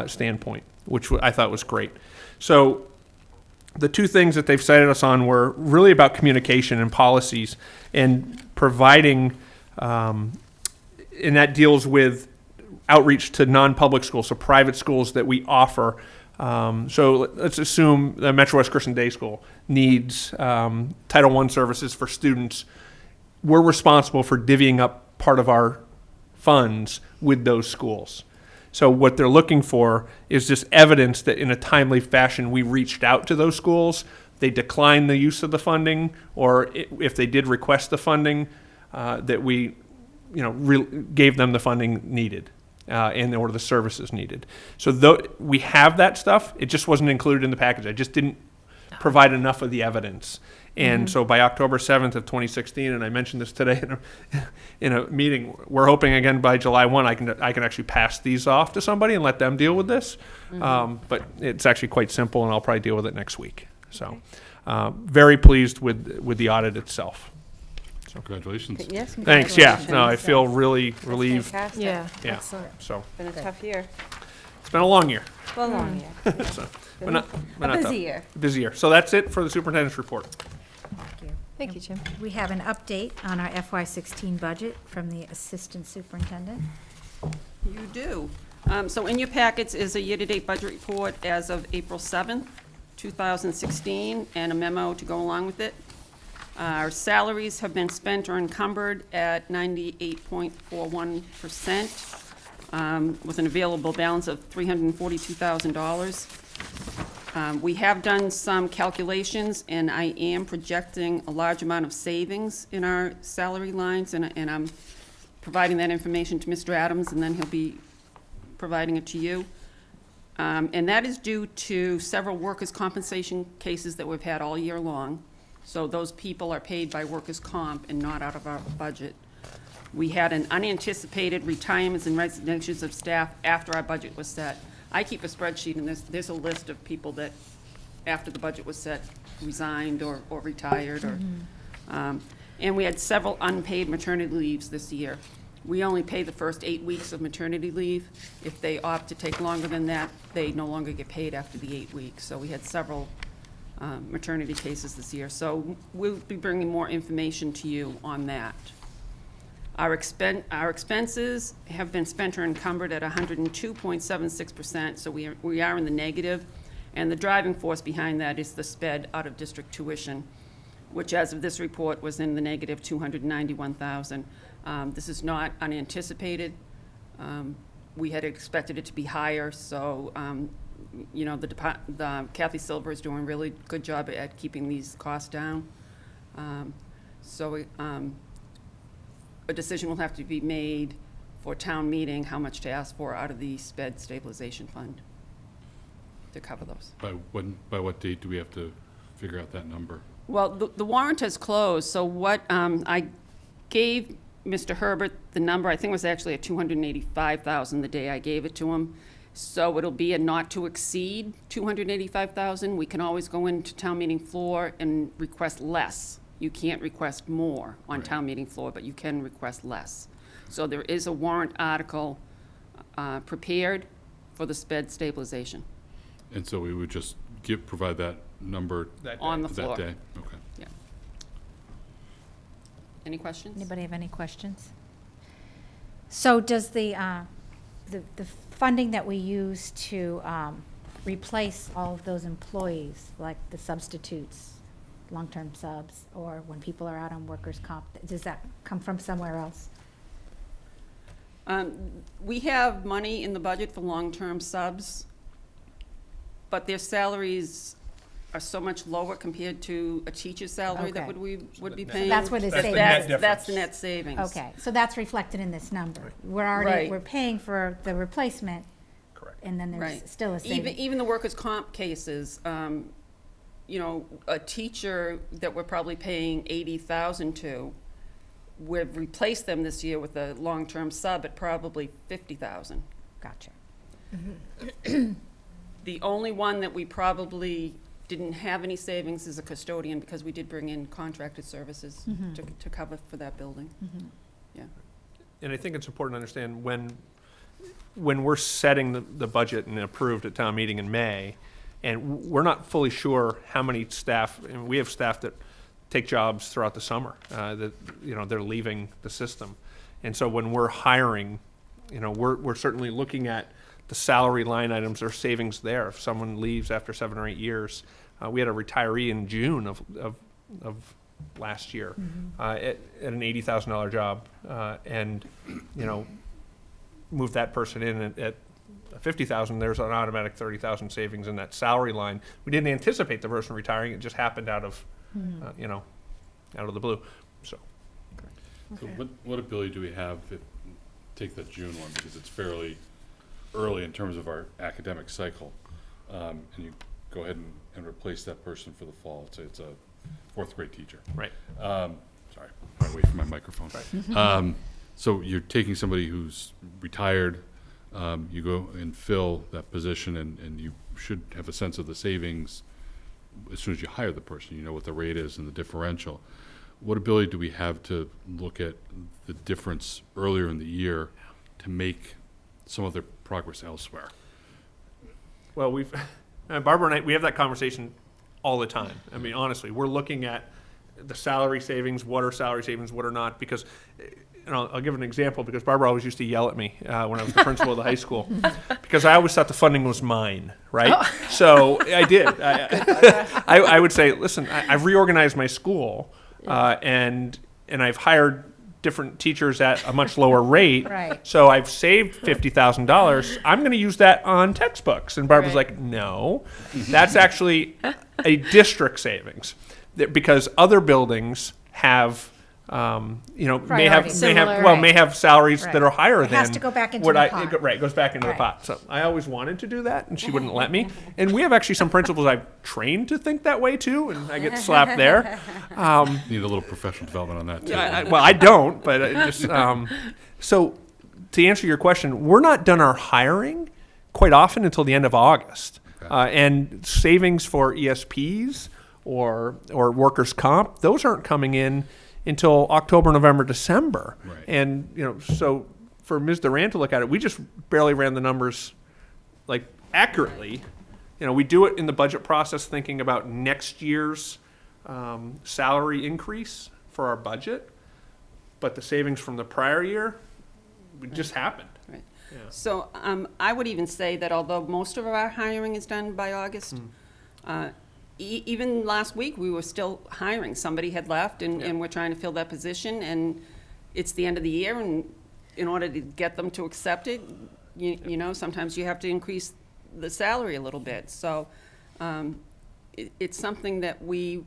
standpoint, which I thought was great. So the 2 things that they've cited us on were really about communication and policies and providing, and that deals with outreach to non-public schools, so private schools that we offer. So let's assume the Metro West Christian Day School needs Title I services for students. We're responsible for divvying up part of our funds with those schools. So what they're looking for is just evidence that in a timely fashion we reached out to those schools. They declined the use of the funding, or if they did request the funding, that we, gave them the funding needed, or the services needed. So we have that stuff. It just wasn't included in the package. I just didn't provide enough of the evidence. And so by October 7th of 2016, and I mentioned this today in a meeting, we're hoping again by July 1 I can actually pass these off to somebody and let them deal with this. But it's actually quite simple, and I'll probably deal with it next week. So very pleased with the audit itself. So congratulations. Yes, thanks. Yeah, no, I feel really relieved. Fantastic. Yeah. Excellent. So Been a tough year. it's been a long year. Well, long year. So, but not busy tough. year. Busy year. So that's it for the superintendent's report. Thank you. Thank you, Jim. We have an update on our FY16 budget from the assistant superintendent. You do. So in your packets is a year-to-date budget report as of April 7th, 2016, and a memo to go along with it. Our salaries have been spent or encumbered at 98.41%, with an available balance of $342,000. We have done some calculations, and I am projecting a large amount of savings in our salary lines, and I'm providing that information to Mr. Adams, and then he'll be providing it to you. And that is due to several workers' compensation cases that we've had all year long. So those people are paid by workers' comp and not out of our budget. We had an unanticipated retirements and resignations of staff after our budget was set. I keep a spreadsheet, and there's a list of people that, after the budget was set, resigned or retired. And we had several unpaid maternity leaves this year. We only pay the first 8 weeks of maternity leave. If they opt to take longer than that, they no longer get paid after the 8 weeks. So we had several maternity cases this year. So we'll be bringing more information to you on that. Our expenses have been spent or encumbered at 102.76%, so we are in the negative. And the driving force behind that is the SPED out-of-district tuition, which as of this report was in the negative $291,000. This is not unanticipated. We had expected it to be higher, so you know, the Kathy Silver is doing a really good job at keeping these costs down. A decision will have to be made for town meeting how much to ask for out of the SPED stabilization fund to cover those. By what date do we have to figure out that number? Well, the warrant has closed, so what I gave Mr. Herbert the number, I think it was actually at $285,000 the day I gave it to him. So it'll be a not to exceed $285,000. We can always go into town meeting floor and request less. You can't request more on town meeting floor, but you can request less. So there is a warrant article prepared for the SPED stabilization. And so we would just provide that number on the floor. That day? Okay. Yeah. Any questions? Anybody have any questions? So does the funding that we use to replace all of those employees, like the substitutes, long-term subs, or when people are out on workers' comp, does that come from somewhere else? We have money in the budget for long-term subs, but their salaries are so much lower compared to a teacher's salary that we would be paying. That's what it is. That's the net savings. Okay, so that's reflected in this number. We're paying for the replacement. Correct. And then there's still a savings. Even the workers' comp cases, you know, a teacher that we're probably paying $80,000 to, we've replaced them this year with a long-term sub at probably $50,000. Gotcha. The only one that we probably didn't have any savings is a custodian, because we did bring in contracted services to cover for that building. Yeah. And I think it's important to understand when we're setting the budget and approved at town meeting in May, and we're not fully sure how many staff, and we have staff that take jobs throughout the summer, that, you know, they're leaving the system. And so when we're hiring, you know, we're certainly looking at the salary line items or savings there. If someone leaves after 7 or 8 years, we had a retiree in June of last year at an $80,000 job, and, you know, moved that person in at $50,000. There's an automatic $30,000 savings in that salary line. We didn't anticipate the person retiring; it just happened out of, you know, out of the blue. So, so what ability do we have? Take that June one, because it's fairly early in terms of our academic cycle, and you go ahead and replace that person for the fall. It's a 4th grade teacher. Right. Sorry, I'm away from my microphone. Right. So you're taking somebody who's retired, you go and fill that position, and you should have a sense of the savings as soon as you hire the person. You know what the rate is and the differential. What ability do we have to look at the difference earlier in the year to make some of their progress elsewhere? Well, Barbara and I, we have that conversation all the time. I mean, honestly, we're looking at the salary savings, what are salary savings, what are not, because, and I'll give an example, because Barbara always used to yell at me when I was the principal of the high school, because I always thought the funding was mine, right? Oh. So I did. I would say, listen, I've reorganized my school, and I've hired different teachers at a much lower rate. Right. So I've saved $50,000. I'm going to use that on textbooks. And Barbara's like, no, that's actually a district savings, because other buildings have may have Priorities. Similar. may have salaries Right. that are higher It than has to go back into what the pot. Right, it goes back into Right. the pot. So I always wanted to do that, and she wouldn't let me. And we have actually some principals I've trained to think that way too, and I get slapped there. Need a little professional development on that too. Well, I don't, but it just so to answer your question, we're not done our hiring quite often until the end of August, and savings for ESPs or workers' comp, those aren't coming in until October, November, December. Right. And so for Ms. Durant to look at it, we just barely ran the numbers like accurately. We do it in the budget process, thinking about next year's salary increase for our budget, but the savings from the prior year just happened. Right. Yeah. So I would even say that although most of our hiring is done by August, even last week we were still hiring. Somebody had left, and we're trying to fill that position, and it's the end of the year, and in order to get them to accept it, sometimes you have to increase the salary a little bit. So it's something that we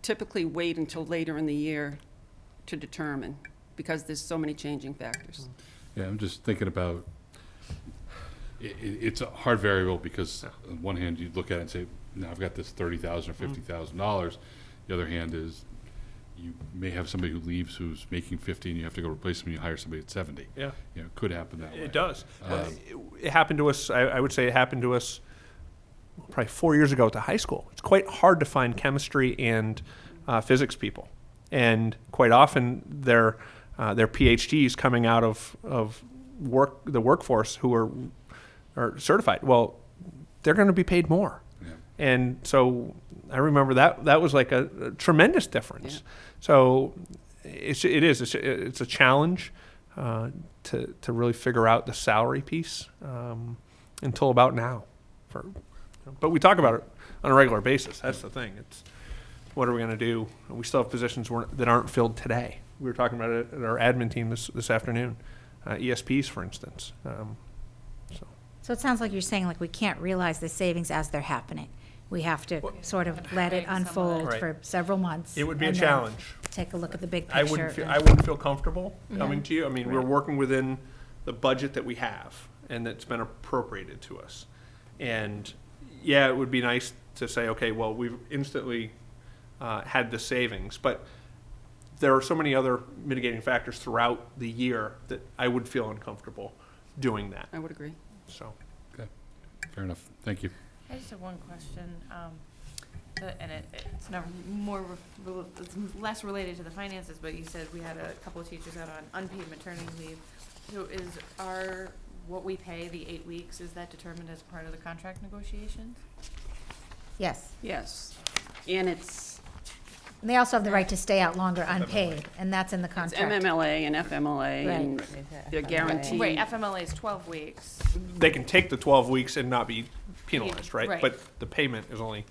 typically wait until later in the year to determine, because there's so many changing factors. Yeah, I'm just thinking about, it's a hard variable because on one hand you look at it and say, now I've got this $30,000 or $50,000. The other hand is you may have somebody who leaves who's making 50 and you have to go replace them and you hire somebody at 70. Yeah. It could happen that way. It does. It happened to us, I would say it happened to us probably 4 years ago at the high school. It's quite hard to find chemistry and physics people. And quite often they're PhDs coming out of the workforce who are certified. Well, they're going to be paid more. And so I remember that was like a tremendous difference. Yeah. So it's a challenge to really figure out the salary piece until about now. But we talk about it on a regular basis. That's the thing. It's what are we going to do? And we still have positions that aren't filled today. We were talking about it at our admin team this afternoon. ESPs, for instance. So it sounds like you're saying like we can't realize the savings as they're happening. We have to sort of let it unfold Right. for several months. It would be a and then challenge. Take a look at the big I picture. wouldn't feel comfortable coming Mhm. to you. I mean, we're Right. working within the budget that we have and that's been appropriated to us. And yeah, it would be nice to say, okay, well, we've instantly had the savings, but there are so many other mitigating factors throughout the year that I would feel uncomfortable doing that. I would agree. So, okay, fair enough. Thank you. I just have one question, and it's less related to the finances, but you said we had a couple of teachers out on unpaid maternity leave. So what we pay, the 8 weeks, is that determined as part of the contract negotiations? Yes. Yes. And And they also have the right to stay out longer unpaid, and that's in the it's contract. MMLA and FMLA, and they're guaranteed. Right, FMLA is 12 weeks. they can take the 12 weeks and not be penalized, right? Right. But the payment is only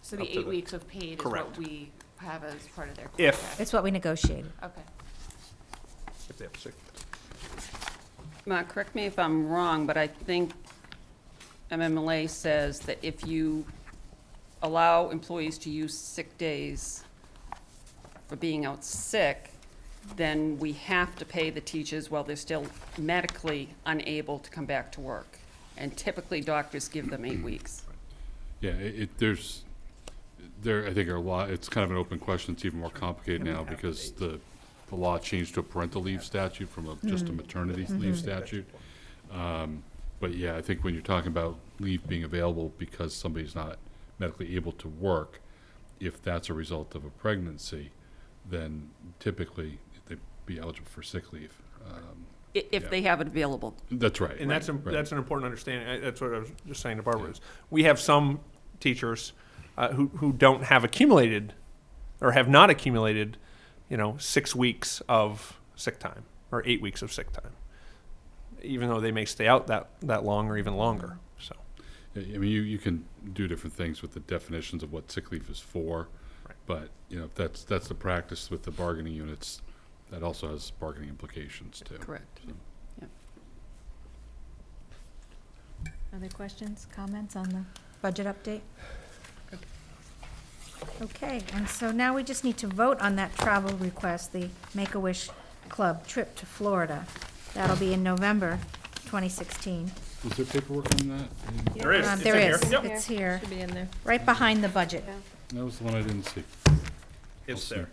So the up to 8 weeks of paid is Correct. what we have as part of their If- contract. It's what we negotiated. Okay. if they have sick. Mark, correct me if I'm wrong, but I think MMLA says that if you allow employees to use sick days for being out sick, then we have to pay the teachers while they're still medically unable to come back to work. And typically, doctors give them 8 weeks. Yeah, I think it's kind of an open question. It's even more complicated now because the law changed to a parental leave statute from just a maternity leave statute. But yeah, I think when you're talking about leave being available because somebody's not medically able to work, if that's a result of a pregnancy, then typically they'd be eligible for sick leave. If they have it available. That's right. And that's an important understanding. That's what I was just saying to Barbara. Is we have some teachers who don't have accumulated or have not accumulated, 6 weeks of sick time or 8 weeks of sick time, even though they may stay out that long or even longer. So, I mean, you can do different things with the definitions of what sick leave is for, but if that's the practice with the bargaining units. That also has bargaining implications too. Correct. So. Yeah. Other questions, comments on the budget update? Okay, and so now we just need to vote on that travel request, the Make-A-Wish Club trip to Florida. That'll be in November 2016. Was there paperwork on that? There is. It's There in is. here. Yep. It's here, Should be in there. right behind the budget. That was the one I didn't see. It's there.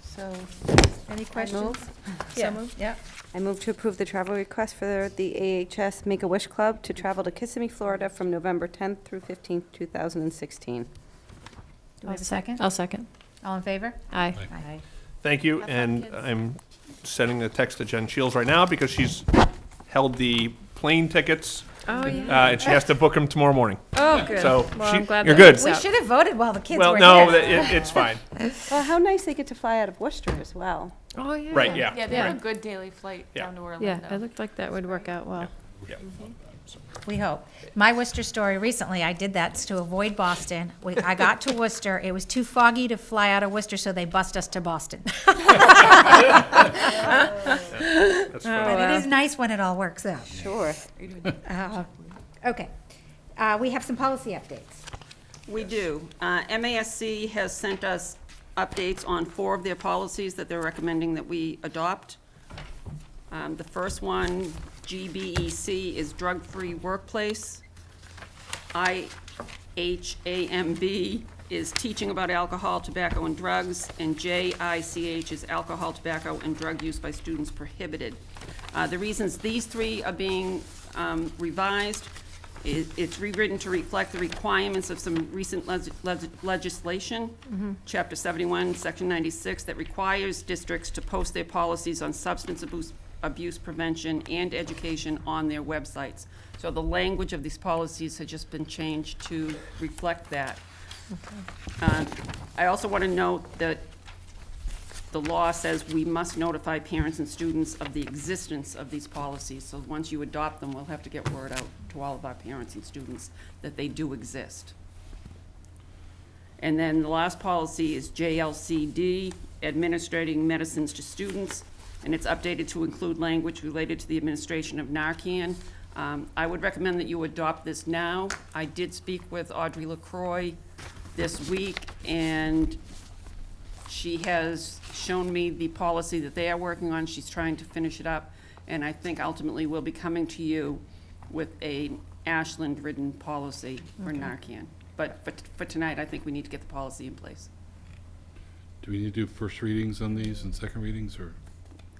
So, any questions? Yeah. So moved, yeah. I move to approve the travel request for the AHS Make-A-Wish Club to travel to Kissimmee, Florida from November 10th through 15th, 2016. Do we have a second? I'll second. All in favor? Aye. Aye. Thank you, Have fun, and kids. I'm sending the text to Jen Shields right now because she's held the plane tickets, Oh, yeah. and she has to book them tomorrow morning. Oh, good. So Well, she- I'm glad you're that good. works We out. should have voted while the kids Well, were no, here. it's fine. Well, how nice they get to fly out of Worcester as well. Oh, yeah. Right, yeah. Yeah, they have a good daily flight Yeah. down to Orlando. Yeah, it looked like that would work out well. Yeah. We hope. My Worcester story recently, I did that to avoid Boston. I got to Worcester. It was too foggy to fly out of Worcester, so they bused us to Boston. That's funny. But it is nice when it all works out. Sure. Okay. We have some policy updates. We do. MASC has sent us updates on 4 of their policies that they're recommending that we adopt. The first one, GBEC, is drug-free workplace. IHAMB is teaching about alcohol, tobacco, and drugs, and JICH is alcohol, tobacco, and drug use by students prohibited. The reasons these 3 are being revised, it's rewritten to reflect the requirements of some recent legislation, Chapter 71, Section 96, that requires districts to post their policies on substance abuse prevention and education on their websites. So the language of these policies has just been changed to reflect that. I also want to note that the law says we must notify parents and students of the existence of these policies. So once you adopt them, we'll have to get word out to all of our parents and students that they do exist. And then the last policy is JLCD, administering medicines to students, and it's updated to include language related to the administration of Narcan. I would recommend that you adopt this now. I did speak with Audrey LaCroix this week, and she has shown me the policy that they are working on. She's trying to finish it up, and I think ultimately we'll be coming to you with a Ashland-written policy for Narcan. But for tonight, I think we need to get the policy in place. Do we need to do first readings on these and second readings, or?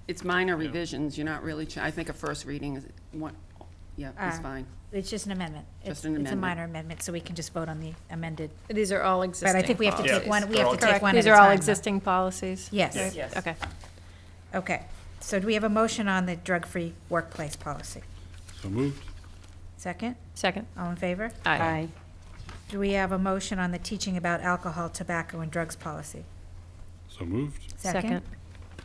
It's minor revisions. You're not really, I think a first reading is one, yeah, is fine. It's just an amendment. Just It's an a amendment. minor amendment, so we can just vote on the amended. These are all existing. But I think we have to take one, we have to take Correct. one at a These are all time, though. existing policies? Yes. Right? Yes. Okay. Okay. So do we have a motion on the drug-free workplace policy? So moved. Second? Second. All in favor? Aye. Do we have a motion on the teaching about alcohol, tobacco, and drugs policy? So moved. Second.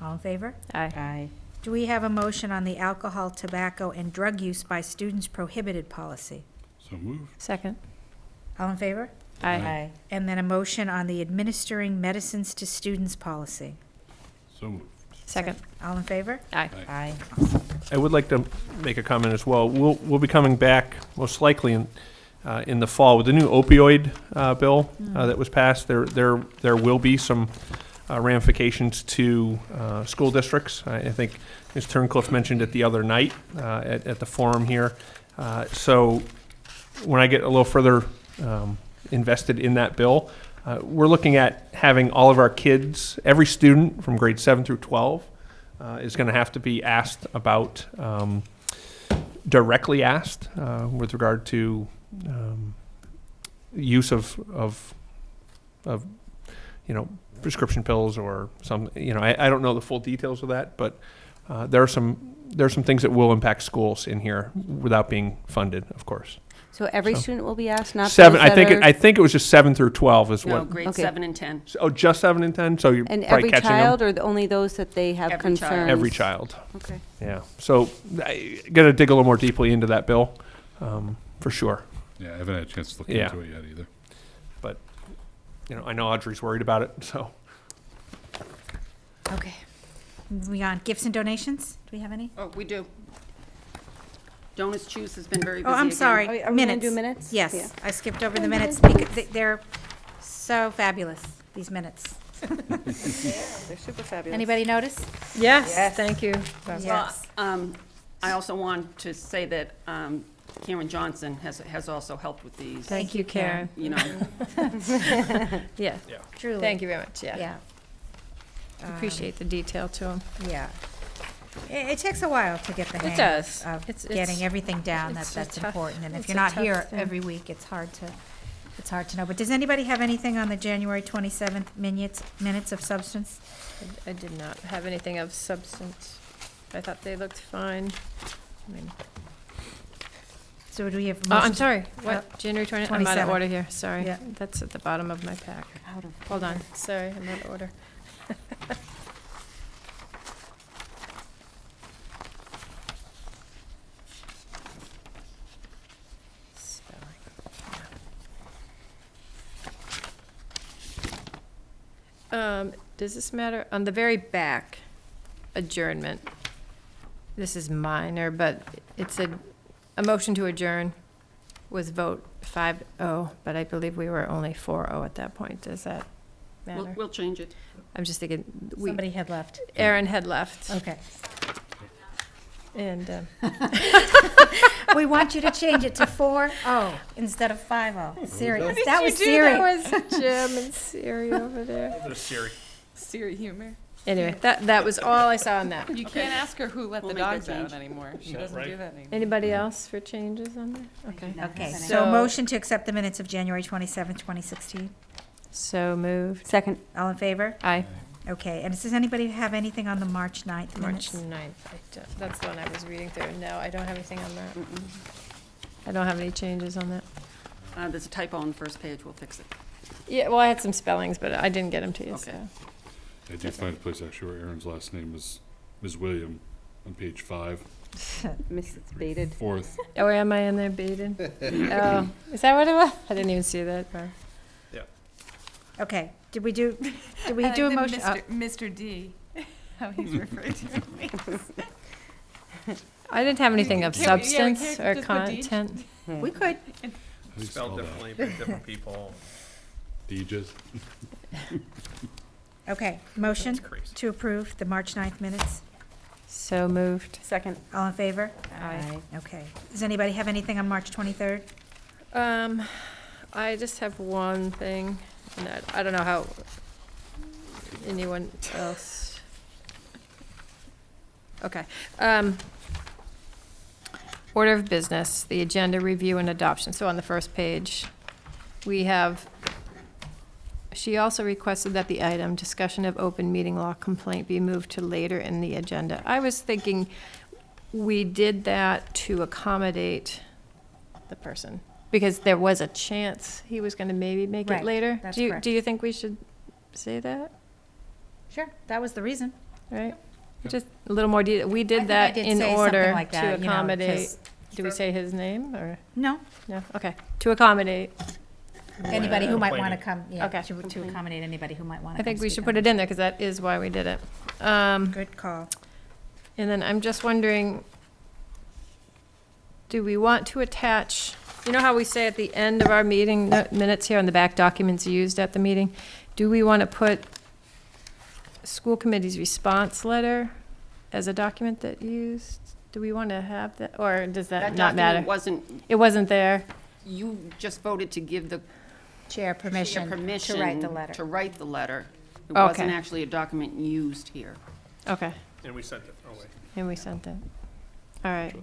All in favor? Aye. Do we have a motion on the alcohol, tobacco, and drug use by students prohibited policy? So moved. Second. All in favor? Aye. And then a motion on the administering medicines to students policy? So moved. Second. All in favor? Aye. Aye. I would like to make a comment as well. We'll be coming back most likely in the fall with the new opioid bill that was passed. There will be some ramifications to school districts. I think Ms. Turncliffe mentioned it the other night at the forum here. So when I get a little further invested in that bill, we're looking at having all of our kids, every student from grade 7 through 12 is going to have to be asked about, directly asked with regard to use of prescription pills or some, I don't know the full details of that, but there are some things that will impact schools in here without being funded, of course. So every student will be asked, not 7, those that are... I think it was just 7 through 12 is No, what. grade 7 and 10. Oh, just 7 and 10? So you're And probably every catching child, them? or only those that they have Every child. concerns? Every child. Okay. Yeah. So I got to dig a little more deeply into that bill, for sure. Yeah, I haven't had a chance to look Yeah. into it yet either. But, I know Audrey's worried about it, so. Okay. Moving on. Gifts and donations? Do we have any? Oh, we do. Jonas Chuse has been very busy Oh, I'm again. sorry, Are we gonna minutes. do minutes? Yes, Yeah. I skipped over the minutes because they're so fabulous, these minutes. They're super fabulous. Anybody notice? Yes, thank you. Yes. I also want to say that Karen Johnson has also helped with these. Thank you, Karen. You know, Yeah, Truly. thank you very much, yeah. Yeah. Appreciate the detail to them. Yeah. It takes a while to get the It hang does. of It's- getting everything down it's a that's tough- important. And if it's you're a not tough here thing. every week, it's hard to know. But does anybody have anything on the January 27th minutes of substance? I did not have anything of substance. I thought they looked fine. I mean, So do we have? oh, I'm motion- sorry, what, January 20th? I'm out of 27th. order here, sorry. Yeah. That's at the bottom of my pack. Hold on, sorry, I'm out of order. Does this matter? On the very back, adjournment. This is minor, but it's a motion to adjourn was vote 5-0, but I believe we were only 4-0 at that point. Does that matter? we'll change it. I'm just thinking, Somebody had left. Aaron had left. Okay. And, We want you to change it to 4-0 instead of 5-0. Serious. That was That serious. was Jim and Siri over there. There's Siri. Siri humor. Anyway, that was all I saw on that. You can't ask her who let We'll the make that dogs out change. anymore. She Yeah, doesn't right. do that anymore. Anybody else for changes on there? Okay. Okay, so motion to accept the minutes of January 27th, 2016. So moved. Second. All in favor? Aye. Okay, and does anybody have anything on the March 9th March minutes? 9th. That's the one I was reading through. No, I don't have anything on that. I don't have any changes on that. There's a typo on the first page, we'll fix it. Yeah, well, I had some spellings, but I didn't get them to you, Okay. so. I did find a place actually where Aaron's last name is Ms. William on page 5, Mrs. Baited. 4th. Oh, am I in there baited? Oh, is that what it was? I didn't even see that. Yeah. Okay, did we do a motion? Mr. D, how he's referred to me. I didn't have anything of Can't we- yeah, we substance can't or just put D? content. We could. Spelled differently by different people. Deejas. Okay, motion That's crazy. to approve the March 9th minutes. So moved. Second. All in favor? Aye. Okay. Does anybody have anything on March 23rd? I just have one thing, and I don't know how anyone else. Okay. Order of business, the agenda review and adoption. So on the first page, we have, she also requested that the item, discussion of open meeting law complaint, be moved to later in the agenda. I was thinking we did that to accommodate the person, because there was a chance he was gonna maybe make it Right, later. that's Do you, correct. do you think we should say that, Sure, that was the reason. right? Just a little more detail. We I did think I that did in say order something like that, to you know, accommodate. 'cause- Do we say his name, or? No, No, okay, to accommodate. anybody who might want to Complaining. come, yeah, Okay. to accommodate anybody who might want to I come think we speak should on put it in there, because that is why we did it. Good call. And then I'm just wondering, do we want to attach, you know how we say at the end of our meeting minutes here on the back, documents used at the meeting? Do we want to put school committee's response letter as a document that used? Do we want to have that, or does that not matter? document wasn't, It wasn't there? you just voted to give the Chair permission to write the letter. To write the letter. It Okay. wasn't actually a document used here. Okay, And we sent it away. and we sent it. All right.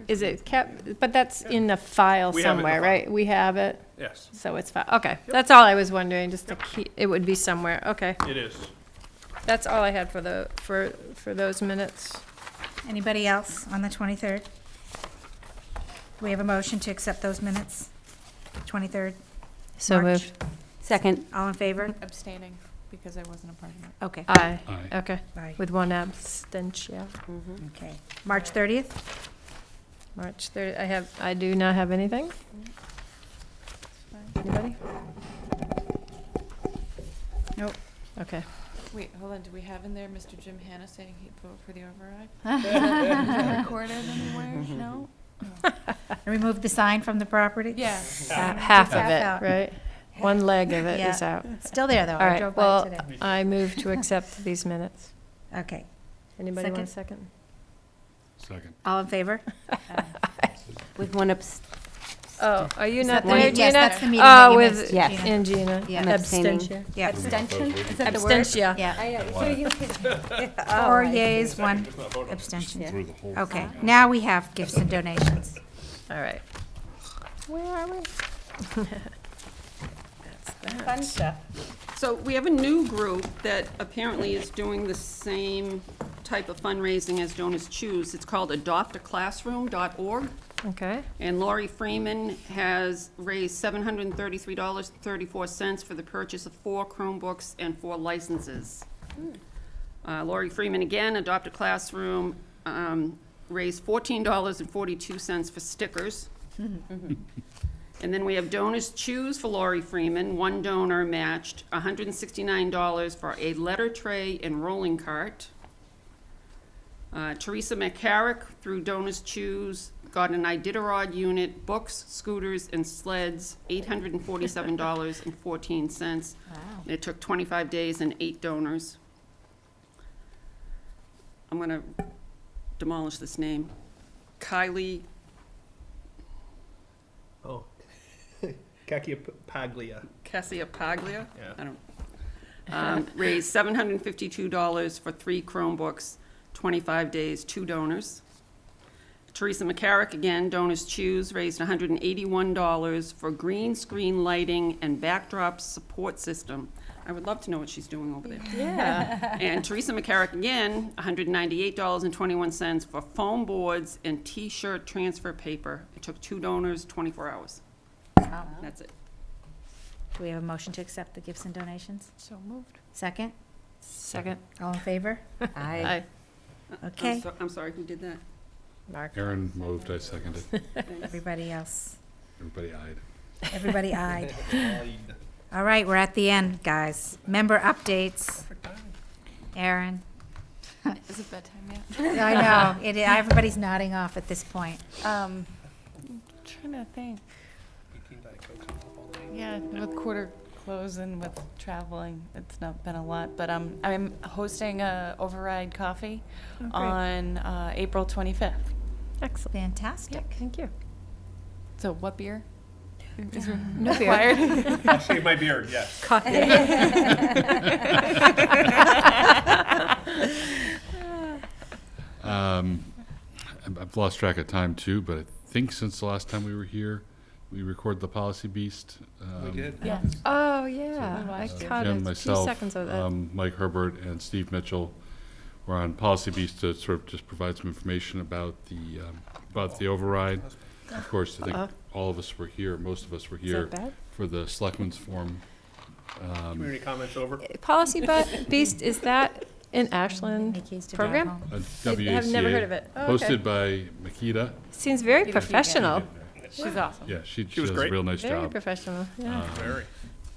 Is it kept, but that's in the file We have it in the somewhere, file. right? We have it? Yes, So it's fine, okay, that's all I was wondering, just to keep, it would be somewhere, okay. it is. That's all I had for the, for those minutes. Anybody else on the 23rd? Do we have a motion to accept those minutes? 23rd? So March. moved. Second. All in favor? Abstaining because I wasn't a part of it. Okay. Aye, Aye. okay, Aye. with one abstention. Okay. March 30th? March 30th, I do not have anything. Anybody? Nope. Okay. Wait, hold on. Do we have in there Mr. Jim Hanna saying he'd vote for the override? Is that recorded anywhere? No? Remove the sign from the property? Yeah. Half of Half it, out. right? One leg of it is Yeah. out. Still there, though. All I right, drove by well, it today. I move to accept these minutes. Okay. Anybody want a second? Second. All in favor? With one Oh, are you Is not that the there, meeting? Gina? Yes, that's the meeting that Oh, you with missed, Yes. Gina. and Gina. Yeah. I'm abstaining. Abstention. Yeah. Abstention? Is that the word? Abstention. Yeah. I know. So you could. 4 yeas, 1 abstention. Through the whole Okay, thing. now we have gifts and donations. All right. Where are we? Fun stuff. So we have a new group that apparently is doing the same type of fundraising as Donors Choose. It's called adoptaclassroom.org. Okay. And Lori Freeman has raised $733.34 for the purchase of 4 Chromebooks and 4 licenses. Lori Freeman, again, Adopt a Classroom, raised $14.42 for stickers. And then we have Donors Choose for Lori Freeman. One donor matched $169 for a letter tray and rolling cart. Teresa McCarrick, through Donors Choose, got an Iditarod unit, books, scooters, and sleds, $847.14. Wow. It took 25 days and 8 donors. I'm going to demolish this name. Kylie Oh. Kakia Paglia. Cassia Paglia. Yeah. I don't. Raised $752 for 3 Chromebooks, 25 days, 2 donors. Teresa McCarrick, again, Donors Choose, raised $181 for green screen lighting and backdrop support system. I would love to know what she's doing over there. Yeah. And Teresa McCarrick, again, $198.21 for foam boards and T-shirt transfer paper. It took 2 donors, 24 hours. Wow. That's it. Do we have a motion to accept the gifts and donations? So moved. Second? Second. All in favor? Aye. Okay. I'm sorry, who did that? Mark. Aaron moved, I seconded. Everybody else? Everybody eyed. Everybody eyed. All right, we're at the end, guys. Member updates. Aaron? Is it bedtime yet? I know, everybody's nodding off at this point. Trying to think. Yeah, with quarter close and with traveling, it's not been a lot. But I'm hosting a Override Coffee on April 25th. Excellent. Fantastic. Thank you. So what beer? Is No beer. required? I'll save my beard, yes. Coffee. I've lost track of time too, but I think since the last time we were here, we recorded the Policy Beast. We did. Yeah. Oh, yeah. I caught Jim, a few myself, seconds of that. Mike Herbert, and Steve Mitchell were on Policy Beast to sort of just provide some information about the override. Of course, I think all of us were here, most of us were here bad? for the Selectmen's Forum. Community comments over. Policy Beast, is that an Ashland Any keys to drive program? home? A I have never WACA, heard of it. Oh, okay. hosted by Makita. Seems very professional. She's awesome. Yeah, she was does great. a real nice Very job. professional, yeah. Very.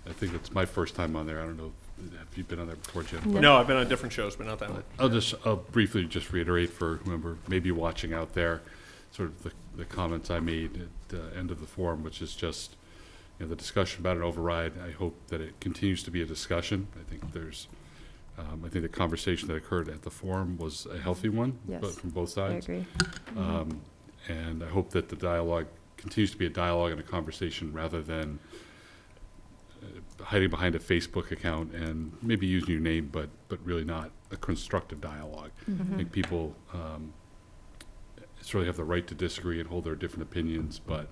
I think it's my first time on there. I don't know, have you been on there before, Jim? No. No, I've been on different shows, but not that one. I'll briefly just reiterate for whoever may be watching out there, sort of the comments I made at the end of the forum, which is just, the discussion about an override. I hope that it continues to be a discussion. I think I think the conversation that occurred at the forum was a healthy one, Yes, but from both I sides. agree. And I hope that the dialogue continues to be a dialogue and a conversation rather than hiding behind a Facebook account and maybe using your name, but really not a constructive dialogue. I think people certainly have the right to disagree and hold their different opinions, but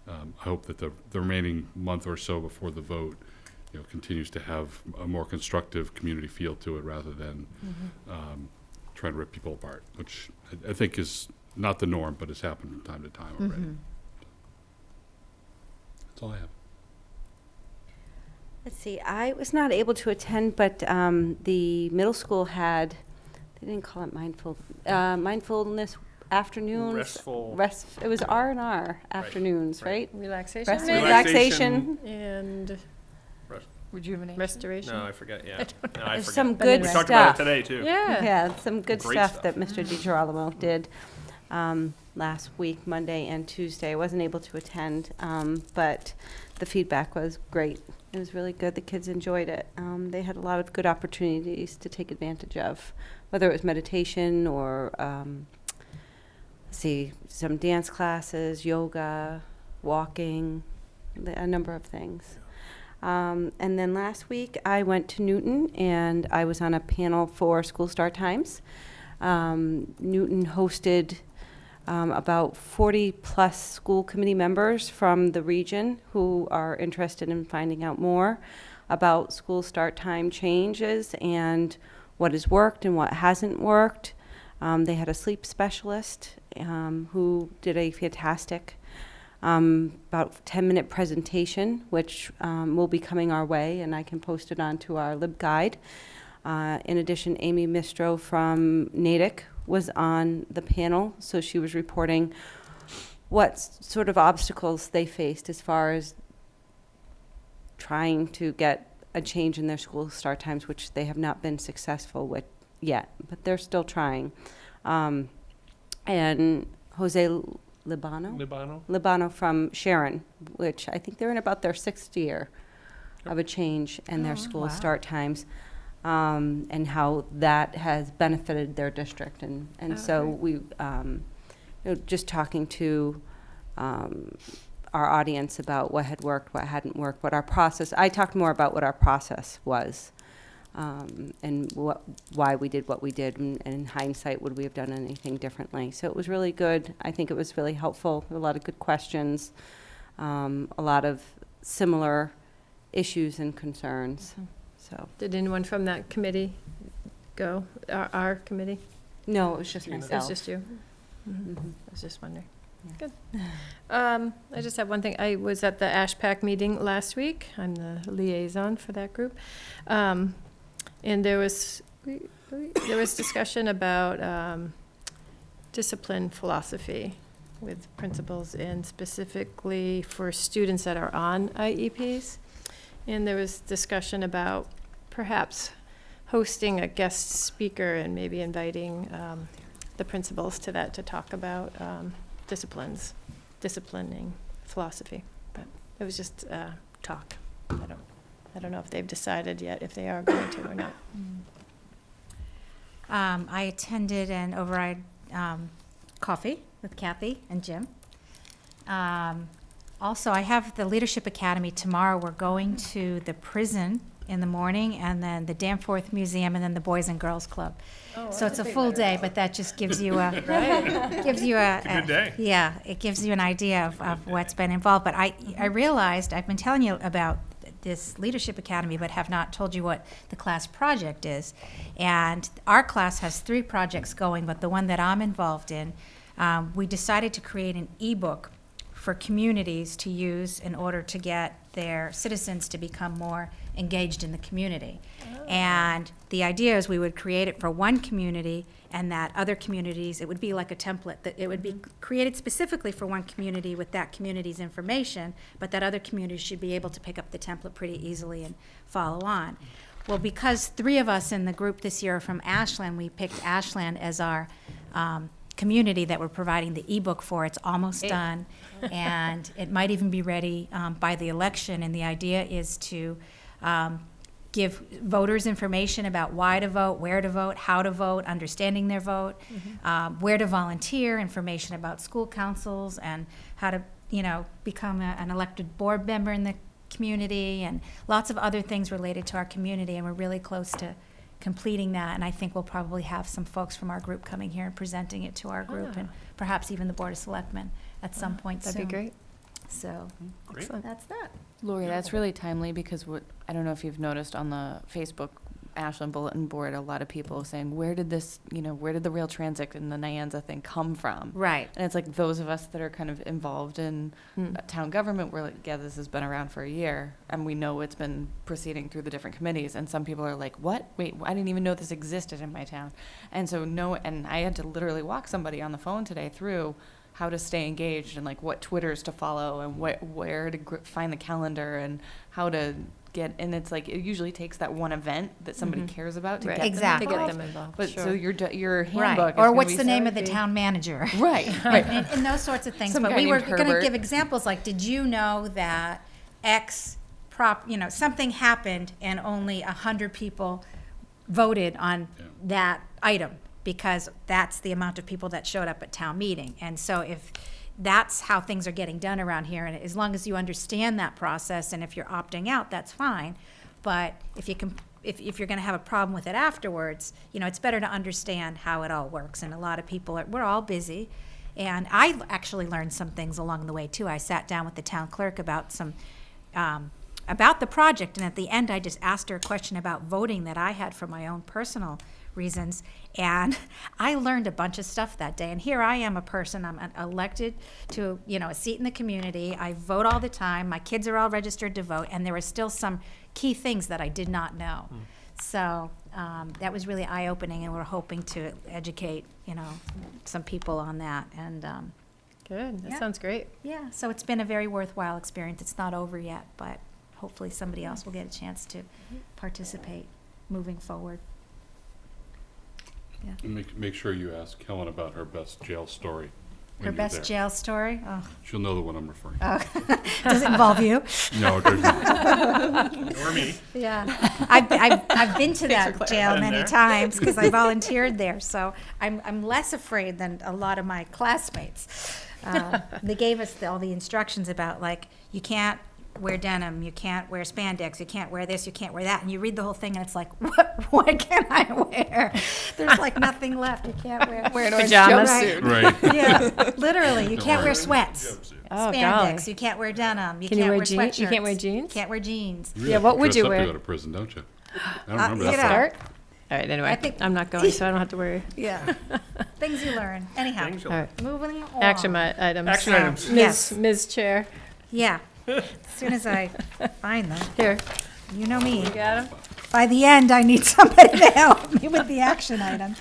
I hope that the remaining month or so before the vote, continues to have a more constructive community feel to it rather than trying to rip people apart, which I think is not the norm, but has happened from time to time already. That's all I have. Let's see, I was not able to attend, but the middle school had, they didn't call it mindfulness afternoons. Restful. It was R&R afternoons, right? Relaxation. Relaxation. And Rejuvenation. restoration. No, I forget, yeah. No, I There's forget. some good We stuff. talked about it today, too. Yeah. Yeah, some good Great stuff stuff. that Mr. DiGirolamo did. last week, Monday and Tuesday. I wasn't able to attend, but the feedback was great. It was really good. The kids enjoyed it. They had a lot of good opportunities to take advantage of, whether it was meditation or some dance classes, yoga, walking, a number of things. And then last week I went to Newton and I was on a panel for school start times. Newton hosted about 40 plus school committee members from the region who are interested in finding out more about school start time changes and what has worked and what hasn't worked. They had a sleep specialist who did a fantastic about 10-minute presentation, which will be coming our way, and I can post it onto our LibGuide. In addition, Amy Mistro from Natick was on the panel, so she was reporting what sort of obstacles they faced as far as trying to get a change in their school start times, which they have not been successful with yet, but they're still trying. And Jose Libano from Sharon, which I think they're in about their 6th year of a change in their school start times, and how that has benefited their district. And so we, just talking to our audience about what had worked, what hadn't worked, what our process, I talked more about what our process was, and why we did what we did, and in hindsight, would we have done anything differently? So it was really good. I think it was really helpful. A lot of good questions, a lot of similar issues and concerns. So Did anyone from that committee go, our committee? no, it was just It was myself. just you? Mhm. I was just wondering. Good. I just have one thing. I was at the ASHPAC meeting last week. I'm the liaison for that group. And there was discussion about discipline philosophy with principals, and specifically for students that are on IEPs. And there was discussion about perhaps hosting a guest speaker and maybe inviting the principals to that to talk about disciplining philosophy. But it was just talk. I don't know if they've decided yet if they are going to or not. I attended an override coffee with Kathy and Jim. Also, I have the Leadership Academy tomorrow. We're going to the prison in the morning, and then the Danforth Museum, and then the Boys and Girls Club. So it's a full day, but that just gives you a gives you a good day. Yeah, it gives you an idea of what's been involved. But I realized I've been telling you about this Leadership Academy, but have not told you what the class project is. And our class has 3 projects going, but the one that I'm involved in, we decided to create an ebook for communities to use in order to get their citizens to become more engaged in the community. And the idea is we would create it for one community, and that other communities, it would be like a template, that it would be created specifically for one community with that community's information, but that other communities should be able to pick up the template pretty easily and follow on. Well, because 3 of us in the group this year are from Ashland, we picked Ashland as our community that we're providing the ebook for. It's almost done, and it might even be ready by the election. And the idea is to give voters information about why to vote, where to vote, how to vote, understanding their vote, where to volunteer, information about school councils, and how to, become an elected board member in the community, and lots of other things related to our community. And we're really close to completing that, and I think we'll probably have some folks from our group coming here and presenting it to our group, and perhaps even the Board of Selectmen at some point soon. That'd be great. So, Excellent. that's that. Lori, that's really timely, because I don't know if you've noticed on the Facebook Ashland bulletin board, a lot of people saying, where did the rail transit and the Nyanza thing come from? Right. And it's like those of us that are kind of involved in town government, we're like, yeah, this has been around for a year, and we know it's been proceeding through the different committees. And some people are like, what? Wait, I didn't even know this existed in my town. And so and I had to literally walk somebody on the phone today through how to stay engaged, and like what Twitters to follow, and where to find the calendar, and how to get, and it's like, it usually takes that one event that somebody cares about to Right. get Exactly. them To involved. get them involved, But sure. so your Right. handbook is Or gonna what's be the name of the therapy. town manager? Right, right. And those sorts of things. Some But guy we were named going to Herbert. give examples like, did you know that X something happened and only 100 people voted on that item because that's the amount of people that showed up at town meeting. And so if that's how things are getting done around here, and as long as you understand that process, and if you're opting out, that's fine. But if you can, if you're going to have a problem with it afterwards, it's better to understand how it all works. And a lot of people we're all busy. And I actually learned some things along the way too. I sat down with the town clerk about about the project, and at the end I just asked her a question about voting that I had for my own personal reasons, and I learned a bunch of stuff that day. And here I am, a person, I'm elected to a seat in the community, I vote all the time, my kids are all registered to vote, and there were still some key things that I did not know. So that was really eye-opening, and we're hoping to educate some people on that. And Good, that yeah. sounds great. Yeah, so it's been a very worthwhile experience. It's not over yet, but hopefully somebody else will get a chance to participate moving forward. Yeah. And make sure you ask Helen about her best jail story. when Her you're best there. jail story? Oh. She'll know the one I'm referring to. Oh. Does it involve you? No, it doesn't. Or me. Yeah. I've been to that jail Been many there. times because I volunteered there, so I'm less afraid than a lot of my classmates. They gave us all the instructions about, like, you can't wear denim, you can't wear spandex, you can't wear this, you can't wear that, and you read the whole thing and it's like, what can I wear? There's like nothing left. You can't wear an orange Pajamas. jumpsuit. Right. Yeah, literally. You Don't can't wear wear sweats. Oh, Spandex. golly. You can't wear denim. You Can you can't wear wear jeans? sweatshirts. You can't wear jeans? Can't wear jeans. You really Yeah, what have to would dress you up wear? to go to prison, don't you? I don't remember you that know. part. Start? All right, anyway, I think- I'm not going, so I don't have to worry. Yeah. Things you learn. Anyhow, Things you All learn. right. moving on. Action items. Action items. Yes. Ms. Chair, Yeah. As soon as I find them. here, You know me. you got 'em? By the end, I need somebody to help me with the action item.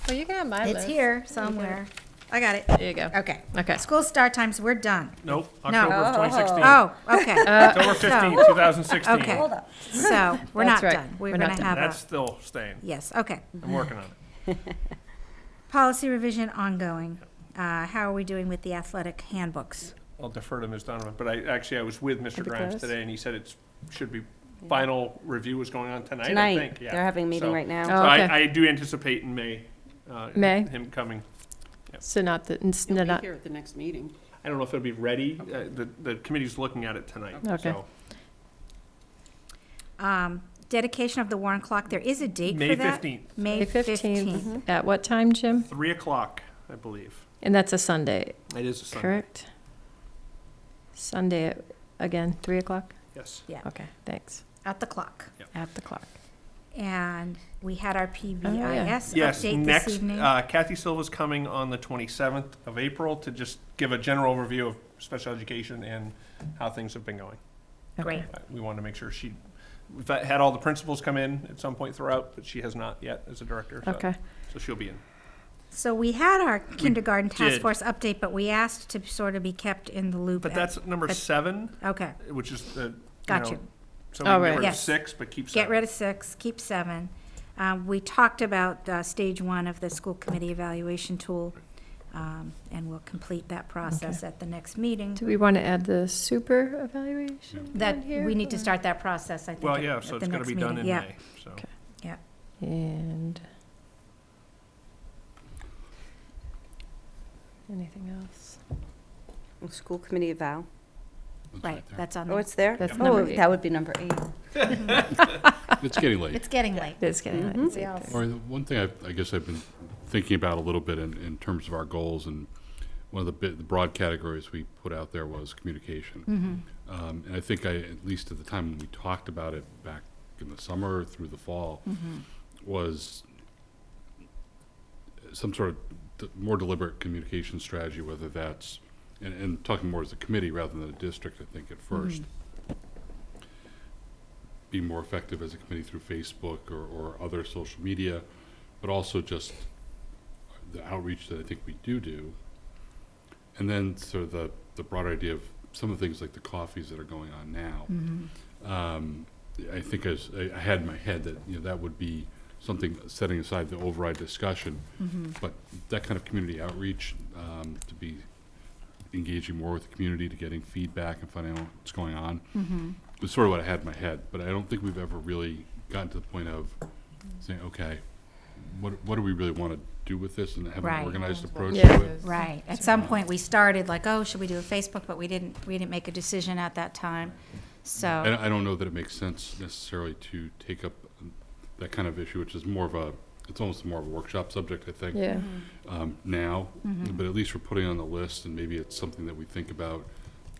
Well, you can have my It's list. here somewhere. I got it. There you go. Okay. Okay. School start times, we're done. Nope, No. October of 2016. Oh, okay. October 15th, 2016. Okay. So, we're That's not right. done. We're We're going not to done. have That's a, still staying. yes, okay. I'm working on it. Policy revision ongoing. How are we doing with the athletic handbooks? I'll defer to Ms. Donovan, but I was with Mr. Are they Grimes close? today, and he said should be, final review is going on tonight, I Tonight, think. Yeah. they're having a meeting So- right now. So Oh, okay. I do anticipate in May, May? him coming. So not the, You'll be not, here at the next meeting. I don't know if it'll be ready. The committee's looking at it tonight. Okay. So Dedication of the Warren clock. There is a date May for that. 15th. May 15th. At what time, Jim? 3 o'clock, I believe. And that's a Sunday, It is a Sunday. correct? Sunday, again, 3 o'clock? Yes. Yeah, Okay, thanks. at the clock. At the clock. And we had our PBIS Yes, update this next, evening. Kathy Silva's coming on the 27th of April to just give a general overview of special education and how things have been going. Great. We wanted to make sure we've had all the principals come in at some point throughout, but she has not yet as a director. So, Okay. So she'll be in. So we had our kindergarten task did. force update, but we asked to sort of be kept in the loop. But that's number 7, Okay. which is the, Got you. So Oh, we right. get rid of Yes. 6, but keep 7. Get rid of 6, keep 7. We talked about stage 1 of the school committee evaluation tool, and we'll complete that process at the next meeting. Do we want to add the super evaluation? That, on here, we need to or- start that process, I think, Well, at yeah, so the it's going to next be done meeting. in Yeah. May. So. Okay. Yeah. And anything else? School committee eval. That's Right, there. that's on Oh, there. it's there? That's Oh, number 8. that would be number 8. It's getting late. It's getting late. It's getting late. It's all- Or the one thing I guess I've been thinking about a little bit in terms of our goals, and one of the broad categories we put out there was communication. And I think at least at the time when we talked about it back in the summer through the fall, was some sort of more deliberate communication strategy, whether that's, and talking more as a committee rather than a district, I think at first. Be more effective as a committee through Facebook or other social media, but also just the outreach that I think we do. And then sort of the broader idea of some of the things like the coffees that are going on now. I think I had in my head that, that would be something, setting aside the override discussion, but that kind of community outreach, to be engaging more with the community, to getting feedback and finding out what's going on, was sort of what I had in my head. But I don't think we've ever really gotten to the point of saying, okay, what do we really want to do with this, and have an organized approach to it? Right. At some point, we started like, oh, should we do a Facebook? But we didn't make a decision at that time. So I don't know that it makes sense necessarily to take up that kind of issue, which is it's almost more of a workshop subject, I think. Yeah. Now, but at least we're putting it on the list, and maybe it's something that we think about.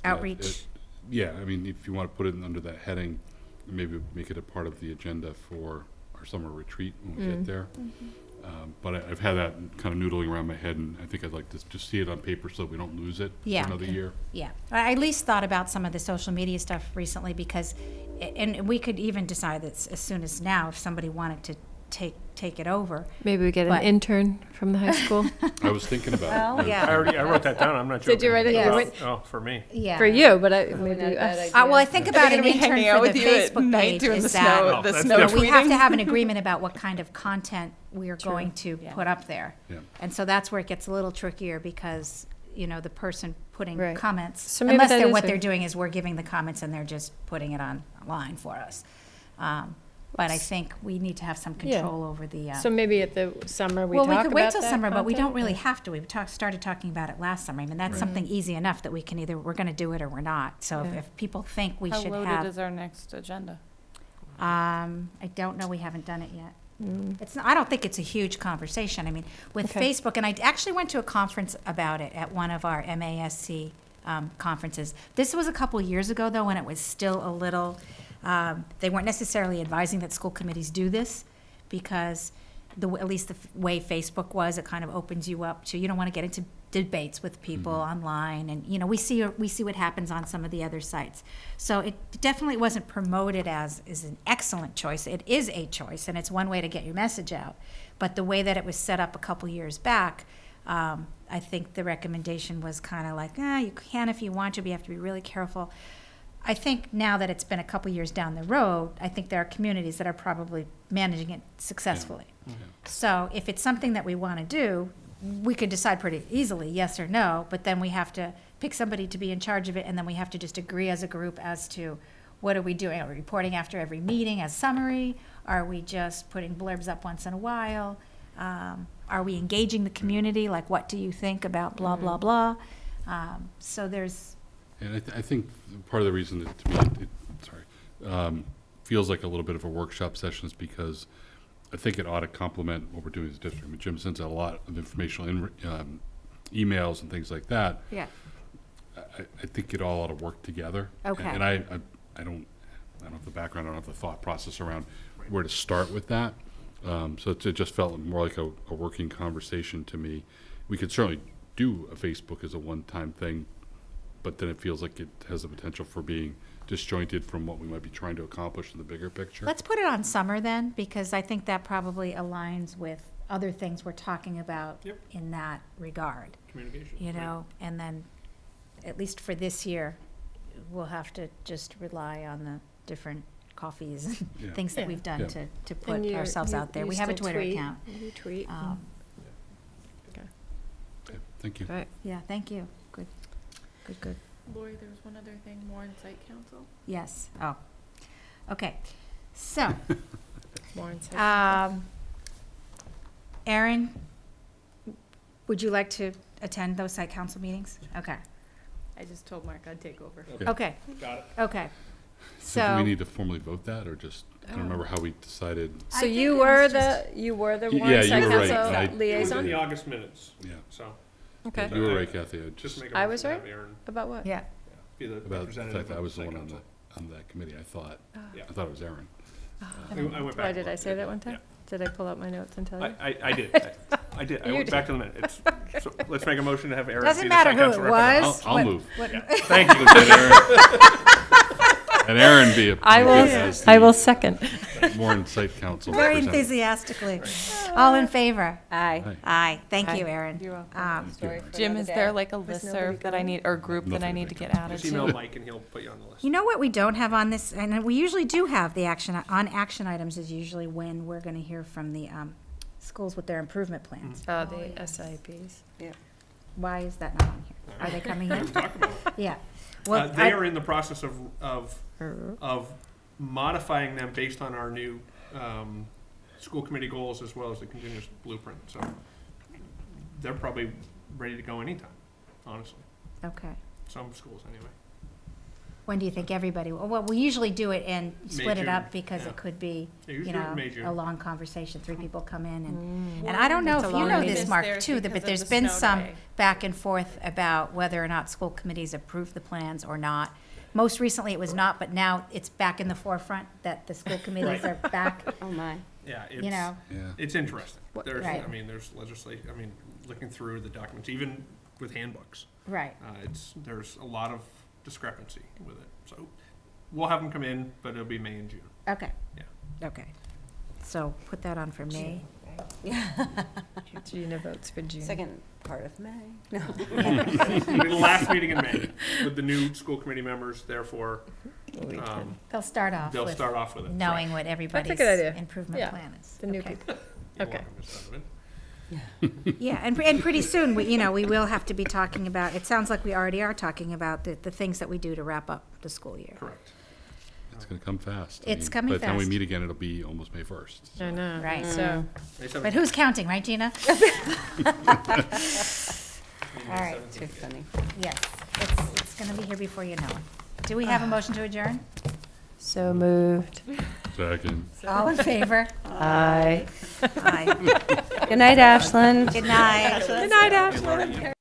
Outreach. Yeah, I mean, if you want to put it under that heading, maybe make it a part of the agenda for our summer retreat when we get there. But I've had that kind of noodling around my head, and I think I'd like to just see it on paper so we don't lose it for another year. Yeah. I at least thought about some of the social media stuff recently because, and we could even decide that as soon as now if somebody wanted to take it over. Maybe we get an intern from the high school. I was thinking about it. Yeah. I wrote that down. I'm not joking. Did you write it? Yeah. Oh, for me. Yeah. For you, but maybe well, I think about an gonna be intern hanging out for the with you at Facebook night page doing is the that snow- the that's snow different. we have to tweeting. have an agreement about what kind of content we are going to put up there. Yeah. And so that's where it gets a little trickier because, the person putting Right. comments, So maybe unless that is what a- they're doing is we're giving the comments and they're just putting it online for us. But I think we need to have some control over the. So maybe at the summer we well, talk we could wait about till that summer, but we don't content, really or- have to. We started talking about it last summer. I mean, that's something easy enough that we can we're going to do it or we're not. So Yeah. if people think we How should loaded have. is our next agenda? I don't know. We haven't done it yet. It's not, I don't think it's a huge conversation. I mean, with Okay. Facebook, and I actually went to a conference about it at one of our MASC conferences. This was a couple years ago, though, when it was still a little. They weren't necessarily advising that school committees do this because at least the way Facebook was, it kind of opens you up to, you don't want to get into debates with people online. And, we see what happens on some of the other sites. So it definitely wasn't promoted as an excellent choice. It is a choice, and it's one way to get your message out. But the way that it was set up a couple years back, I think the recommendation was kind of like, you can if you want to, but you have to be really careful. I think now that it's been a couple years down the road, I think there are communities that are probably managing it successfully. So if it's something that we want to do, we could decide pretty easily, yes or no, but then we have to pick somebody to be in charge of it, and then we have to just agree as a group as to what are we doing? Are we reporting after every meeting as summary? Are we just putting blurbs up once in a while? Are we engaging the community? Like, what do you think about blah, blah, blah? So there's... And I think part of the reason that to me it feels like a little bit of a workshop session is because I think it ought to complement what we're doing as a district. I mean, Jim sends out a lot of informational emails and things like that. Yeah. I think it all ought to work together. Okay. And I don't have the background, I don't have the thought process around where to start with that. So it just felt more like a working conversation to me. We could certainly do a Facebook as a one-time thing, but then it feels like it has the potential for being disjointed from what we might be trying to accomplish in the bigger picture. Let's put it on summer then, because I think that probably aligns with other things we're talking about in that regard. Communication. And then, at least for this year, we'll have to just rely on the different coffees and things that we've done to put And ourselves out there. We have a still Twitter tweet. account. You tweet. Okay, thank you. Right. Yeah, thank you. Good. Lori, there was one other thing, more in site council. Yes. Oh. Okay. So, More insight. Erin, would you like to attend those site council meetings? Okay. I just told Mark I'd take over. Okay. Got it. Okay. So do we need to formally vote that, or just, I don't remember how we decided. So you were the warrant Yeah, you site were right. council I- It was in liaison? the August minutes. Yeah. So. Okay. You were right, Kathy. Just make a I motion was to right? have Aaron About what? Yeah. be the About the representative fact that I of was the site one on council. that committee, I thought. Yeah. I thought it was Aaron. I went back. Why and did I looked. say that one time? Did I pull out my notes and tell you? I did. I did. I You went did. back to the minutes. So let's make a motion to have Aaron Doesn't be the matter site who council it representative. was. I'll move. Yeah. Thank you, Lieutenant Aaron. And Aaron be I appointed as will, I will the second. Warren Site Council Very representative. enthusiastically. All in favor? Aye. Aye. Thank you, Aye. Erin. You're welcome. Story for Jim, another is day. there like a Was listserv nobody that I need, or group that I Nothing need to to get added Just email to? Mike and he'll put you on the list. You know what we don't have on this, and we usually do have the action items is usually when we're going to hear from the schools with their improvement plans. The SIPs. Why is that not on here? Are they coming in? Talk about it. Yeah. Well, They are in the process of modifying them based on our new school committee goals as well as the continuous blueprint. So they're probably ready to go anytime, honestly. Okay. Some schools anyway. When do you think everybody, well, we usually do it and split it June. up because Yeah. it could be, Yeah, you usually do it know, May, June. a long conversation. 3 people come in and I don't know That's if a you long know meeting. this, Is Mark, theirs too, because but of there's the been snow some day? back and forth about whether or not school committees approve the plans or not. Most recently it was not, but now it's back in the forefront that the school committees are back, Oh, my. Yeah, it's, you know. Yeah. it's interesting. There's, Right. I mean, there's legislation, I mean, looking through the documents, even with handbooks, Right. there's a lot of discrepancy with it. So we'll have them come in, but it'll be May and June. Okay. Yeah. Okay. So put that on for May. Gina votes for June. Second part of May. No. It'll be the last meeting in May with the new school committee members, therefore, They'll start off they'll with start off with it. knowing what everybody's good idea. improvement Yeah. plan is. The new Okay. people. You're Okay. welcome, Ms. Donovan. Yeah, and pretty soon, we will have to be talking about, it sounds like we already are talking about the things that we do to wrap up the school year. Correct. It's going to come fast. It's coming By the time we fast. meet again, it'll be almost May 1st. I know. Right. So, May 17th. But who's counting, right, Gina? All right, Too funny. yes, it's gonna be here before you know it. Do we have a motion to adjourn? so moved. Second. All in favor? Aye. Aye. Good night, Ashland. Good night. Good night, Ashland.